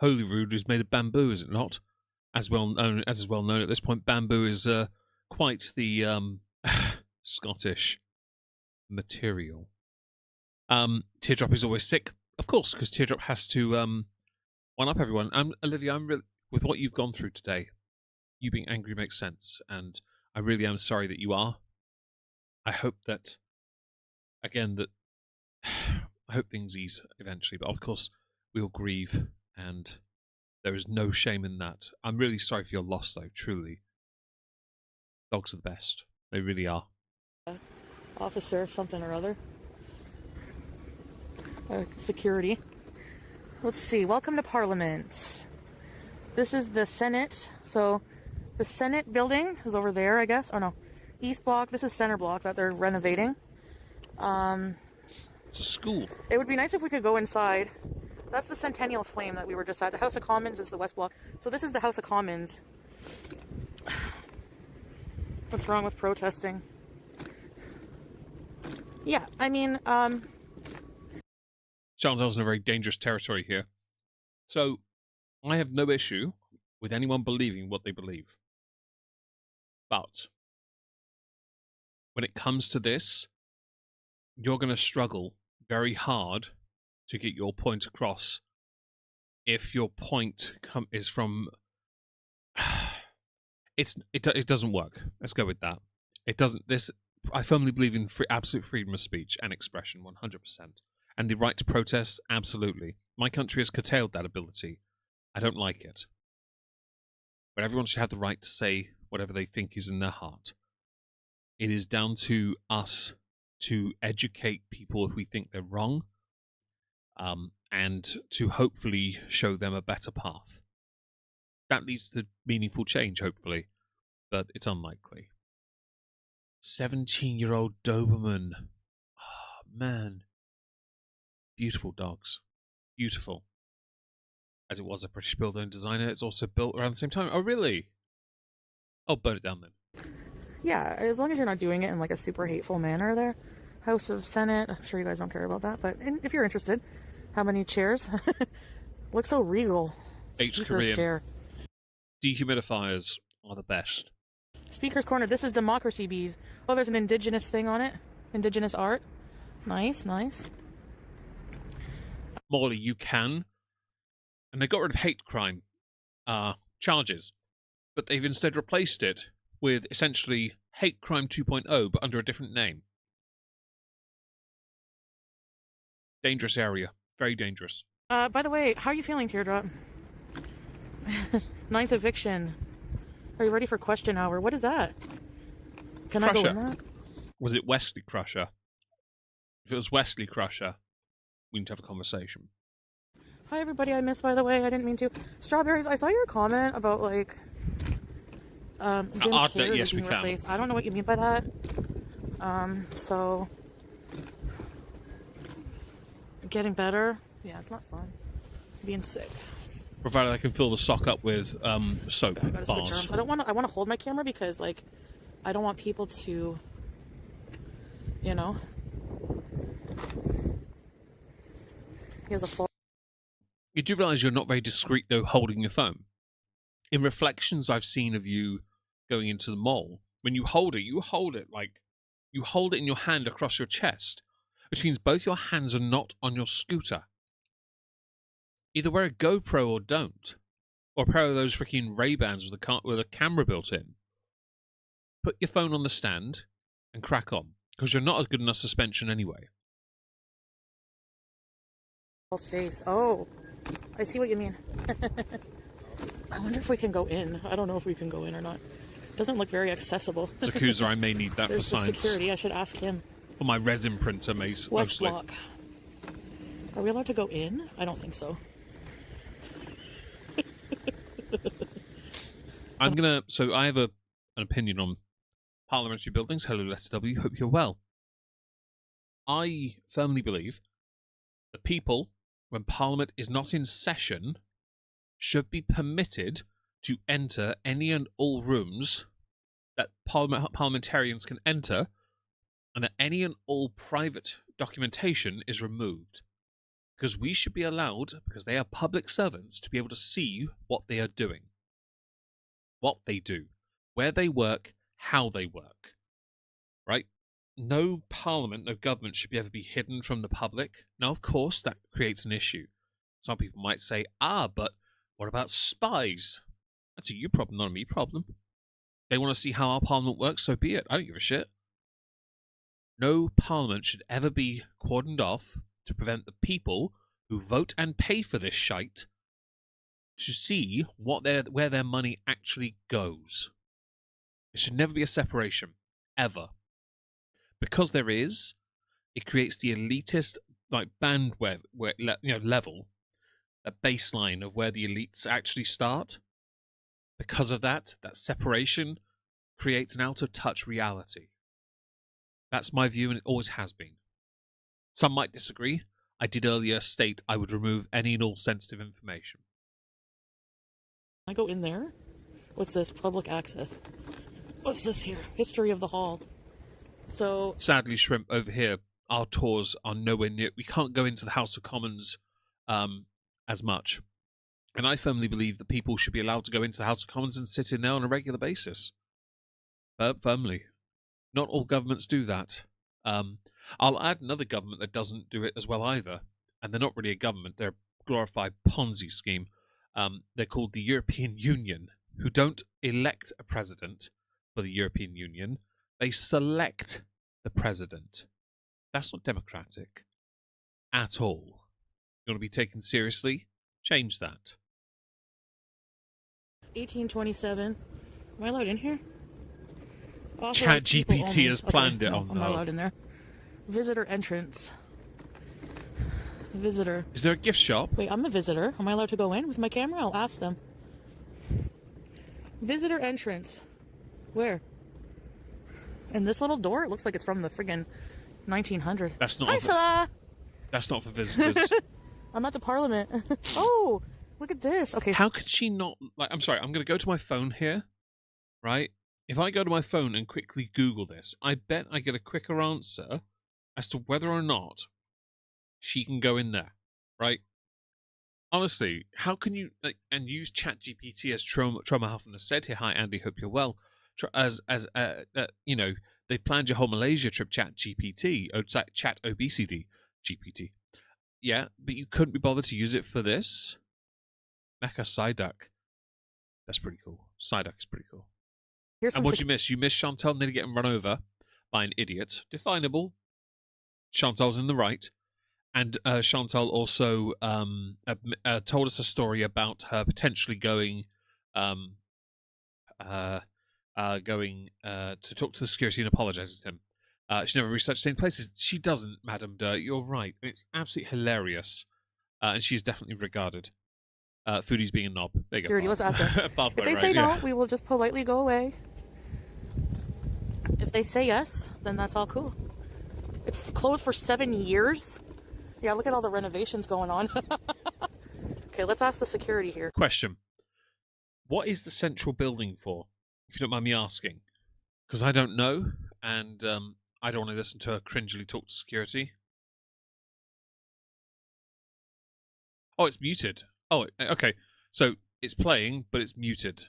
Holyrood is made of bamboo, is it not? As is well known at this point, bamboo is quite the Scottish material. Teardrop is always sick, of course, because Teardrop has to one up everyone. Olivia, I'm really with what you've gone through today, you being angry makes sense, and I really am sorry that you are. I hope that, again, that I hope things ease eventually, but of course we will grieve, and there is no shame in that. I'm really sorry for your loss, though, truly. Dogs are the best. They really are. Officer, something or other. Security. Let's see. Welcome to Parliament. This is the Senate. So the Senate building is over there, I guess. Oh no. East Block. This is Center Block that they're renovating. It's a school. It would be nice if we could go inside. That's the Centennial Flame that we were just at. The House of Commons is the West Block. So this is the House of Commons. What's wrong with protesting? Yeah, I mean, Chantal's in a very dangerous territory here. So, I have no issue with anyone believing what they believe. But, when it comes to this, you're going to struggle very hard to get your point across if your point is from... It doesn't work. Let's go with that. It doesn't... I firmly believe in absolute freedom of speech and expression, 100%. And the right to protest, absolutely. My country has curtailed that ability. I don't like it. But everyone should have the right to say whatever they think is in their heart. It is down to us to educate people if we think they're wrong, and to hopefully show them a better path. That leads to meaningful change, hopefully, but it's unlikely. 17-year-old Doberman. Oh, man. Beautiful dogs. Beautiful. As it was a British builder and designer, it's also built around the same time. Oh, really? Oh, burn it down then. yeah, as long as you're not doing it in like a super hateful manner there. House of Senate. I'm sure you guys don't care about that, but if you're interested, how many chairs? Looks so regal. H. Speaker's Korean. chair. Dehumidifiers are the best. Speaker's Corner. This is Democracy Bees. Oh, there's an indigenous thing on it. Indigenous art. Nice, nice. Morley, you can. And they got rid of hate crime charges, but they've instead replaced it with essentially hate crime 2.0, but under a different name. Dangerous area. Very dangerous. By the way, how are you feeling, Teardrop? Ninth eviction. Are you ready for question hour? What is that? Can I go in that? Was it Wesley Crusher? If it was Wesley Crusher, we need to have a conversation. Hi everybody, I missed, by the way, I didn't mean to. Strawberries, I saw your comment about like Jim Carrey yes, we being can. replaced. I don't know what you mean by that. So getting better. Yeah, it's not fun. Being sick. Provided I can fill the sock up with soap I gotta switch bars. arms. I want to hold my camera because like I don't want people to, you know. Here's a full. You do realise you're not very discreet, though, holding your phone. In reflections I've seen of you going into the mall, when you hold it like you hold it in your hand across your chest, which means both your hands are not on your scooter. Either wear a GoPro or don't, or a pair of those freaking Ray-Bans with a camera built in. Put your phone on the stand and crack on, because you're not a good enough suspension anyway. Face. Oh, I see what you mean. I wonder if we can go in. I don't know if we can go in or not. Doesn't look very accessible. Zakuza, I may need that for There's the science. security. I should ask him. For my resin printer, West mostly. Block. Are we allowed to go in? I don't think so. So I have an opinion on parliamentary buildings. Hello, Letter W. Hope you're well. I firmly believe the people, when Parliament is not in session, should be permitted to enter any and all rooms that parliamentarians can enter, and that any and all private documentation is removed. Because we should be allowed, because they are public servants, to be able to see what they are doing, what they do, where they work, how they work. Right? No parliament, no government should ever be hidden from the public. Now, of course, that creates an issue. Some people might say, but What about spies? That's a you problem, not a me problem. They want to see how our parliament works, so be it. I don't give a shit. No parliament should ever be cordoned off to prevent the people who vote and pay for this shite to see where their money actually goes. There should never be a separation, ever. Because there is, it creates the elitist bandwidth level, a baseline of where the elites actually start. Because of that separation creates an out-of-touch reality. That's my view, and it always has been. Some might disagree. I did earlier state I would remove any and all sensitive information. I go in there? What's this? Public access. What's this here? History of the hall. So... Sadly, Shrimp, over here, our tours are nowhere near... We can't go into the House of Commons as much. And I firmly believe that people should be allowed to go into the House of Commons and sit in there on a regular basis. Firmly. Not all governments do that. I'll add another government that doesn't do it as well either. And they're not really a government. They're a glorified Ponzi scheme. They're called the European Union, who don't elect a president for the European Union. They select the president. That's not democratic at all. You want to be taken seriously? Change that. 1827. Am I allowed in here? Chat GPT has planned it. No, Oh no. I'm not allowed in there. Visitor entrance. Visitor. Is there a gift shop? Wait, I'm a visitor. Am I allowed to go in with my camera? I'll ask them. Visitor entrance. Where? And this little door? It looks like it's from the friggin' 1900s. That's not. That's not for visitors. I'm at the Parliament. Oh, look at this. Okay. How could she not? I'm sorry. I'm going to go to my phone here, right? If I go to my phone and quickly Google this, I bet I get a quicker answer as to whether or not she can go in there, right? Honestly, how can you and use ChatGPT as Trauma Huffman has said here? Hi, Andy. Hope you're well. You know, they planned your whole Malaysia trip. ChatGPT, Chat Obesity GPT. Yeah, but you couldn't be bothered to use it for this. Mecha Psyduck. That's pretty cool. Psyduck is pretty cool. And what you miss? You miss Chantal nearly getting run over by an idiot. Definable. Chantal's in the right. And Chantal also told us a story about her potentially going to talk to the security and apologise to him. She never researched any places. She doesn't, Madam Durr. You're right. It's absolutely hilarious. And she is definitely regarded. Foodie's being a knob. There you go. Security, let's ask them. If they say no, we will just politely go away. If they say yes, then that's all cool. It's closed for 7 years. Yeah, look at all the renovations going on. Okay, let's ask the security here. Question. What is the central building for, if you don't mind me asking? Because I don't know, and I don't want to listen to her cringily talk to security. Oh, it's muted. Oh, okay. So it's playing, but it's muted.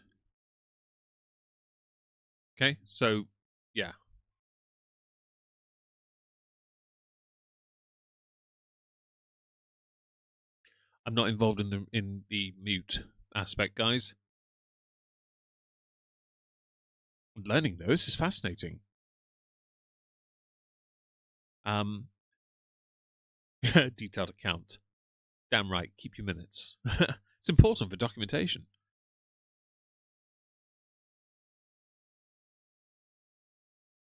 Okay, so yeah. I'm not involved in the mute aspect, guys. I'm learning though. This is fascinating. Detailed account. Damn right. Keep your minutes. It's important for documentation.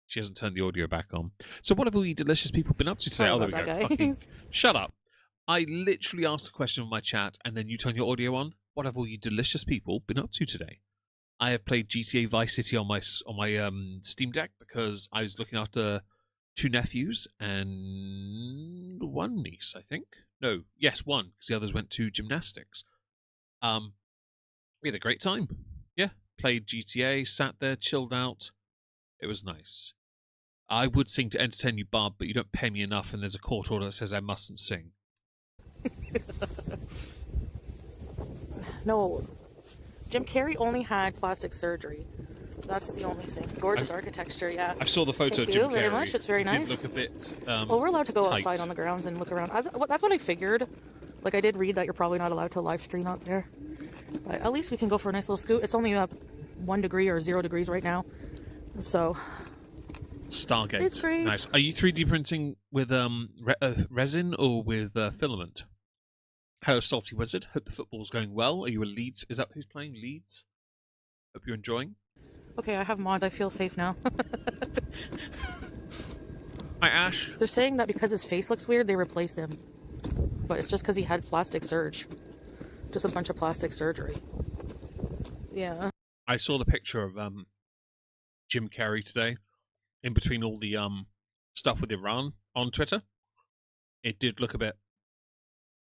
She hasn't turned the audio back on. So what have all you delicious people been up to today? Sorry Oh, there about we go. that, Fucking guys. shut up. I literally asked a question on my chat and then you turn your audio on. What have all you delicious people been up to today? I have played GTA Vice City on my Steam Deck because I was looking after 2 nephews and 1 niece, I think. No, yes, 1, because the others went to gymnastics. We had a great time. Yeah, played GTA, sat there, chilled out. It was nice. I would sing to entertain you, Barb, but you don't pay me enough, and there's a court order that says I mustn't sing. No, Jim Carrey only had plastic surgery. That's the only thing. Gorgeous architecture, yeah. I saw the photo Thank of Jim you Carrey. very much. It's very It nice. did look a bit Well, we're allowed to go tight. outside on the grounds and look around. That's what I figured. Like, I did read that you're probably not allowed to live stream out there. But at least we can go for a nice little scoot. It's only up 1 degree or 0 degrees right now. So Stargate. it's great. Nice. Are you 3D printing with resin or with filament? Hello, Salty Wizard. Hope the football's going well. Are you a Leeds? Is that who's playing Leeds? Hope you're enjoying. Okay, I have mods. I feel safe now. Hi, Ash. They're saying that because his face looks weird, they replaced him. But it's just because he had plastic surge. Just a bunch of plastic surgery. Yeah. I saw the picture of Jim Carrey today, in between all the stuff with Iran on Twitter. It did look a bit.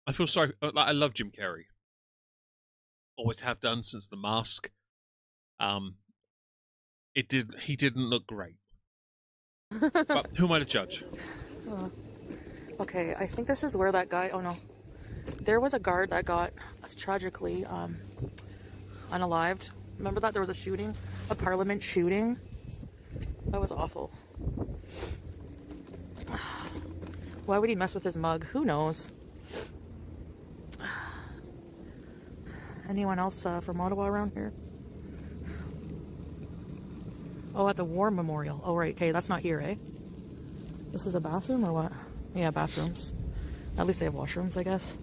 I feel sorry. I love Jim Carrey. Always have done since The Mask. He didn't look great. But who am I to judge? Okay, I think this is where that guy. Oh no, there was a guard that got tragically unalived. Remember that there was a shooting, a Parliament shooting. That was awful. Why would he mess with his mug? Who knows? Anyone else from Ottawa around here? Oh, at the War Memorial. Oh, right. Okay, that's not here, eh? This is a bathroom or what? Yeah, bathrooms. At least they have washrooms, I guess.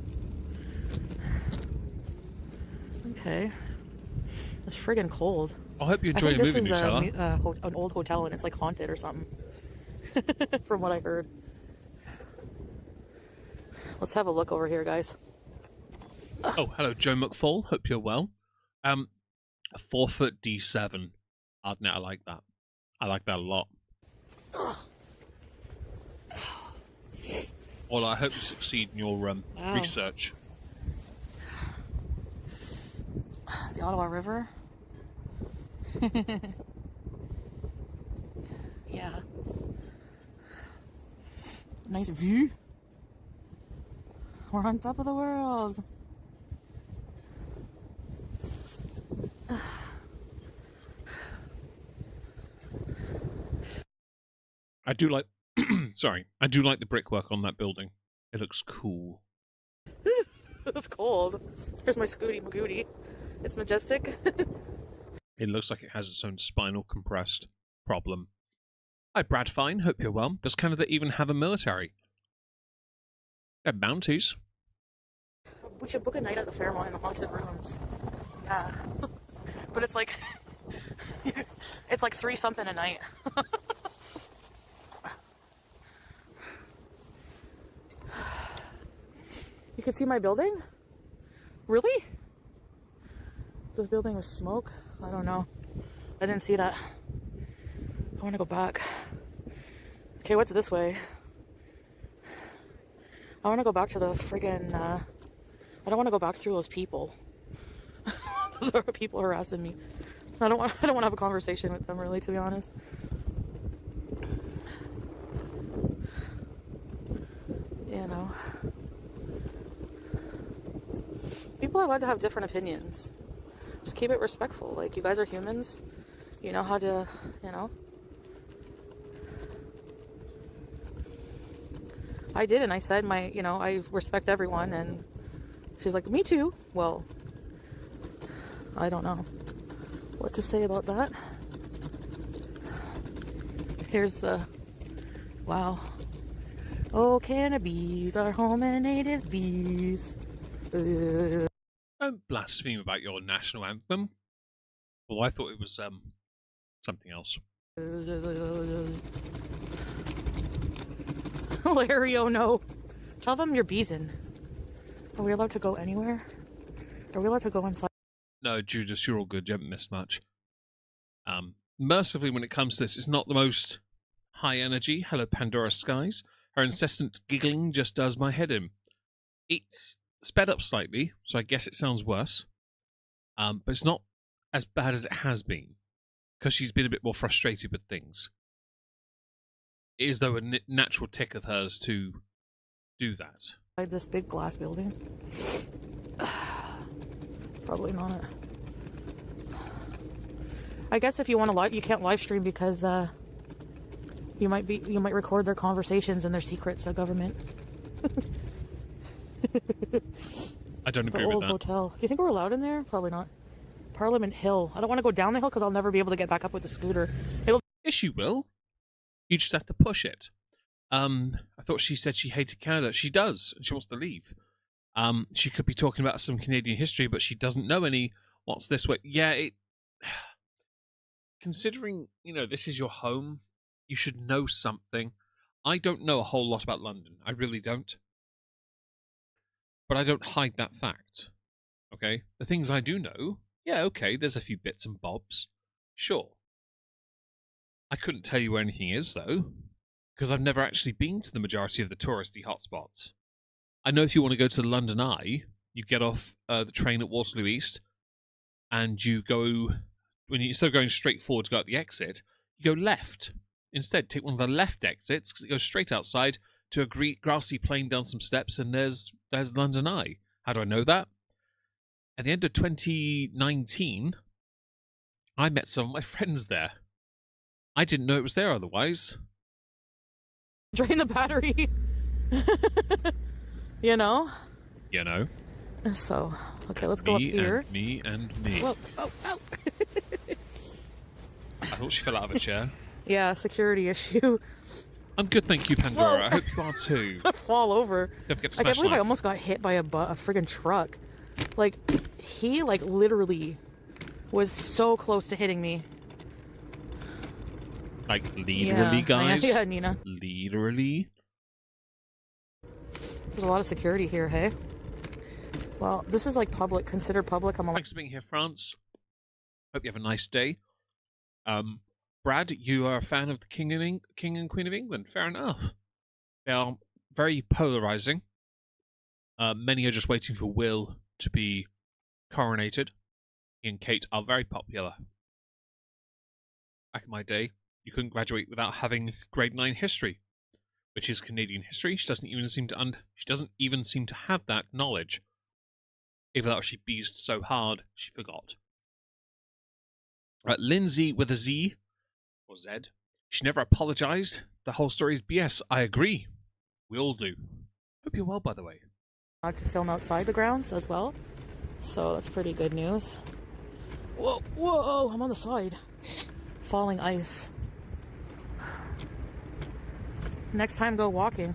Okay. It's friggin' cold. I hope you enjoy your movie, Nutella. This is an old hotel and it's like haunted or something. From what I heard. Let's have a look over here, guys. Oh, hello, Joe McFall. Hope you're well. A 4-foot D7. Adnet, I like that. I like that a lot. Well, I hope you succeed in your research. The Ottawa River. Yeah. Nice view. We're on top of the world. I do like. Sorry, I do like the brickwork on that building. It looks cool. It's cold. Here's my Scooty Magooty. It's majestic. It looks like it has its own spinal compressed problem. Hi, Brad Fine. Hope you're well. Does Canada even have a military? They have bounties. We should book a night at the Fairmont in the haunted rooms. Yeah. But it's like... it's like 3 something a night. You can see my building? Really? This building with smoke? I don't know. I didn't see that. I want to go back. Okay, what's this way? I want to go back to the friggin', I don't want to go back through those people. Those are people harassing me. I don't want to have a conversation with them, really, to be honest. You know. People are allowed to have different opinions. Just keep it respectful. Like, you guys are humans. You know how to, you know. I did, and I said I respect everyone, and she's like, me too. Well, I don't know what to say about that. Here's the, wow. Oh, cannabis are home and native bees. Don't blaspheme about your national anthem. Well, I thought it was something else. Larry, oh no. Tell them you're beezing. Are we allowed to go anywhere? Are we allowed to go inside? No, Judas, you're all good. You haven't missed much. Mercifully, when it comes to this, it's not the most high energy. Hello, Pandora Skies. Her incessant giggling just does my head in. It's sped up slightly, so I guess it sounds worse. But it's not as bad as it has been, because she's been a bit more frustrated with things. It is, though, a natural tick of hers to do that. This big glass building. Probably not. I guess if you want to you can't live stream because you might record their conversations and their secrets of government. I don't The agree with old that. hotel. Do you think we're allowed in there? Probably not. Parliament Hill. I don't want to go down the hill because I'll never be able to get back up with the scooter. Yes, you will. You just have to push it. I thought she said she hated Canada. She does, and she wants to leave. She could be talking about some Canadian history, but she doesn't know any. What's this way? Yeah, considering, this is your home, you should know something. I don't know a whole lot about London. I really don't. But I don't hide that fact. Okay? The things I do know, yeah, okay, there's a few bits and bobs. Sure. I couldn't tell you where anything is, though, because I've never actually been to the majority of the touristy hotspots. I know if you want to go to the London Eye, you get off the train at Waterloo East, and you go, instead of going straight forward to go out the exit, you go left. Instead, take one of the left exits, because it goes straight outside to a grassy plain down some steps, and there's London Eye. How do I know that? At the end of 2019, I met some of my friends there. I didn't know it was there otherwise. Drain the battery. You know? So, okay, let's go up here. Me and me. Whoa. Oh. I thought she fell out of a chair. Yeah, security issue. I'm good, thank you, Pandora. Whoa. I hope you are too. I fall over. Don't forget to I smash can't believe I like. almost got hit by a friggin' truck. Like, he, literally was so close to hitting me. Like, literally, guys? Yeah, Nina. Literally? There's a lot of security here, hey? Well, this is, public. Considered public. Thanks for being here, France. Hope you have a nice day. Brad, you are a fan of the King and Queen of England. Fair enough. They are very polarizing. Many are just waiting for Will to be coronated. He and Kate are very popular. Back in my day, you couldn't graduate without having grade 9 history, which is Canadian history. She doesn't even seem to have that knowledge. Even though she beezed so hard, she forgot. Lindsay with a Z, or Z, she never apologized. The whole story is BS. I agree. We all do. Hope you're well, by the way. to film outside the grounds as well. So that's pretty good news. Whoa, I'm on the side. Falling ice. Next time, go walking.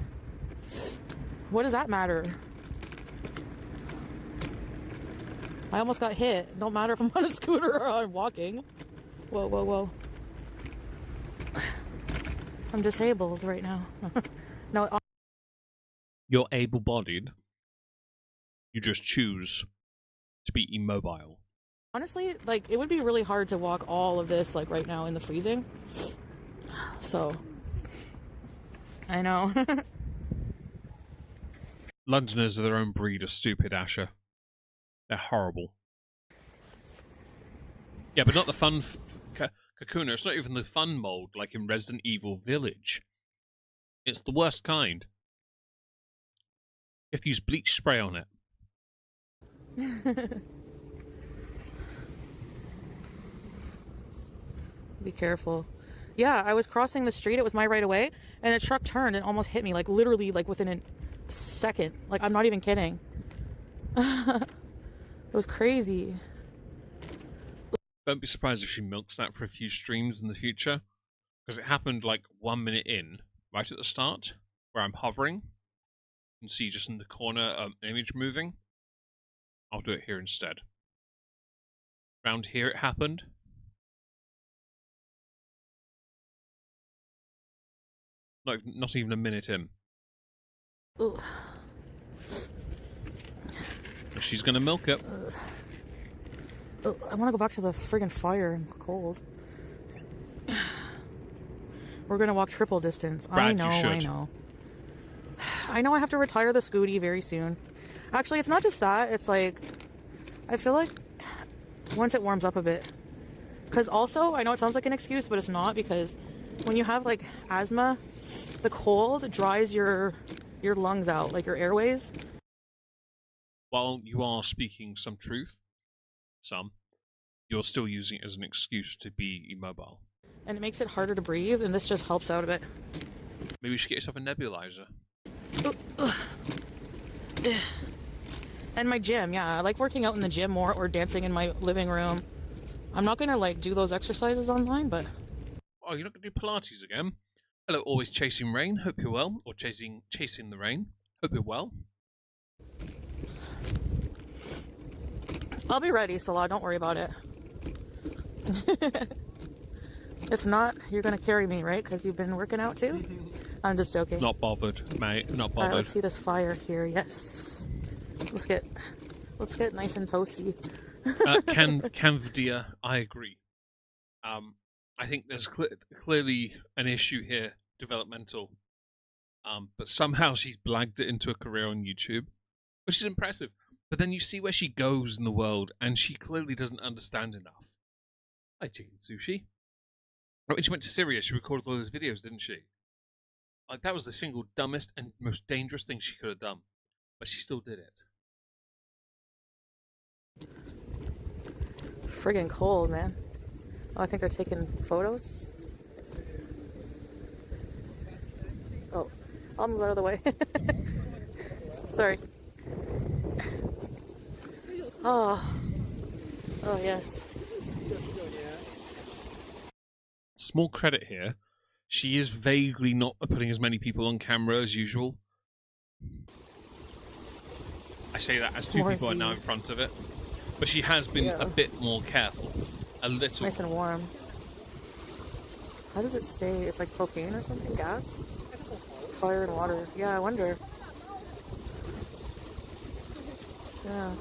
What does that matter? I almost got hit. Don't matter if I'm on a scooter or I'm walking. Whoa. I'm disabled right now. No. You're able-bodied. You just choose to be immobile. Honestly, like, it would be really hard to walk all of this, like, right now in the freezing. So, I know. Londoners are their own breed of stupid, Asher. They're horrible. Yeah, but not the fun Kakuna. It's not even the fun mold like in Resident Evil Village. It's the worst kind. You have to use bleach spray on it. Be careful. Yeah, I was crossing the street. It was my right of way, and a truck turned and almost hit me, like, literally, like, within a second. Like, I'm not even kidding. It was crazy. Don't be surprised if she milks that for a few streams in the future. Because it happened, like, 1 minute in, right at the start, where I'm hovering. You can see just in the corner an image moving. I'll do it here instead. Around here it happened. Not even a minute in. Ugh. And she's gonna milk it. Ugh. I want to go back to the friggin' fire and cold. We're gonna walk triple distance. Brad, I know. I know I have to retire the Scooty very soon. Actually, it's not just that. It's like, I feel like once it warms up a bit. Because also, I know it sounds like an excuse, but it's not, because when you have, like, asthma, the cold dries your lungs out, like your airways. While you are speaking some truth, you're still using it as an excuse to be immobile. And it makes it harder to breathe, and this just helps out a bit. Maybe you should get yourself a nebulizer. And my gym, yeah. I like working out in the gym more or dancing in my living room. I'm not gonna like do those exercises online, but... Oh, you're not going to do Pilates again? Hello, always chasing rain. Hope you're well. Or chasing the rain. Hope you're well. I'll be ready, Salah. Don't worry about it. If not, you're gonna carry me, right? Because you've been working out too? I'm just joking. Not bothered, mate. Not bothered. Alright, let's see this fire here. Yes. Let's get nice and toasty. Canvadia, I agree. I think there's clearly an issue here, developmental. But somehow she's blagged it into a career on YouTube, which is impressive. But then you see where she goes in the world, and she clearly doesn't understand enough. Like chicken sushi. When she went to Syria, she recorded all those videos, didn't she? Like, that was the single dumbest and most dangerous thing she could have done. But she still did it. Friggin' cold, man. Oh, I think they're taking photos. Oh, I'll move out of the way. Sorry. Oh. Oh, yes. Small credit here. She is vaguely not putting as many people on camera as usual. I say that as two people are now in front of it. But she has been a bit more careful. A little. Nice and warm. How does it stay? It's like propane or something? Gas? Fire and water. Yeah, I wonder. Yeah.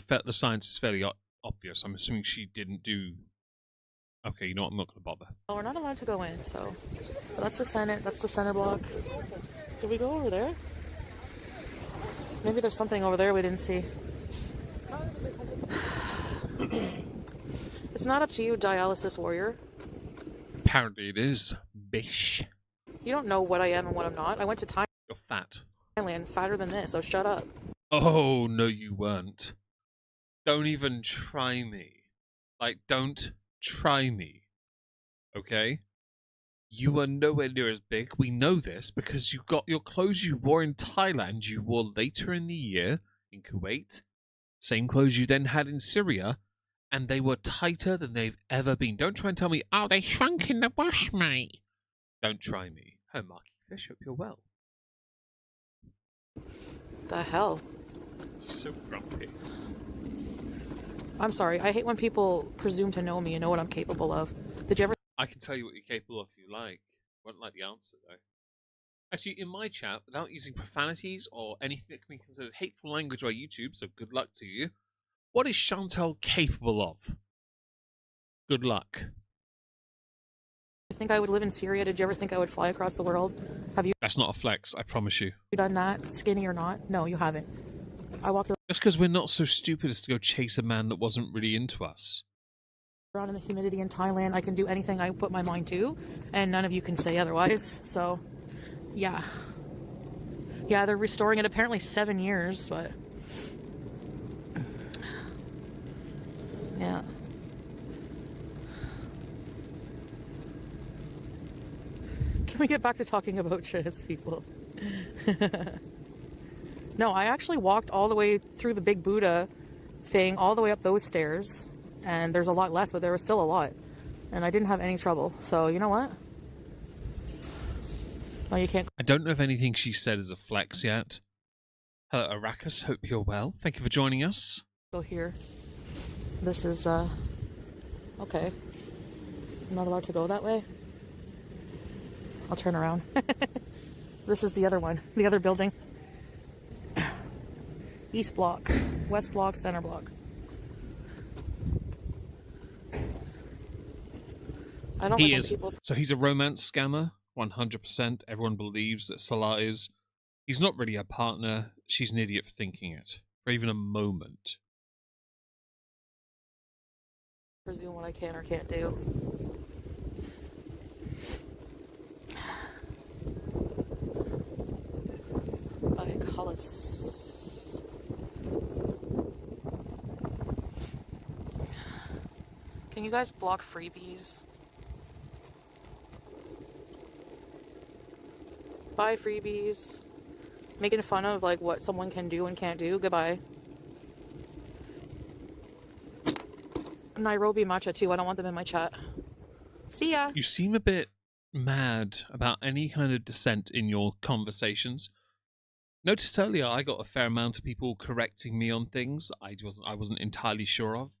The science is fairly obvious. I'm assuming she didn't do... Okay, you know what? I'm not going to bother. Well, we're not allowed to go in, so... But that's the Senate. That's the center block. Did we go over there? Maybe there's something over there we didn't see. It's not up to you, dialysis warrior. Apparently it is. Bish. You don't know what I am and what I'm not. I went to You're fat. Thailand, fatter than this, so shut up. Oh, no you weren't. Don't even try me. Like, don't try me. Okay? You are nowhere near as big. We know this because you got your clothes you wore in Thailand, you wore later in the year in Kuwait. Same clothes you then had in Syria, and they were tighter than they've ever been. Don't try and tell me, oh, they shrunk in the wash, mate. Don't try me. Oh, Marky Fish, hope you're well. The hell? She's so grumpy. I'm sorry. I hate when people presume to know me and know what I'm capable of. Did you ever... I can tell you what you're capable of if you like. Won't like the answer, though. Actually, in my chat, without using profanities or anything that can be considered hateful language by YouTube, so good luck to you, what is Chantal capable of? Good luck. You think I would live in Syria? Did you ever think I would fly across the world? Have you That's not a flex, I promise you. done that, skinny or not? No, you haven't. I walked Just because we're not so stupid as to go chase a man that wasn't really into us. around in the humidity in Thailand. I can do anything I put my mind to, and none of you can say otherwise. So, yeah. Yeah, they're restoring it apparently 7 years, but... Yeah. Can we get back to talking about trans people? No, I actually walked all the way through the big Buddha thing, all the way up those stairs. And there's a lot less, but there was still a lot. And I didn't have any trouble. So, you know what? Oh, you can't... I don't know if anything she said is a flex yet. Hello, Arrakis. Hope you're well. Thank you for joining us. Go here. This is, okay. I'm not allowed to go that way. I'll turn around. This is the other one. The other building. East block. West block. Center block. I don't He like is. people... So he's a romance scammer. 100%. Everyone believes that Salah is. He's not really a partner. She's an idiot for thinking it. For even a moment. Presume what I can or can't do. Like Hollis. Can you guys block freebies? Bye freebies. making fun of like what someone can do and can't do. Goodbye. Nairobi matcha too. I don't want them in my chat. See ya. You seem a bit mad about any kind of dissent in your conversations. Notice earlier I got a fair amount of people correcting me on things I wasn't entirely sure of.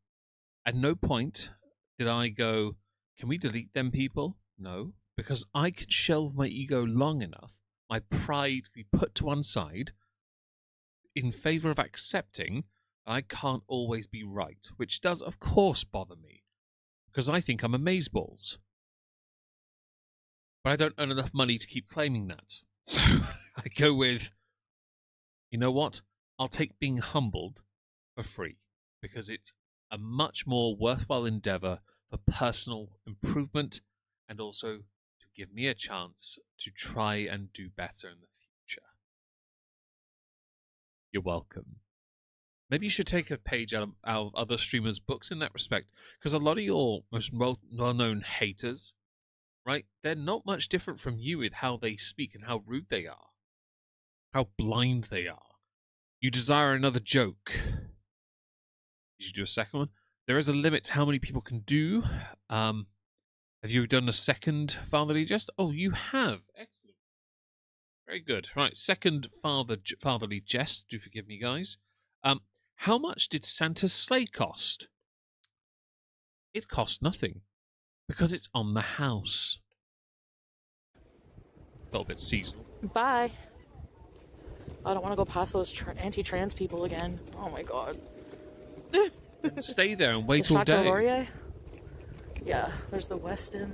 At no point did I go, can we delete them people? No, because I could shelve my ego long enough, my pride to be put to one side, in favour of accepting that I can't always be right, which does, of course, bother me, because I think I'm amazeballs. But I don't earn enough money to keep claiming that. So I go with, you know what? I'll take being humbled for free, because it's a much more worthwhile endeavour for personal improvement and also to give me a chance to try and do better in the future. You're welcome. Maybe you should take a page out of other streamers' books in that respect, because a lot of your most well-known haters, right, they're not much different from you with how they speak and how rude they are, how blind they are. You desire another joke. Did you do a second one? There is a limit to how many people can do. Have you done a second fatherly jest? Oh, you have. Excellent. Very good. Right, second fatherly jest. Do forgive me, guys. How much did Santa's sleigh cost? It cost nothing, because it's on the house. A little bit seasonal. Bye. I don't want to go past those anti-trans people again. Oh my god. Stay there and wait the all day. Laurier? Yeah, there's the Westin.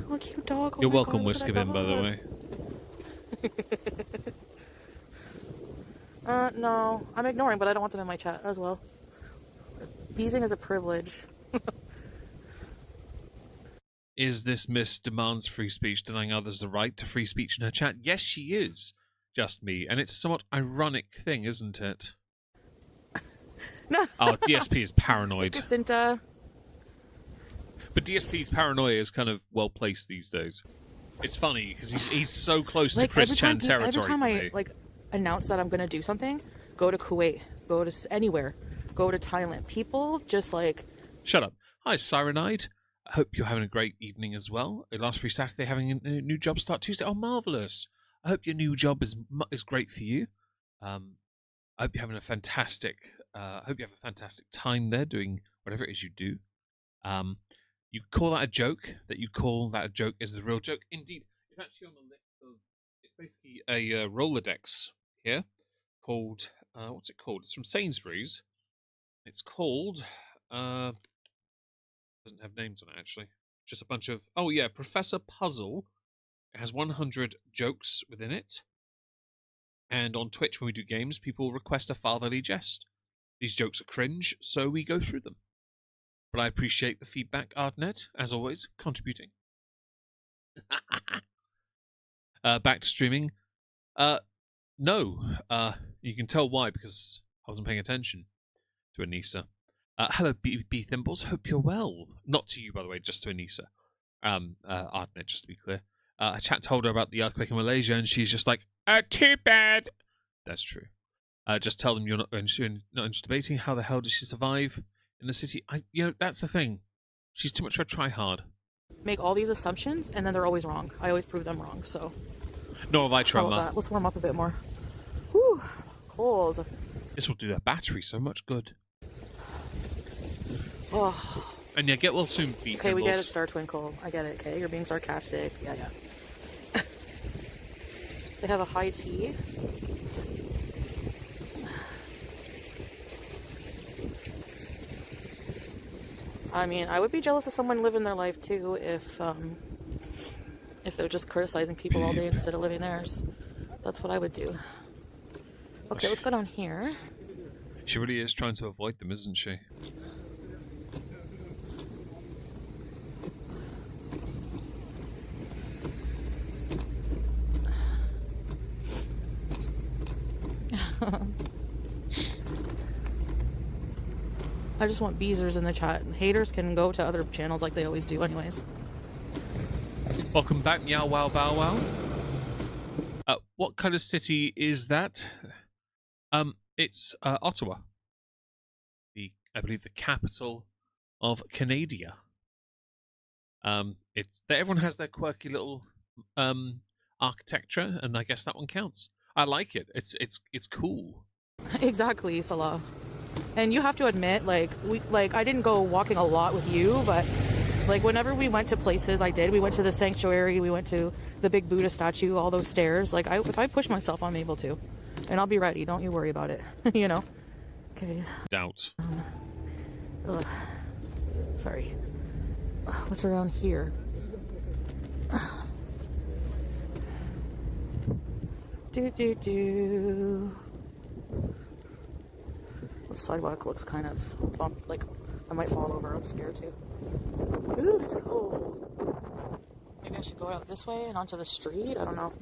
Oh, cute dog. Oh You're my welcome, God, Whiskabin, by the way. No. I'm ignoring, but I don't want them in my chat as well. Beezing is a privilege. Is this Miss demands free speech, denying others the right to free speech in her chat? Yes, she is. Just me. And it's a somewhat ironic thing, isn't it? No. Oh, DSP is paranoid. Jacinta. But DSP's paranoia is kind of well placed these days. It's funny because he's so close to Chris Chan territory. Every time I announce that I'm gonna do something, go to Kuwait, go to anywhere, go to Thailand. People just shut up. Hi, Sirenide. I hope you're having a great evening as well. Last free Saturday, having a new job start Tuesday. Oh, marvelous! I hope your new job is great for you. I hope you're having a fantastic. Hope you have a fantastic time there doing whatever it is you do. You call that a joke? That you call that a joke is the real joke? Indeed, it's actually on the list of. It's basically a Rolodex here called. What's it called? It's from Sainsbury's. It's called. Doesn't have names on it actually. Just a bunch of. Oh yeah, Professor Puzzle. It has 100 jokes within it. And on Twitch, when we do games, people request a fatherly jest. These jokes are cringe, so we go through them. But I appreciate the feedback, Ardnet, as always, contributing. Back to streaming. No. You can tell why, because I wasn't paying attention to Anissa. Hello, B Thimbles. Hope you're well. Not to you, by the way, just to Anissa. Ardnet, just to be clear. A chat told her about the earthquake in Malaysia, and she's just like, too bad. That's true. Just tell them you're not interested debating. How the hell did she survive in the city? That's the thing. She's too much of a try-hard. Make all these assumptions, and then they're always wrong. I always prove them wrong, so... Nor have I, Troma. Let's warm up a bit more. Whew, cold. This will do their battery so much good. Oh. And yeah, get well soon, B. Okay, we get it, Star Twinkle. I get it, okay? You're being sarcastic. Yeah. They have a high tea. I mean, I would be jealous of someone living their life too if they're just criticizing people all day instead of living theirs. That's what I would do. Okay, let's go down here. She really is trying to avoid them, isn't she? I just want beezers in the chat. Haters can go to other channels like they always do anyways. Welcome back, Meow Wow Bow Wow. what kind of city is that? It's Ottawa, I believe the capital of Canada. It's everyone has their quirky little architecture, and I guess that one counts. I like it. It's cool. Exactly, Salah. And you have to admit, like I didn't go walking a lot with you, but like whenever we went to places, I did. We went to the sanctuary, we went to the big Buddha statue, all those stairs. Like if I push myself, I'm able to, and I'll be ready. Don't you worry about it. You know. Okay. Doubt. Sorry. What's around here? Do. The sidewalk looks kind of bumped, like I might fall over. I'm scared too. Ooh, it's cold. Maybe I should go out this way and onto the street. I don't know.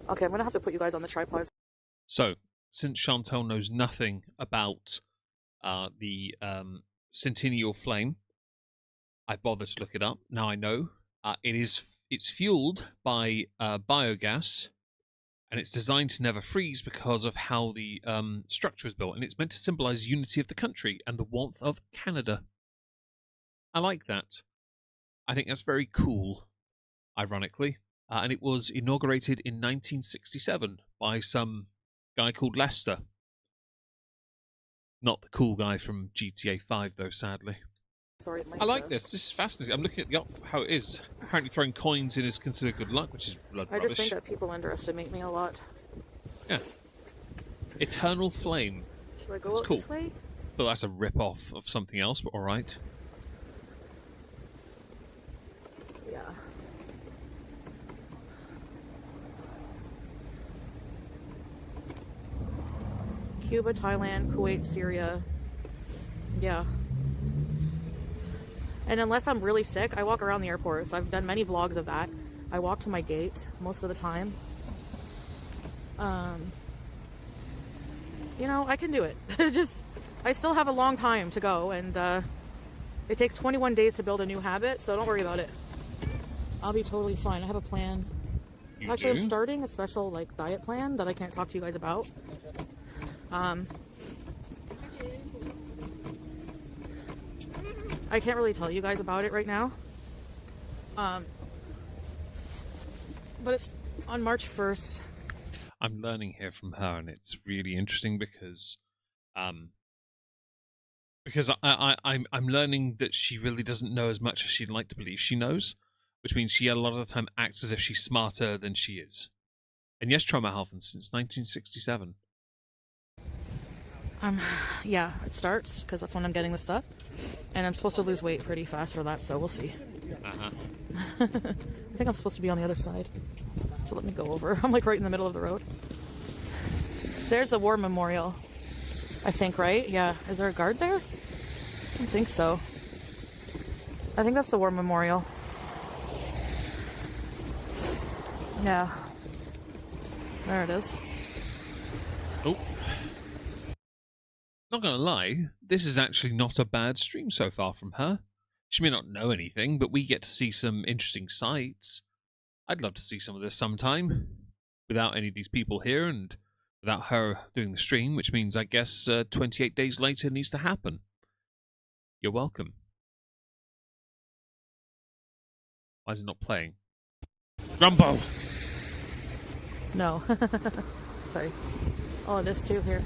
Okay, I'm gonna have to put you guys on the tripods. So, since Chantal knows nothing about the Centennial Flame, I bothered to look it up. Now I know it's fueled by biogas, and it's designed to never freeze because of how the structure is built, and it's meant to symbolize unity of the country and the warmth of Canada. I like that. I think that's very cool, ironically. And it was inaugurated in 1967 by some guy called Lester. Not the cool guy from GTA 5, though, sadly. Sorry, I like this. This is fascinating. I'm looking at how it is. Apparently throwing coins in is considered good luck, which is blood I rubbish. just think that people underestimate me a lot. Yeah. Eternal Flame. Should I go That's out cool. this way? Well, that's a rip-off of something else, but alright. Yeah. Cuba, Thailand, Kuwait, Syria. Yeah. And unless I'm really sick, I walk around the airport. So I've done many vlogs of that. I walk to my gate most of the time. You know, I can do it. I still have a long time to go, and it takes 21 days to build a new habit, so don't worry about it. I'll be totally fine. I have a plan. Actually, I'm starting a special like diet plan that I can't talk to you guys about. I can't really tell you guys about it right now. But it's on March 1st. I'm learning here from her, and it's really interesting because I'm learning that she really doesn't know as much as she'd like to believe she knows, which means she a lot of the time acts as if she's smarter than she is. And yes, trauma health since 1967. Yeah, it starts because that's when I'm getting the stuff, and I'm supposed to lose weight pretty fast for that, so we'll see. I think I'm supposed to be on the other side, so let me go over. I'm like right in the middle of the road. There's the war memorial, I think, right? Yeah. Is there a guard there? I don't think so. I think that's the war memorial. Yeah. There it is. Oh. Not gonna lie, this is actually not a bad stream so far from her. She may not know anything, but we get to see some interesting sights. I'd love to see some of this sometime, without any of these people here and without her doing the stream, which means I guess 28 days later needs to happen. You're welcome. Why is it not playing? Rumble! No. Sorry. Oh, this too here.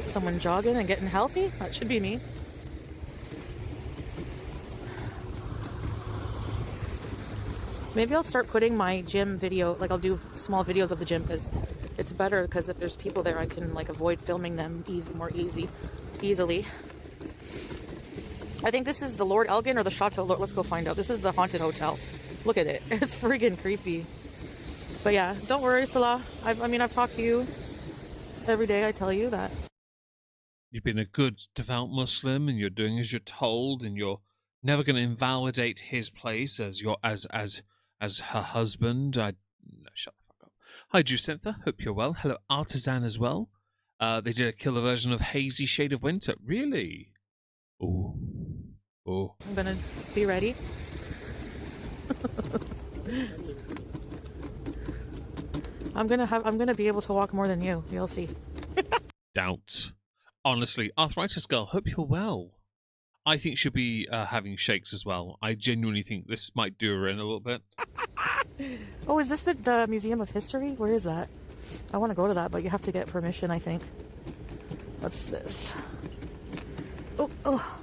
Someone jogging and getting healthy? That should be me. Maybe I'll start putting my gym video, like I'll do small videos of the gym because it's better, because if there's people there I can like avoid filming them easily. I think this is the Lord Elgin or the Chateau. Let's go find out. This is the haunted hotel. Look at it. It's friggin' creepy. But yeah, don't worry, Salah. I've talked to you every day. I tell you that. You've been a good, devout Muslim, and you're doing as you're told, and you're never going to invalidate his place as her husband. No, shut the fuck up. Hi, Jacintha. Hope you're well. Hello, Artisan as well. They did a killer version of Hazy Shade of Winter. Really? Ooh. Oh. I'm gonna be ready. I'm gonna be able to walk more than you. You'll see. Doubt. Honestly, Arthritis Girl, hope you're well. I think she'll be having shakes as well. I genuinely think this might do her in a little bit. Oh, is this the Museum of History? Where is that? I want to go to that, but you have to get permission, I think. What's this? Oh, oh.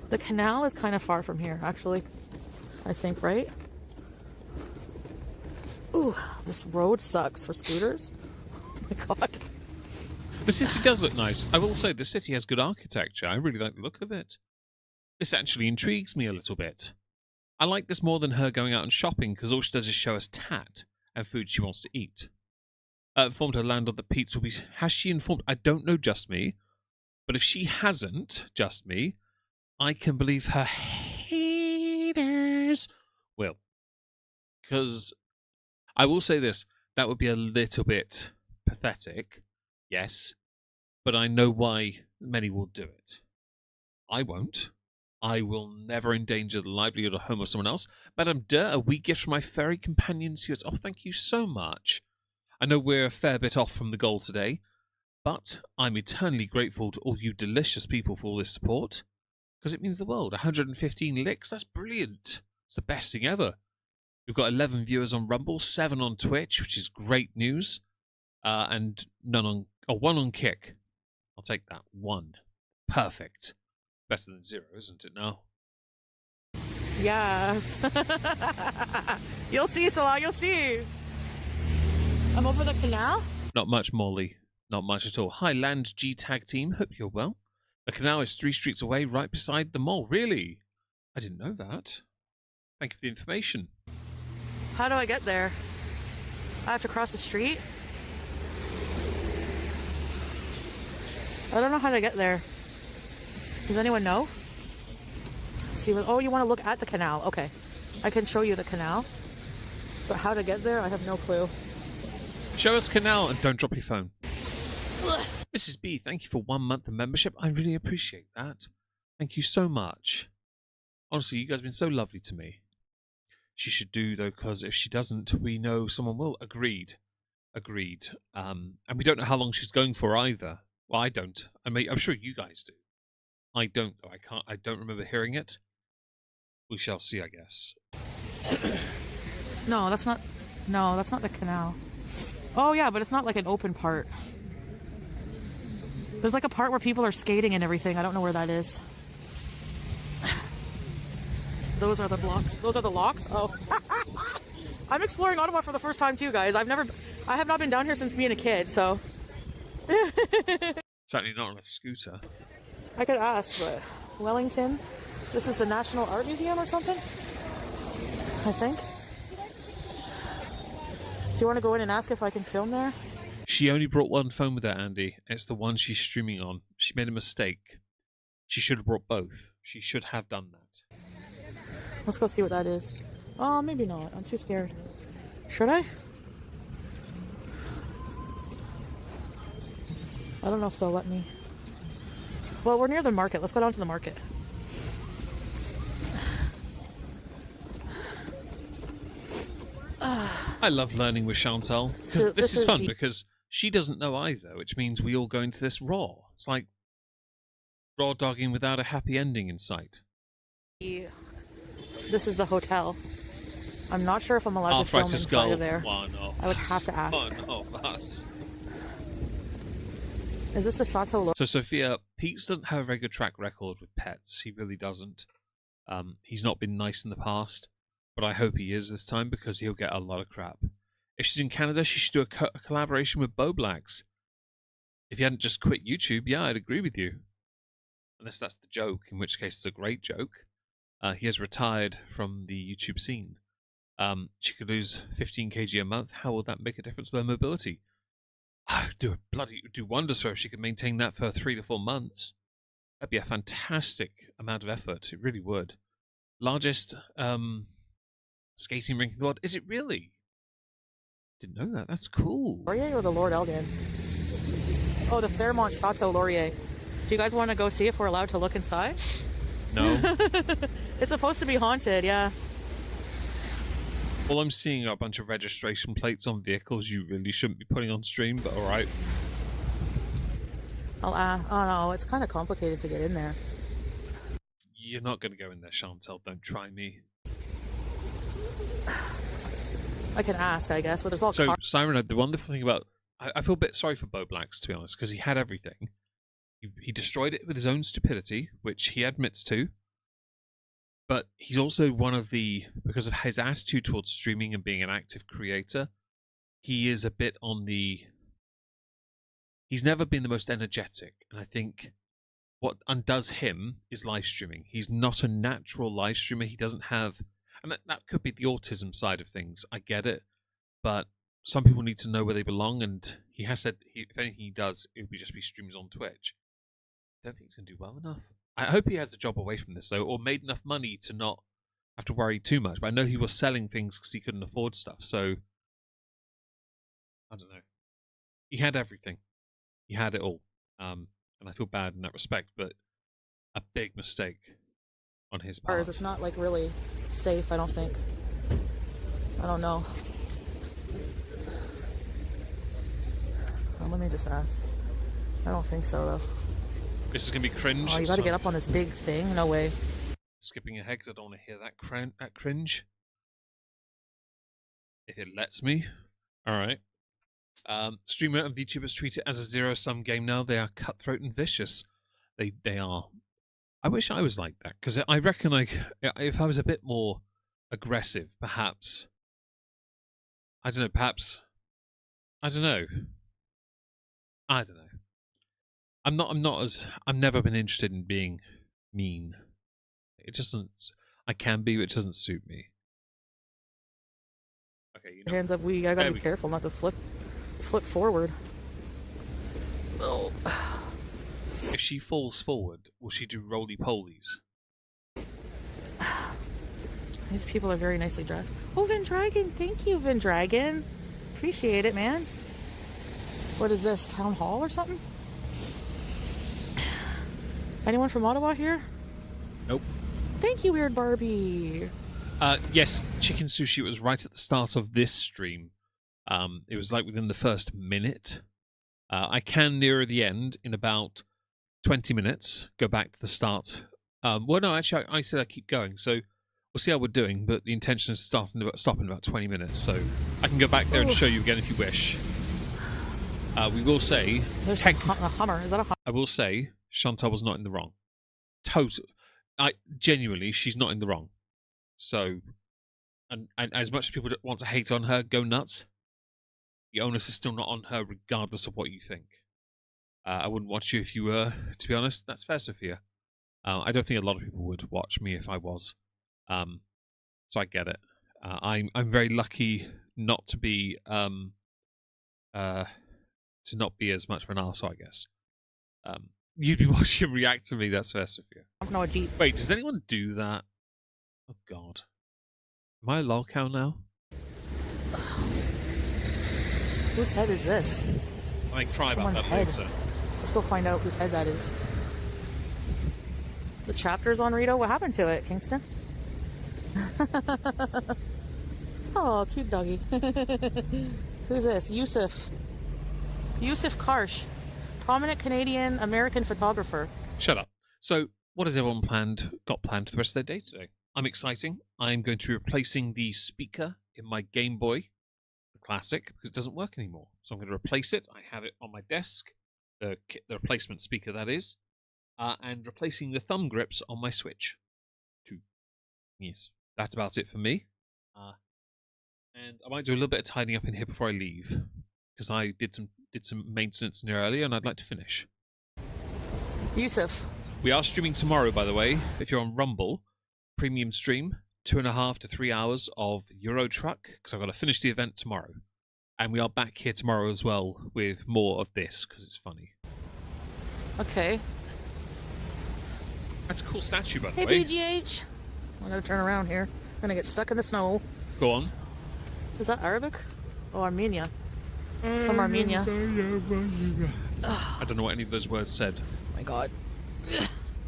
The canal is kind of far from here, actually. I think, right? Ooh, this road sucks for scooters. Oh my god. The city does look nice. I will say the city has good architecture. I really like the look of it. This actually intrigues me a little bit. I like this more than her going out and shopping because all she does is show us tat and food she wants to eat. Informed her landlord that pizza will be... Has she informed... I don't know, Just Me. But if she hasn't, Just Me, I can believe her haters will. Because I will say this, that would be a little bit pathetic, yes, but I know why many will do it. I won't. I will never endanger the livelihood or home of someone else. Madame De, a wee gift from my furry companions. He goes, oh, thank you so much. I know we're a fair bit off from the goal today, but I'm eternally grateful to all you delicious people for all this support. Because it means the world. 115 licks, that's brilliant. It's the best thing ever. We've got 11 viewers on Rumble, 7 on Twitch, which is great news, and one on Kick. I'll take that. 1. Perfect. Better than 0, isn't it now? Yes. You'll see, Salah, you'll see. I'm over the canal? Not much, Molly. Not much at all. Hi, Land G Tag Team. Hope you're well. The canal is 3 streets away, right beside the mall. Really? I didn't know that. Thank you for the information. How do I get there? I have to cross the street? I don't know how to get there. Does anyone know? See what? Oh, you want to look at the canal? Okay, I can show you the canal. But how to get there? I have no clue. Show us canal and don't drop your phone. Mrs. B, thank you for 1 month of membership. I really appreciate that. Thank you so much. Honestly, you guys have been so lovely to me. She should do, though, because if she doesn't, we know someone will. Agreed. Agreed. And we don't know how long she's going for either. Well, I don't. I'm sure you guys do. I don't, though. I don't remember hearing it. We shall see, I guess. No, that's not the canal. Oh, yeah, but it's not like an open part. There's like a part where people are skating and everything. I don't know where that is. Those are the blocks. Those are the locks? Oh. I'm exploring Ottawa for the first time too, guys. I have not been down here since being a kid, so. Certainly not on a scooter. I could ask, but Wellington, this is the National Art Museum or something? I think. Do you want to go in and ask if I can film there? She only brought one phone with her, Andy. It's the one she's streaming on. She made a mistake. She should have brought both. She should have done that. Let's go see what that is. Oh, maybe not. I'm too scared. Should I? I don't know if they'll let me. Well, we're near the market. Let's go down to the market. I love learning with Chantal. Because this is fun because she doesn't know either, which means we all go into this raw. It's like raw dogging without a happy ending in sight. This is the hotel. I'm not sure if I'm allowed to film inside of there. I would have to ask. One of us. Is this the Chateau? So, Sophia, Pete doesn't have a very good track record with pets. He really doesn't. He's not been nice in the past, but I hope he is this time because he'll get a lot of crap. If she's in Canada, she should do a collaboration with Bo Blacks. If you hadn't just quit YouTube, yeah, I'd agree with you. Unless that's the joke, in which case it's a great joke. He has retired from the YouTube scene. She could lose 15 kg a month. How will that make a difference to her mobility? Do wonders for her if she could maintain that for 3 to 4 months. That'd be a fantastic amount of effort. It really would. Largest skating rink in the world. Is it really? Didn't know that. That's cool. Or the Lord Elgin. Oh, the Fairmont Chateau Laurier. Do you guys want to go see if we're allowed to look inside? No. It's supposed to be haunted, yeah. Well, I'm seeing a bunch of registration plates on vehicles you really shouldn't be putting on stream, but alright. Oh no, it's kind of complicated to get in there. You're not going to go in there, Chantel. Don't try me. I can ask, I guess, but there's all So, Siren, the wonderful thing about... I feel a bit sorry for Bo Blacks, to be honest, because he had everything. He destroyed it with his own stupidity, which he admits to. But he's also one of the... Because of his attitude towards streaming and being an active creator, he is a bit on the... He's never been the most energetic, and I think what undoes him is live streaming. He's not a natural live streamer. He doesn't have... And that could be the autism side of things. I get it. But some people need to know where they belong, and he has said if anything he does, it would just be streams on Twitch. I don't think he's going to do well enough. I hope he has a job away from this, though, or made enough money to not have to worry too much. But I know he was selling things because he couldn't afford stuff, so... I don't know. He had everything. He had it all. And I feel bad in that respect, but a big mistake on his part. It's not, like, really safe, I don't think. I don't know. Well, let me just ask. I don't think so, though. This is going to be cringe. Oh, you got to get up on this big thing? No way. Skipping ahead because I don't want to hear that cringe. If it lets me. Alright. Streamer and VTubers treat it as a zero-sum game now. They are cutthroat and vicious. They are. I wish I was like that, because I reckon like if I was a bit more aggressive, perhaps. I don't know, perhaps. I don't know. I'm never been interested in being mean. It doesn't. I can be, but it doesn't suit me. Okay, you know. Hands up, I gotta be careful not to flip forward. Oh. If she falls forward, will she do roly-polies? These people are very nicely dressed. Oh, Vendragon, thank you, Vendragon. Appreciate it, man. What is this, town hall or something? Anyone from Ottawa here? Nope. Thank you, Weird Barbie. Yes, chicken sushi was right at the start of this stream. It was like within the first minute. I can, nearer the end, in about 20 minutes, go back to the start. Well, no, actually, I said I'd keep going, so we'll see how we're doing, but the intention is to stop in about 20 minutes, so I can go back there and show you again if you wish. We will say... There's a Hummer. Is that a Hummer? I will say, Chantal was not in the wrong. Genuinely, she's not in the wrong. So, and as much as people want to hate on her, go nuts, the onus is still not on her, regardless of what you think. I wouldn't watch you if you were, to be honest. That's fair, Sophia. I don't think a lot of people would watch me if I was. So I get it. I'm very lucky not to be as much of an arsehole, I guess. You'd be watching him react to me, that's fair, Sophia. No, deep. Wait, does anyone do that? Oh, God. Am I a lol cow now? Whose head is this? I might cry Someone's about that head. later. Let's go find out whose head that is. The chapter's on Rito. What happened to it, Kingston? Oh, cute doggy. Who's this? Yusuf Karsh. Prominent Canadian American photographer. Shut up. So, what has everyone got planned for the rest of their day today? I'm exciting. I'm going to be replacing the speaker in my Game Boy, the classic, because it doesn't work anymore. So I'm going to replace it. I have it on my desk, the replacement speaker that is, and replacing the thumb grips on my Switch. 2. Yes, that's about it for me. And I might do a little bit of tidying up in here before I leave, because I did some maintenance in here earlier, and I'd like to finish. Yusuf. We are streaming tomorrow, by the way. If you're on Rumble, premium stream, 2.5 to 3 hours of Euro Truck, because I've got to finish the event tomorrow. And we are back here tomorrow as well with more of this, because it's funny. Okay. That's a cool statue, by the Hey, way. BGH. I'm going to turn around here. I'm going to get stuck in the snow. Go on. Is that Arabic? Oh, Armenia. It's from Armenia. I don't know what any of those words said. Oh my god.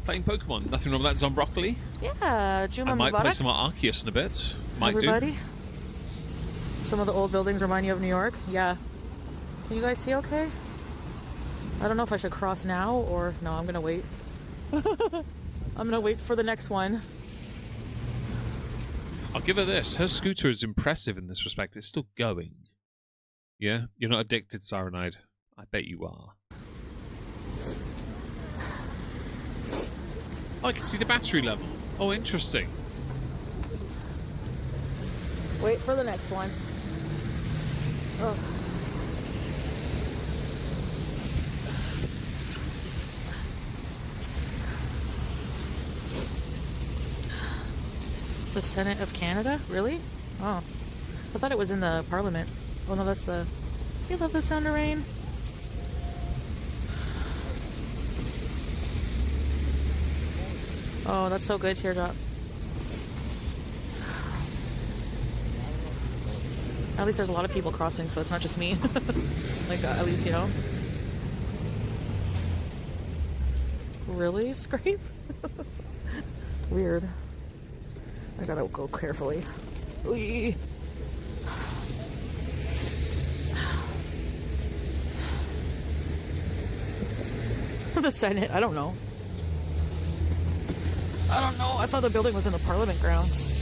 Playing Pokemon. Nothing wrong with that, Zombroccoli. Yeah, do you I remember might play some Arceus in a bit. Might Everybody? do. Some of the old buildings remind you of New York. Yeah. Can you guys see okay? I don't know if I should cross now or... No, I'm gonna wait. I'm gonna wait for the next one. I'll give her this. Her scooter is impressive in this respect. It's still going. Yeah? You're not addicted, Cyanide. I bet you are. Oh, I can see the battery level. Oh, interesting. Wait for the next one. Oh. The Senate of Canada? Really? Oh. I thought it was in the Parliament. Oh no, that's the... You love the sound of rain. Oh, that's so good, Teardrop. At least there's a lot of people crossing, so it's not just me. Like, at least, you know. Really? Scrape? Weird. I gotta go carefully. Ooh. The Senate, I don't know. I don't know. I thought the building was in the Parliament grounds.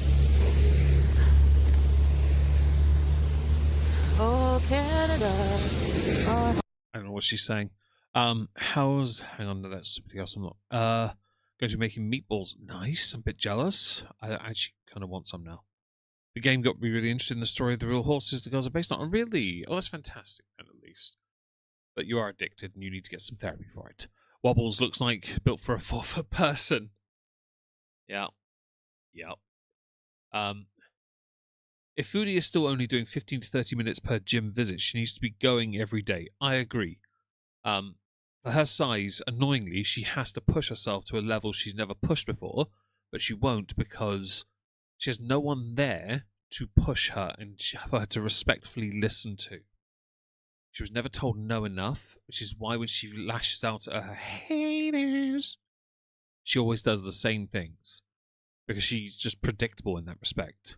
Oh, Canada. Oh. I don't know what she's saying. Hang on, no, that's something else. I'm not. Going to be making meatballs. Nice. I'm a bit jealous. I actually kind of want some now. The game got me really interested in the story of the real horses the girls are based on. Oh, really? Oh, that's fantastic, then, at least. But you are addicted and you need to get some therapy for it. Wobbles looks like built for a 4-foot person. Yeah. Yep. If Foodie is still only doing 15 to 30 minutes per gym visit, she needs to be going every day. I agree. For her size, annoyingly, she has to push herself to a level she's never pushed before, but she won't because she has no one there to push her and for her to respectfully listen to. She was never told no enough, which is why when she lashes out at her haters, she always does the same things because she's just predictable in that respect.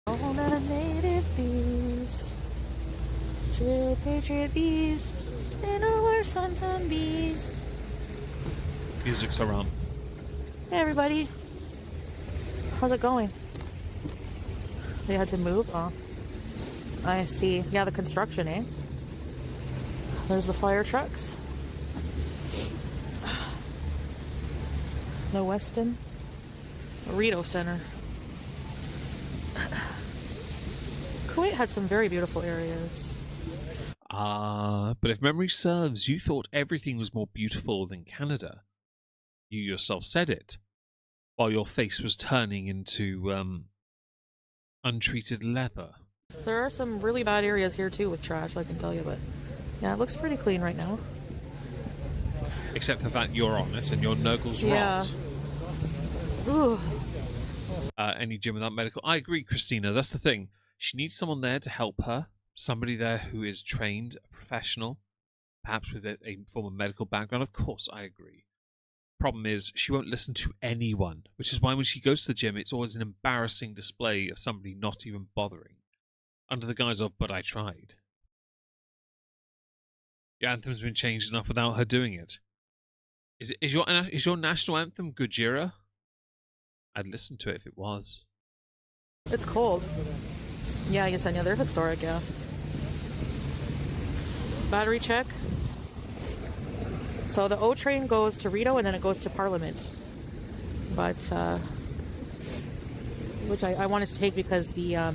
All the native bees, true patriot bees, and all our sons and bees. Music's around. Hey everybody, how's it going? They had to move? Oh, I see. Yeah, the construction, eh? There's the fire trucks. The Weston Burrito Center. Kuwait had some very beautiful areas. But if memory serves, you thought everything was more beautiful than Canada. You yourself said it, while your face was turning into untreated leather. There are some really bad areas here too with trash, I can tell you, but yeah, it looks pretty clean right now. Except for the fact you're honest and your Nurgle's rot. Ooh. Any gym without medical. I agree, Christina. That's the thing. She needs someone there to help her. Somebody there who is trained, a professional, perhaps with a form of medical background. Of course, I agree. Problem is, she won't listen to anyone, which is why when she goes to the gym, it's always an embarrassing display of somebody not even bothering, under the guise of, but I tried. Your anthem's been changed enough without her doing it. Is your national anthem Gojira? I'd listen to it if it was. It's cold. Yeah, Yesenia, they're historic, yeah. Battery check. So the O train goes to Rito and then it goes to Parliament. But, which I wanted to take because the,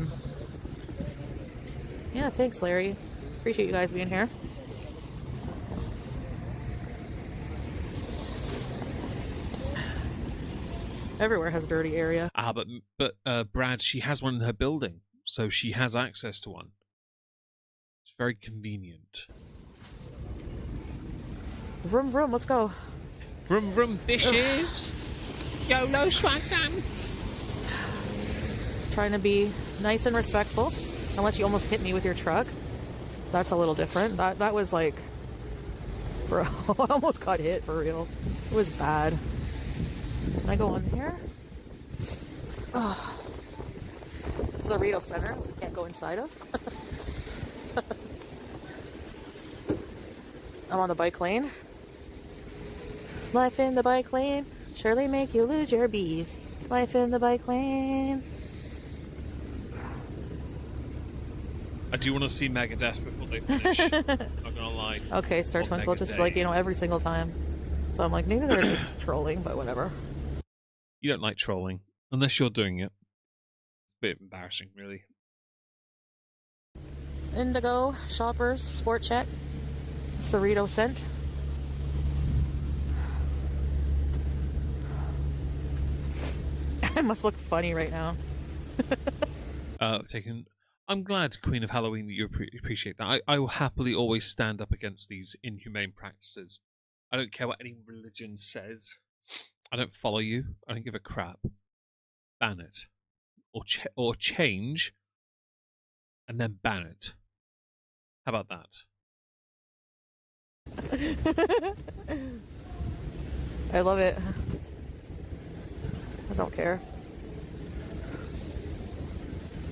yeah, thanks, Larry. Appreciate you guys being here. Everywhere has dirty area. But Brad, she has one in her building, so she has access to one. It's very convenient. Vroom vroom, let's go. Vroom vroom, bishes. YOLO swag gun. Trying to be nice and respectful, unless you almost hit me with your truck. That's a little different. That was like Bro, I almost got hit for real. It was bad. Can I go on here? Oh. This is the Rito Center. We can't go inside of. I'm on the bike lane. Life in the bike lane surely make you lose your bees. Life in the bike lane. I do want to see Megadeth before they finish. I'm not gonna lie. Okay, Star Twinkle, just like, you know, every single time. So I'm like, maybe they're just trolling, but whatever. You don't like trolling. Unless you're doing it. It's a bit embarrassing, really. Indigo, Shoppers, Sport Check. It's the Rito scent. I must look funny right now. I'm glad, Queen of Halloween, that you appreciate that. I will happily always stand up against these inhumane practices. I don't care what any religion says. I don't follow you. I don't give a crap. Ban it. Or change, and then ban it. How about that? I love it. I don't care.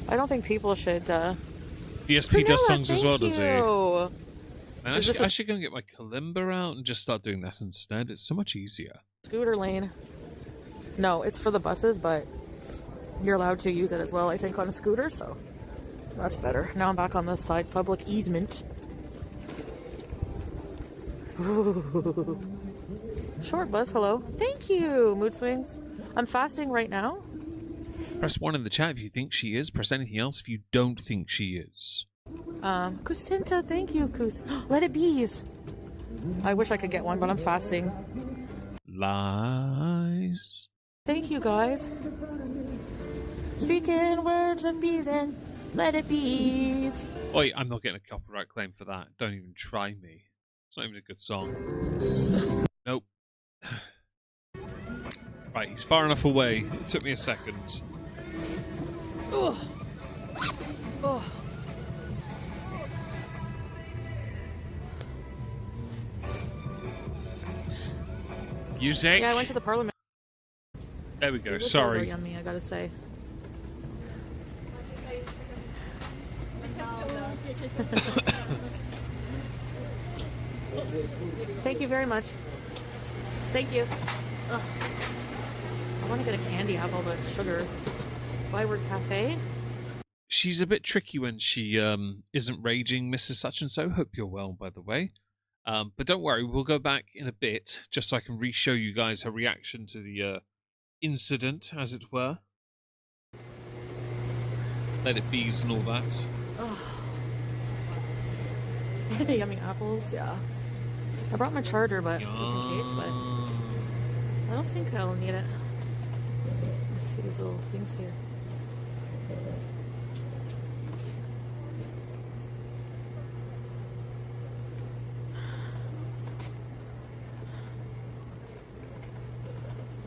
I don't think people should. DSP does songs as well, does he? You. Man, I should go and get my kalimba out and just start doing that instead. It's so much easier. Scooter lane. No, it's for the buses, but you're allowed to use it as well, I think, on a scooter, so that's better. Now I'm back on this side, public easement. Ooh. Short bus, hello. Thank you, Mood Swings. I'm fasting right now. Press 1 in the chat if you think she is. Press anything else if you don't think she is. Kusinta, thank you, Kus. Let it bees. I wish I could get one, but I'm fasting. Lies. Thank you, guys. Speaking words of bees and let it bees. Oi, I'm not getting a copyright claim for that. Don't even try me. It's not even a good song. Nope. Right, he's far enough away. It took me a second. Oh. Oh. Music. Yeah, I went to the Parliament. There we go. These Sorry. are yummy, I gotta say. Thank you very much. Thank you. Ugh. I want to get a candy apple, but sugar. Byward Cafe. She's a bit tricky when she isn't raging, Mrs. Such and So. Hope you're well, by the way. But don't worry, we'll go back in a bit just so I can re-show you guys her reaction to the incident, as it were. Let it bees and all that. Oh. Yummy apples, yeah. I brought my charger, but just in case, but I don't think I'll need it. Let's see these little things here.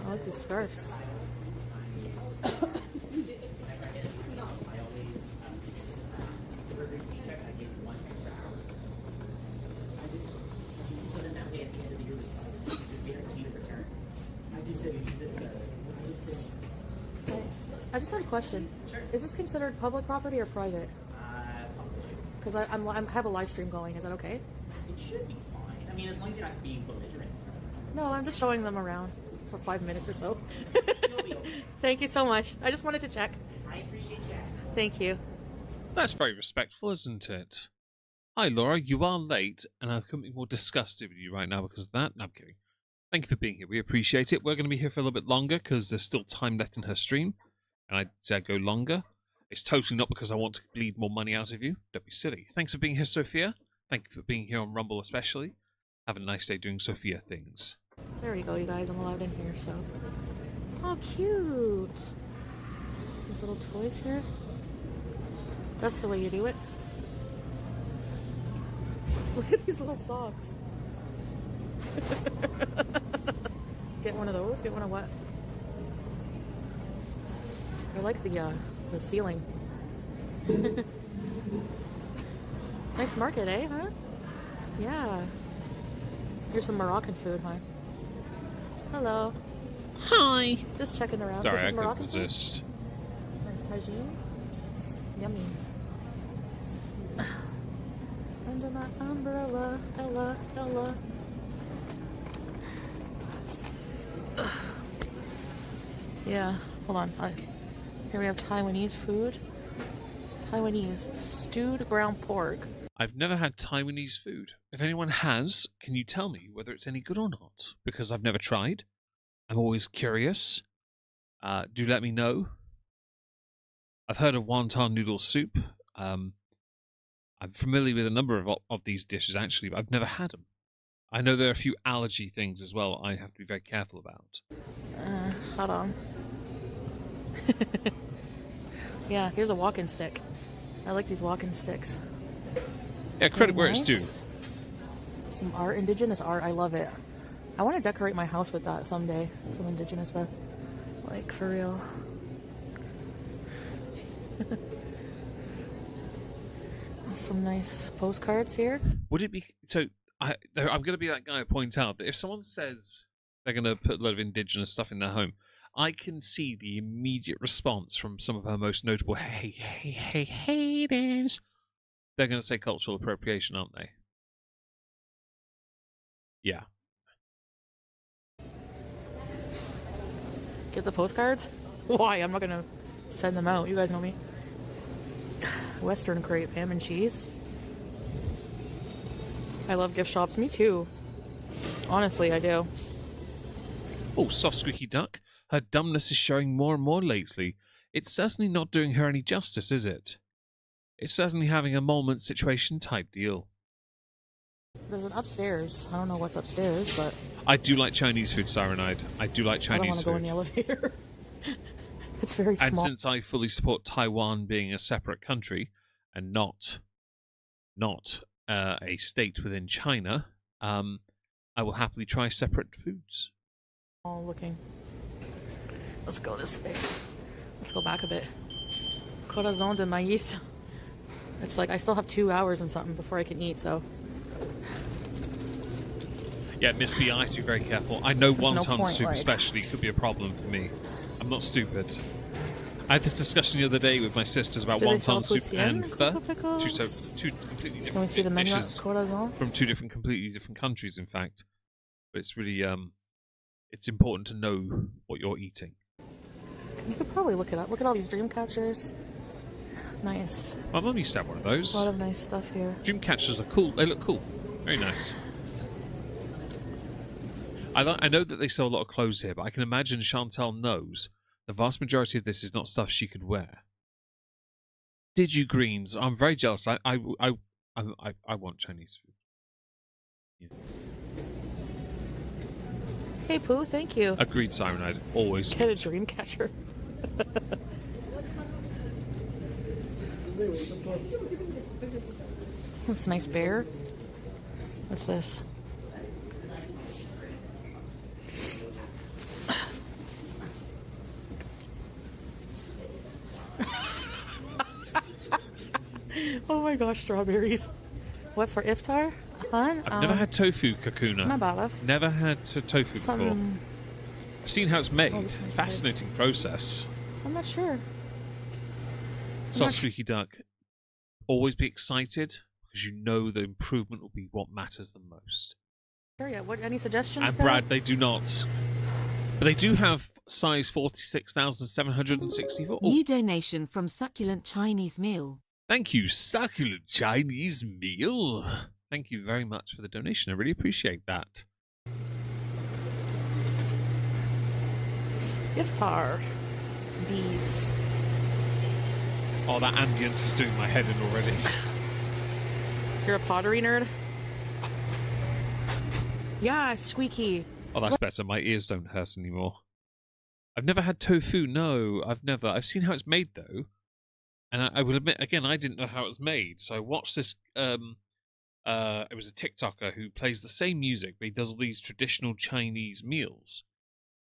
I like these scarves. I just had a question. Sure. Is this considered public property or private? Because I have a live stream going. Is that okay? It should be fine. I mean, as long as you're not being belligerent. No, I'm just showing them around for 5 minutes or so. You'll be okay. Thank you so much. I just wanted to check. I appreciate you asking. Thank you. That's very respectful, isn't it? Hi, Laura. You are late, and I couldn't be more disgusted with you right now because of that. No, I'm kidding. Thank you for being here. We appreciate it. We're going to be here for a little bit longer because there's still time left in her stream. And I'd say I'd go longer. It's totally not because I want to bleed more money out of you. Don't be silly. Thanks for being here, Sophia. Thank you for being here on Rumble especially. Have a nice day doing Sophia things. There we go, you guys. I'm allowed in here, so. Oh, cute. These little toys here. That's the way you do it. Look at these little socks. Get one of those? Get one of what? I like the ceiling. Nice market, eh? Huh? Yeah. Here's some Moroccan food, huh? Hello. Hi. Just checking around. Sorry, This I is couldn't Moroccan food? resist. Nice tagine. Yummy. Under my umbrella, Ella, Ella. Yeah, hold on. Here we have Taiwanese food. Taiwanese stewed ground pork. I've never had Taiwanese food. If anyone has, can you tell me whether it's any good or not? Because I've never tried. I'm always curious. Do let me know. I've heard of wonton noodle soup. I'm familiar with a number of these dishes, actually, but I've never had them. I know there are a few allergy things as well I have to be very careful about. Hold on. Yeah, here's a walking stick. I like these walking sticks. Yeah, credit Very where it's due. nice. Some art, indigenous art. I love it. I want to decorate my house with that someday. Some indigenous stuff. Like, for real. Some nice postcards here. Would it be so? I'm going to be that guy who points out that if someone says they're going to put a lot of indigenous stuff in their home, I can see the immediate response from some of her most notable haters. They're going to say cultural appropriation, aren't they? Yeah. Get the postcards? Why? I'm not going to send them out. You guys know me. Western crepe, ham and cheese. I love gift shops. Me too. Honestly, I do. Oh, soft squeaky duck. Her dumbness is showing more and more lately. It's certainly not doing her any justice, is it? It's certainly having a moment situation type deal. There's an upstairs. I don't know what's upstairs, but I do like Chinese food, Cyanide. I do like I don't Chinese want to go in food. the elevator. It's very small. And since I fully support Taiwan being a separate country and not a state within China, I will happily try separate foods. Oh, looking. Let's go this way. Let's go back a bit. Corazon de maíz. It's like I still have 2 hours and something before I can eat, so. Yeah, Miss B, I have to be very careful. I know There's no wonton point, soup like- especially could be a problem for me. I'm not stupid. I had this discussion the other day with my sisters about Do they sell wonton soup poutine and with pho. pickles? Two completely Can we see the different menu at dishes Corazon? from two completely different countries, in fact. But it's really it's important to know what you're eating. You could probably look it up. Look at all these dream catchers. Nice. My mum used to have one of A those. lot of nice stuff here. Dream catchers are cool. They look cool. Very nice. I know that they sell a lot of clothes here, but I can imagine Chantal knows the vast majority of this is not stuff she could wear. Did you greens? I'm very jealous. I want Chinese food. Yeah. Hey, Pooh, thank you. Agreed, Simon. I'd always. Get a dream catcher. That's a nice bear. What's this? Oh my gosh, strawberries. What for iftar? Hun? I've never had tofu, Kakuna. My balaf. Never had tofu before. Some, I've seen how it's made. Oh, this is Fascinating process. I'm not sure. So, not- Squeaky Duck, always be excited because you know the improvement will be what matters the most. Sure yet. What? Any suggestions? And Phil? Brad, they do not. But they do have size 46,764. Oh, New donation from Succulent Chinese Meal. thank you, Succulent Chinese Meal. Thank you very much for the donation. I really appreciate that. Iftar. Bees. Oh, that ambience is doing my head in already. You're a pottery nerd? Yeah, squeaky. Oh, that's better. My ears don't hurt anymore. I've never had tofu. No, I've never. I've seen how it's made, though. And I will admit, again, I didn't know how it was made. So I watched this. It was a TikToker who plays the same music, but he does all these traditional Chinese meals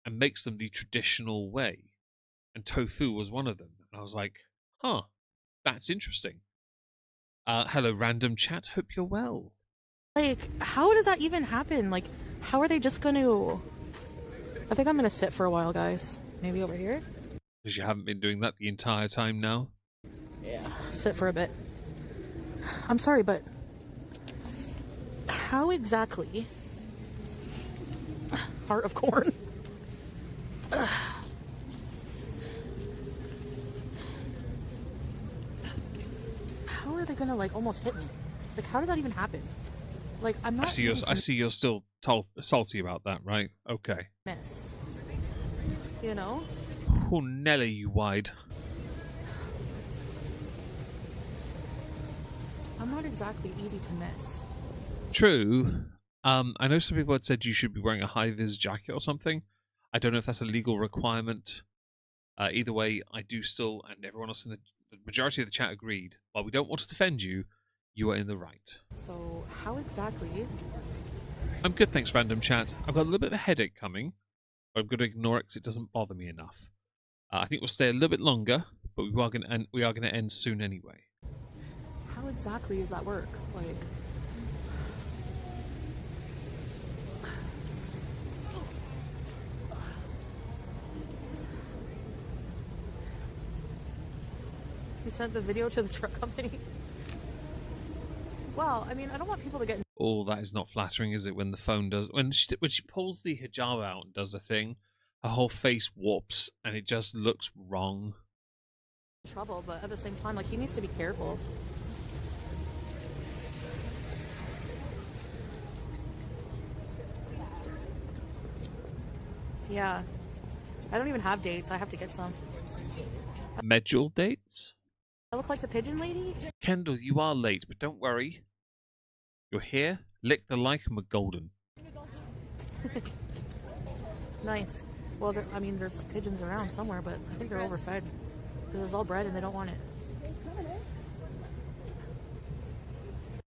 and makes them the traditional way. And tofu was one of them. And I was like, huh, that's interesting. Hello, random chat. Hope you're well. Like, how does that even happen? Like, how are they just going to... I think I'm going to sit for a while, guys. Maybe over here? Because you haven't been doing that the entire time now. Yeah, sit for a bit. I'm sorry, but how exactly... Heart of corn. How are they gonna like almost hit me? Like, how does that even happen? Like, I'm not. I see you're still salty about that, right? Okay. Miss. You know? Oh, Nelly, you wide. I'm not exactly easy to miss. True. I know some people had said you should be wearing a high-vis jacket or something. I don't know if that's a legal requirement. Either way, I do still, and everyone else in the majority of the chat agreed. While we don't want to defend you, you are in the right. So, how exactly? I'm good, thanks, random chat. I've got a little bit of a headache coming, but I'm going to ignore it because it doesn't bother me enough. I think we'll stay a little bit longer, but we are going to end soon anyway. How exactly does that work? Like, you sent the video to the truck company? Well, I mean, I don't want people to get... Oh, that is not flattering, is it? When the phone does... When she pulls the hijab out and does a thing, her whole face warps, and it just looks wrong. trouble, but at the same time, like, he needs to be careful. Yeah. I don't even have dates. I have to get some. Medjool dates? I look like the pigeon lady? Kendall, you are late, but don't worry. You're here. Lick the like and we're golden. Nice. Well, I mean, there's pigeons around somewhere, but I think they're overfed. Because it's all bred and they don't want it.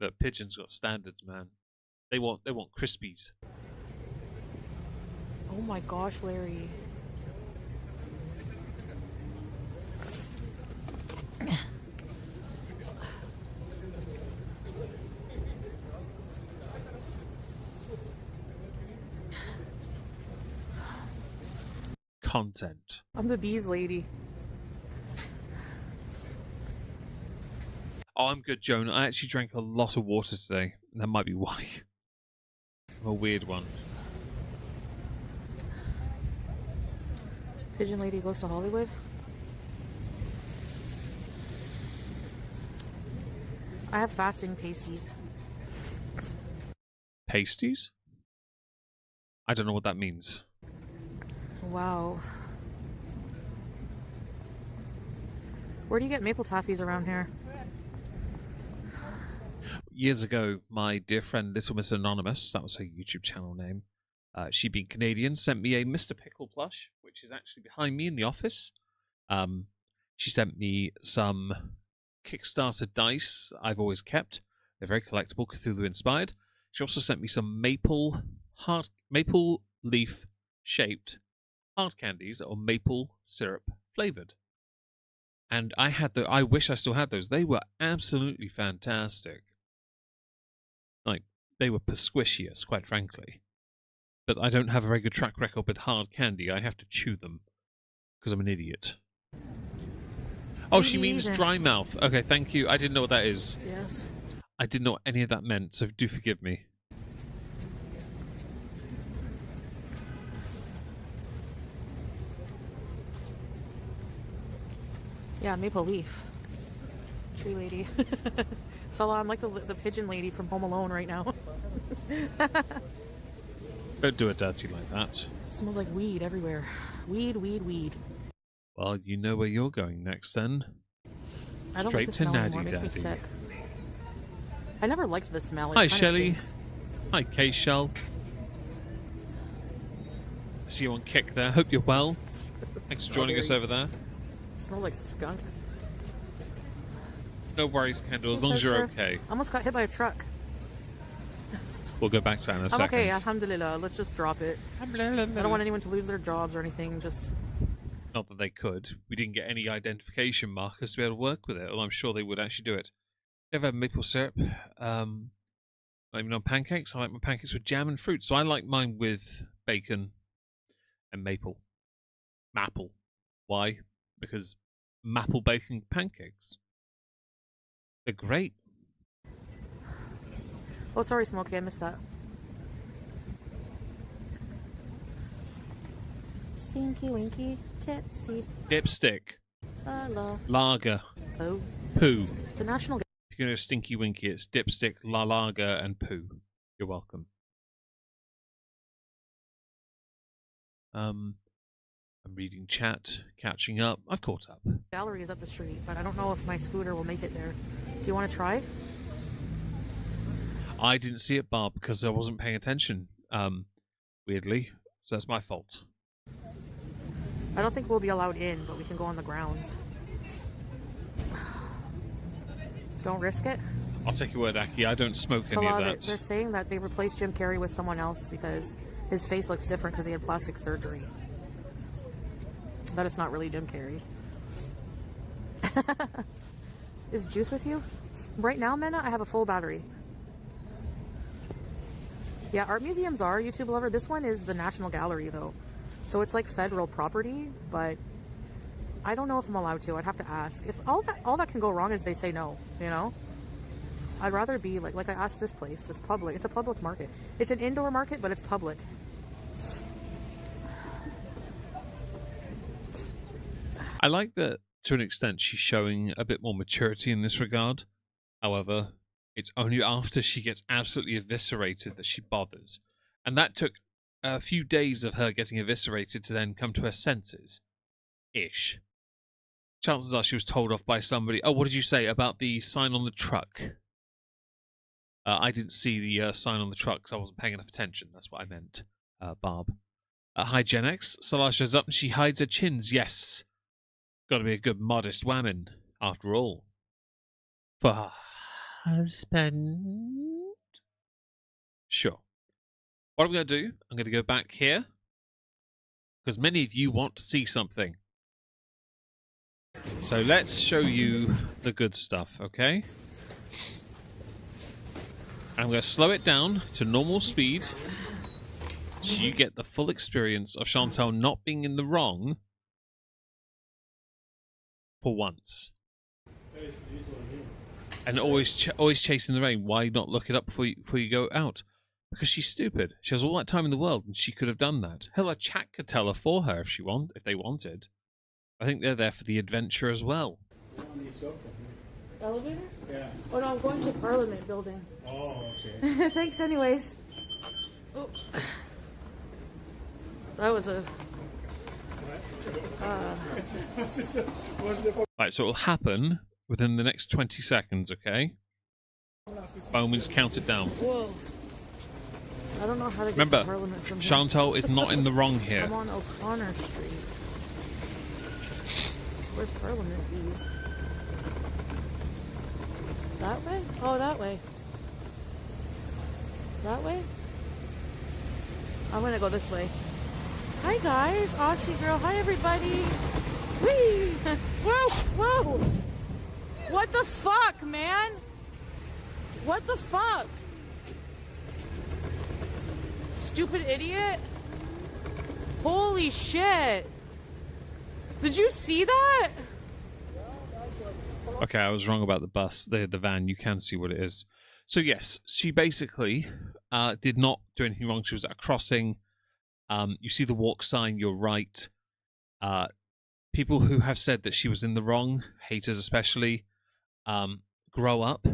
But pigeons got standards, man. They want crispies. Oh my gosh, Larry. Content. I'm the bees lady. Oh, I'm good, Joan. I actually drank a lot of water today. And that might be why. I'm a weird one. Pigeon lady goes to Hollywood. I have fasting pasties. Pasties? I don't know what that means. Wow. Where do you get maple taffies around here? Years ago, my dear friend Little Miss Anonymous, that was her YouTube channel name, she being Canadian, sent me a Mr. Pickle plush, which is actually behind me in the office. She sent me some Kickstarter dice I've always kept. They're very collectible, Cthulhu inspired. She also sent me some maple leaf shaped hard candies or maple syrup flavored. And I wish I still had those. They were absolutely fantastic. Like, they were persquishious, quite frankly. But I don't have a very good track record with hard candy. I have to chew them because I'm an idiot. Oh, she means dry mouth. Okay, thank you. I didn't know what that is. Yes. I didn't know what any of that meant, so do forgive me. Yeah, maple leaf. Tree lady. So I'm like the pigeon lady from Home Alone right now. Don't do it dirty like that. Smells like weed everywhere. Weed, weed, weed. Well, you know where you're going next then. I don't Straight like the to smell Natty anymore. It makes me Daddy. sick. I never liked the smell. It Hi, kinda Shelley. stinks. Hi, K-Shell. I see you on Kick there. Hope you're well. Thanks for joining us over there. It smells like skunk. No worries, Kendall, as long as you're okay. I almost got hit by a truck. We'll go back to that in a I'm second. okay, alhamdulillah. Let's just drop it. I don't want anyone to lose their jobs or anything. Just Not that they could. We didn't get any identification markers to be able to work with it, although I'm sure they would actually do it. You ever have maple syrup? Not even on pancakes. I like my pancakes with jam and fruit. So I like mine with bacon and maple. Why? Because maple bacon pancakes. They're great. Oh, sorry, Smokey, I missed that. Stinky Winky, tipsy, Dipstick. la. Lager. Oh, Poo. the national. If you're going to Stinky Winky, it's dipstick, la lager, and poo. You're welcome. I'm reading chat, catching up. I've caught up. Gallery is up the street, but I don't know if my scooter will make it there. Do you want to try? I didn't see it, Barb, because I wasn't paying attention. Weirdly, so that's my fault. I don't think we'll be allowed in, but we can go on the grounds. Don't risk it. I'll take your word, Aki. I don't smoke any of that. They're saying that they replaced Jim Carrey with someone else because his face looks different because he had plastic surgery. But it's not really Jim Carrey. Is Juice with you? Right now, Mena, I have a full battery. Yeah, art museums are, YouTube lover. This one is the National Gallery, though. So it's like federal property, but I don't know if I'm allowed to. I'd have to ask. If all that can go wrong is they say no, you know? I'd rather be like I asked this place. It's public. It's a public market. It's an indoor market, but it's public. I like that, to an extent, she's showing a bit more maturity in this regard. However, it's only after she gets absolutely eviscerated that she bothers. And that took a few days of her getting eviscerated to then come to her senses. Ish. Chances are she was told off by somebody. Oh, what did you say about the sign on the truck? I didn't see the sign on the truck because I wasn't paying enough attention. That's what I meant, Barb. Hi, Gen X. Salah shows up and she hides her chins. Yes. Got to be a good modest woman, after all. For her husband. Sure. What I'm going to do, I'm going to go back here. Because many of you want to see something. So let's show you the good stuff, okay? I'm going to slow it down to normal speed. So you get the full experience of Chantal not being in the wrong for once. And always chasing the rain. Why not look it up before you go out? Because she's stupid. She has all that time in the world, and she could have done that. Hell, a chat could tell her for her if they wanted. I think they're there for the adventure as well. Elevator? Yeah. Oh no, I'm going to Parliament building. Oh, okay. Thanks anyways. Oh. That was a... Right, so it'll happen within the next 20 seconds, okay? Bowman's counted down. Whoa. I don't know how to get Remember, to Parliament from here. Chantal is not in the wrong here. I'm on O'Connor Street. Where's Parliament, please? That way? Oh, that way. That way? I'm gonna go this way. Hi guys, Aussie girl. Hi everybody. Whee! Whoa! Whoa! What the fuck, man? What the fuck? Stupid idiot. Holy shit. Did you see that? Okay, I was wrong about the bus, the van. You can see what it is. So yes, she basically did not do anything wrong. She was at a crossing. You see the walk sign, you're right. People who have said that she was in the wrong, haters especially, grow up.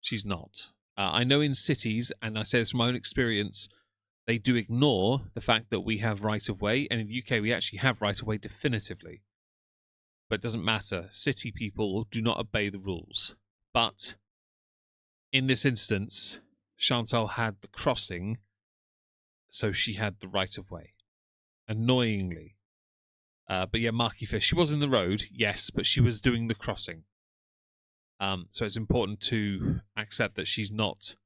She's not. I know in cities, and I say this from my own experience, they do ignore the fact that we have right-of-way, and in the UK we actually have right-of-way definitively. But it doesn't matter. City people do not obey the rules. But in this instance, Chantal had the crossing, so she had the right-of-way. Annoyingly. But yeah, Marky Fish, she was in the road, yes, but she was doing the crossing. So it's important to accept that she's not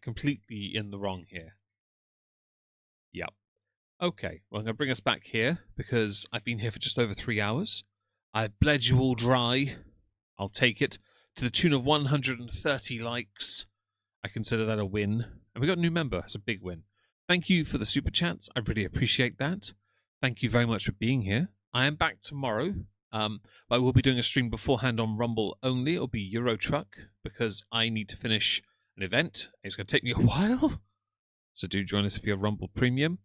completely in the wrong here. Yep. Okay, well, I'm going to bring us back here because I've been here for just over 3 hours. I've bled you all dry. I'll take it to the tune of 130 likes. I consider that a win. And we got a new member. It's a big win. Thank you for the super chats. I really appreciate that. Thank you very much for being here. I am back tomorrow. But I will be doing a stream beforehand on Rumble only. It'll be Euro Truck because I need to finish an event. It's going to take me a while. So do join us if you have Rumble Premium.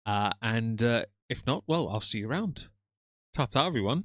And if not, well, I'll see you around. Ta-ta, everyone.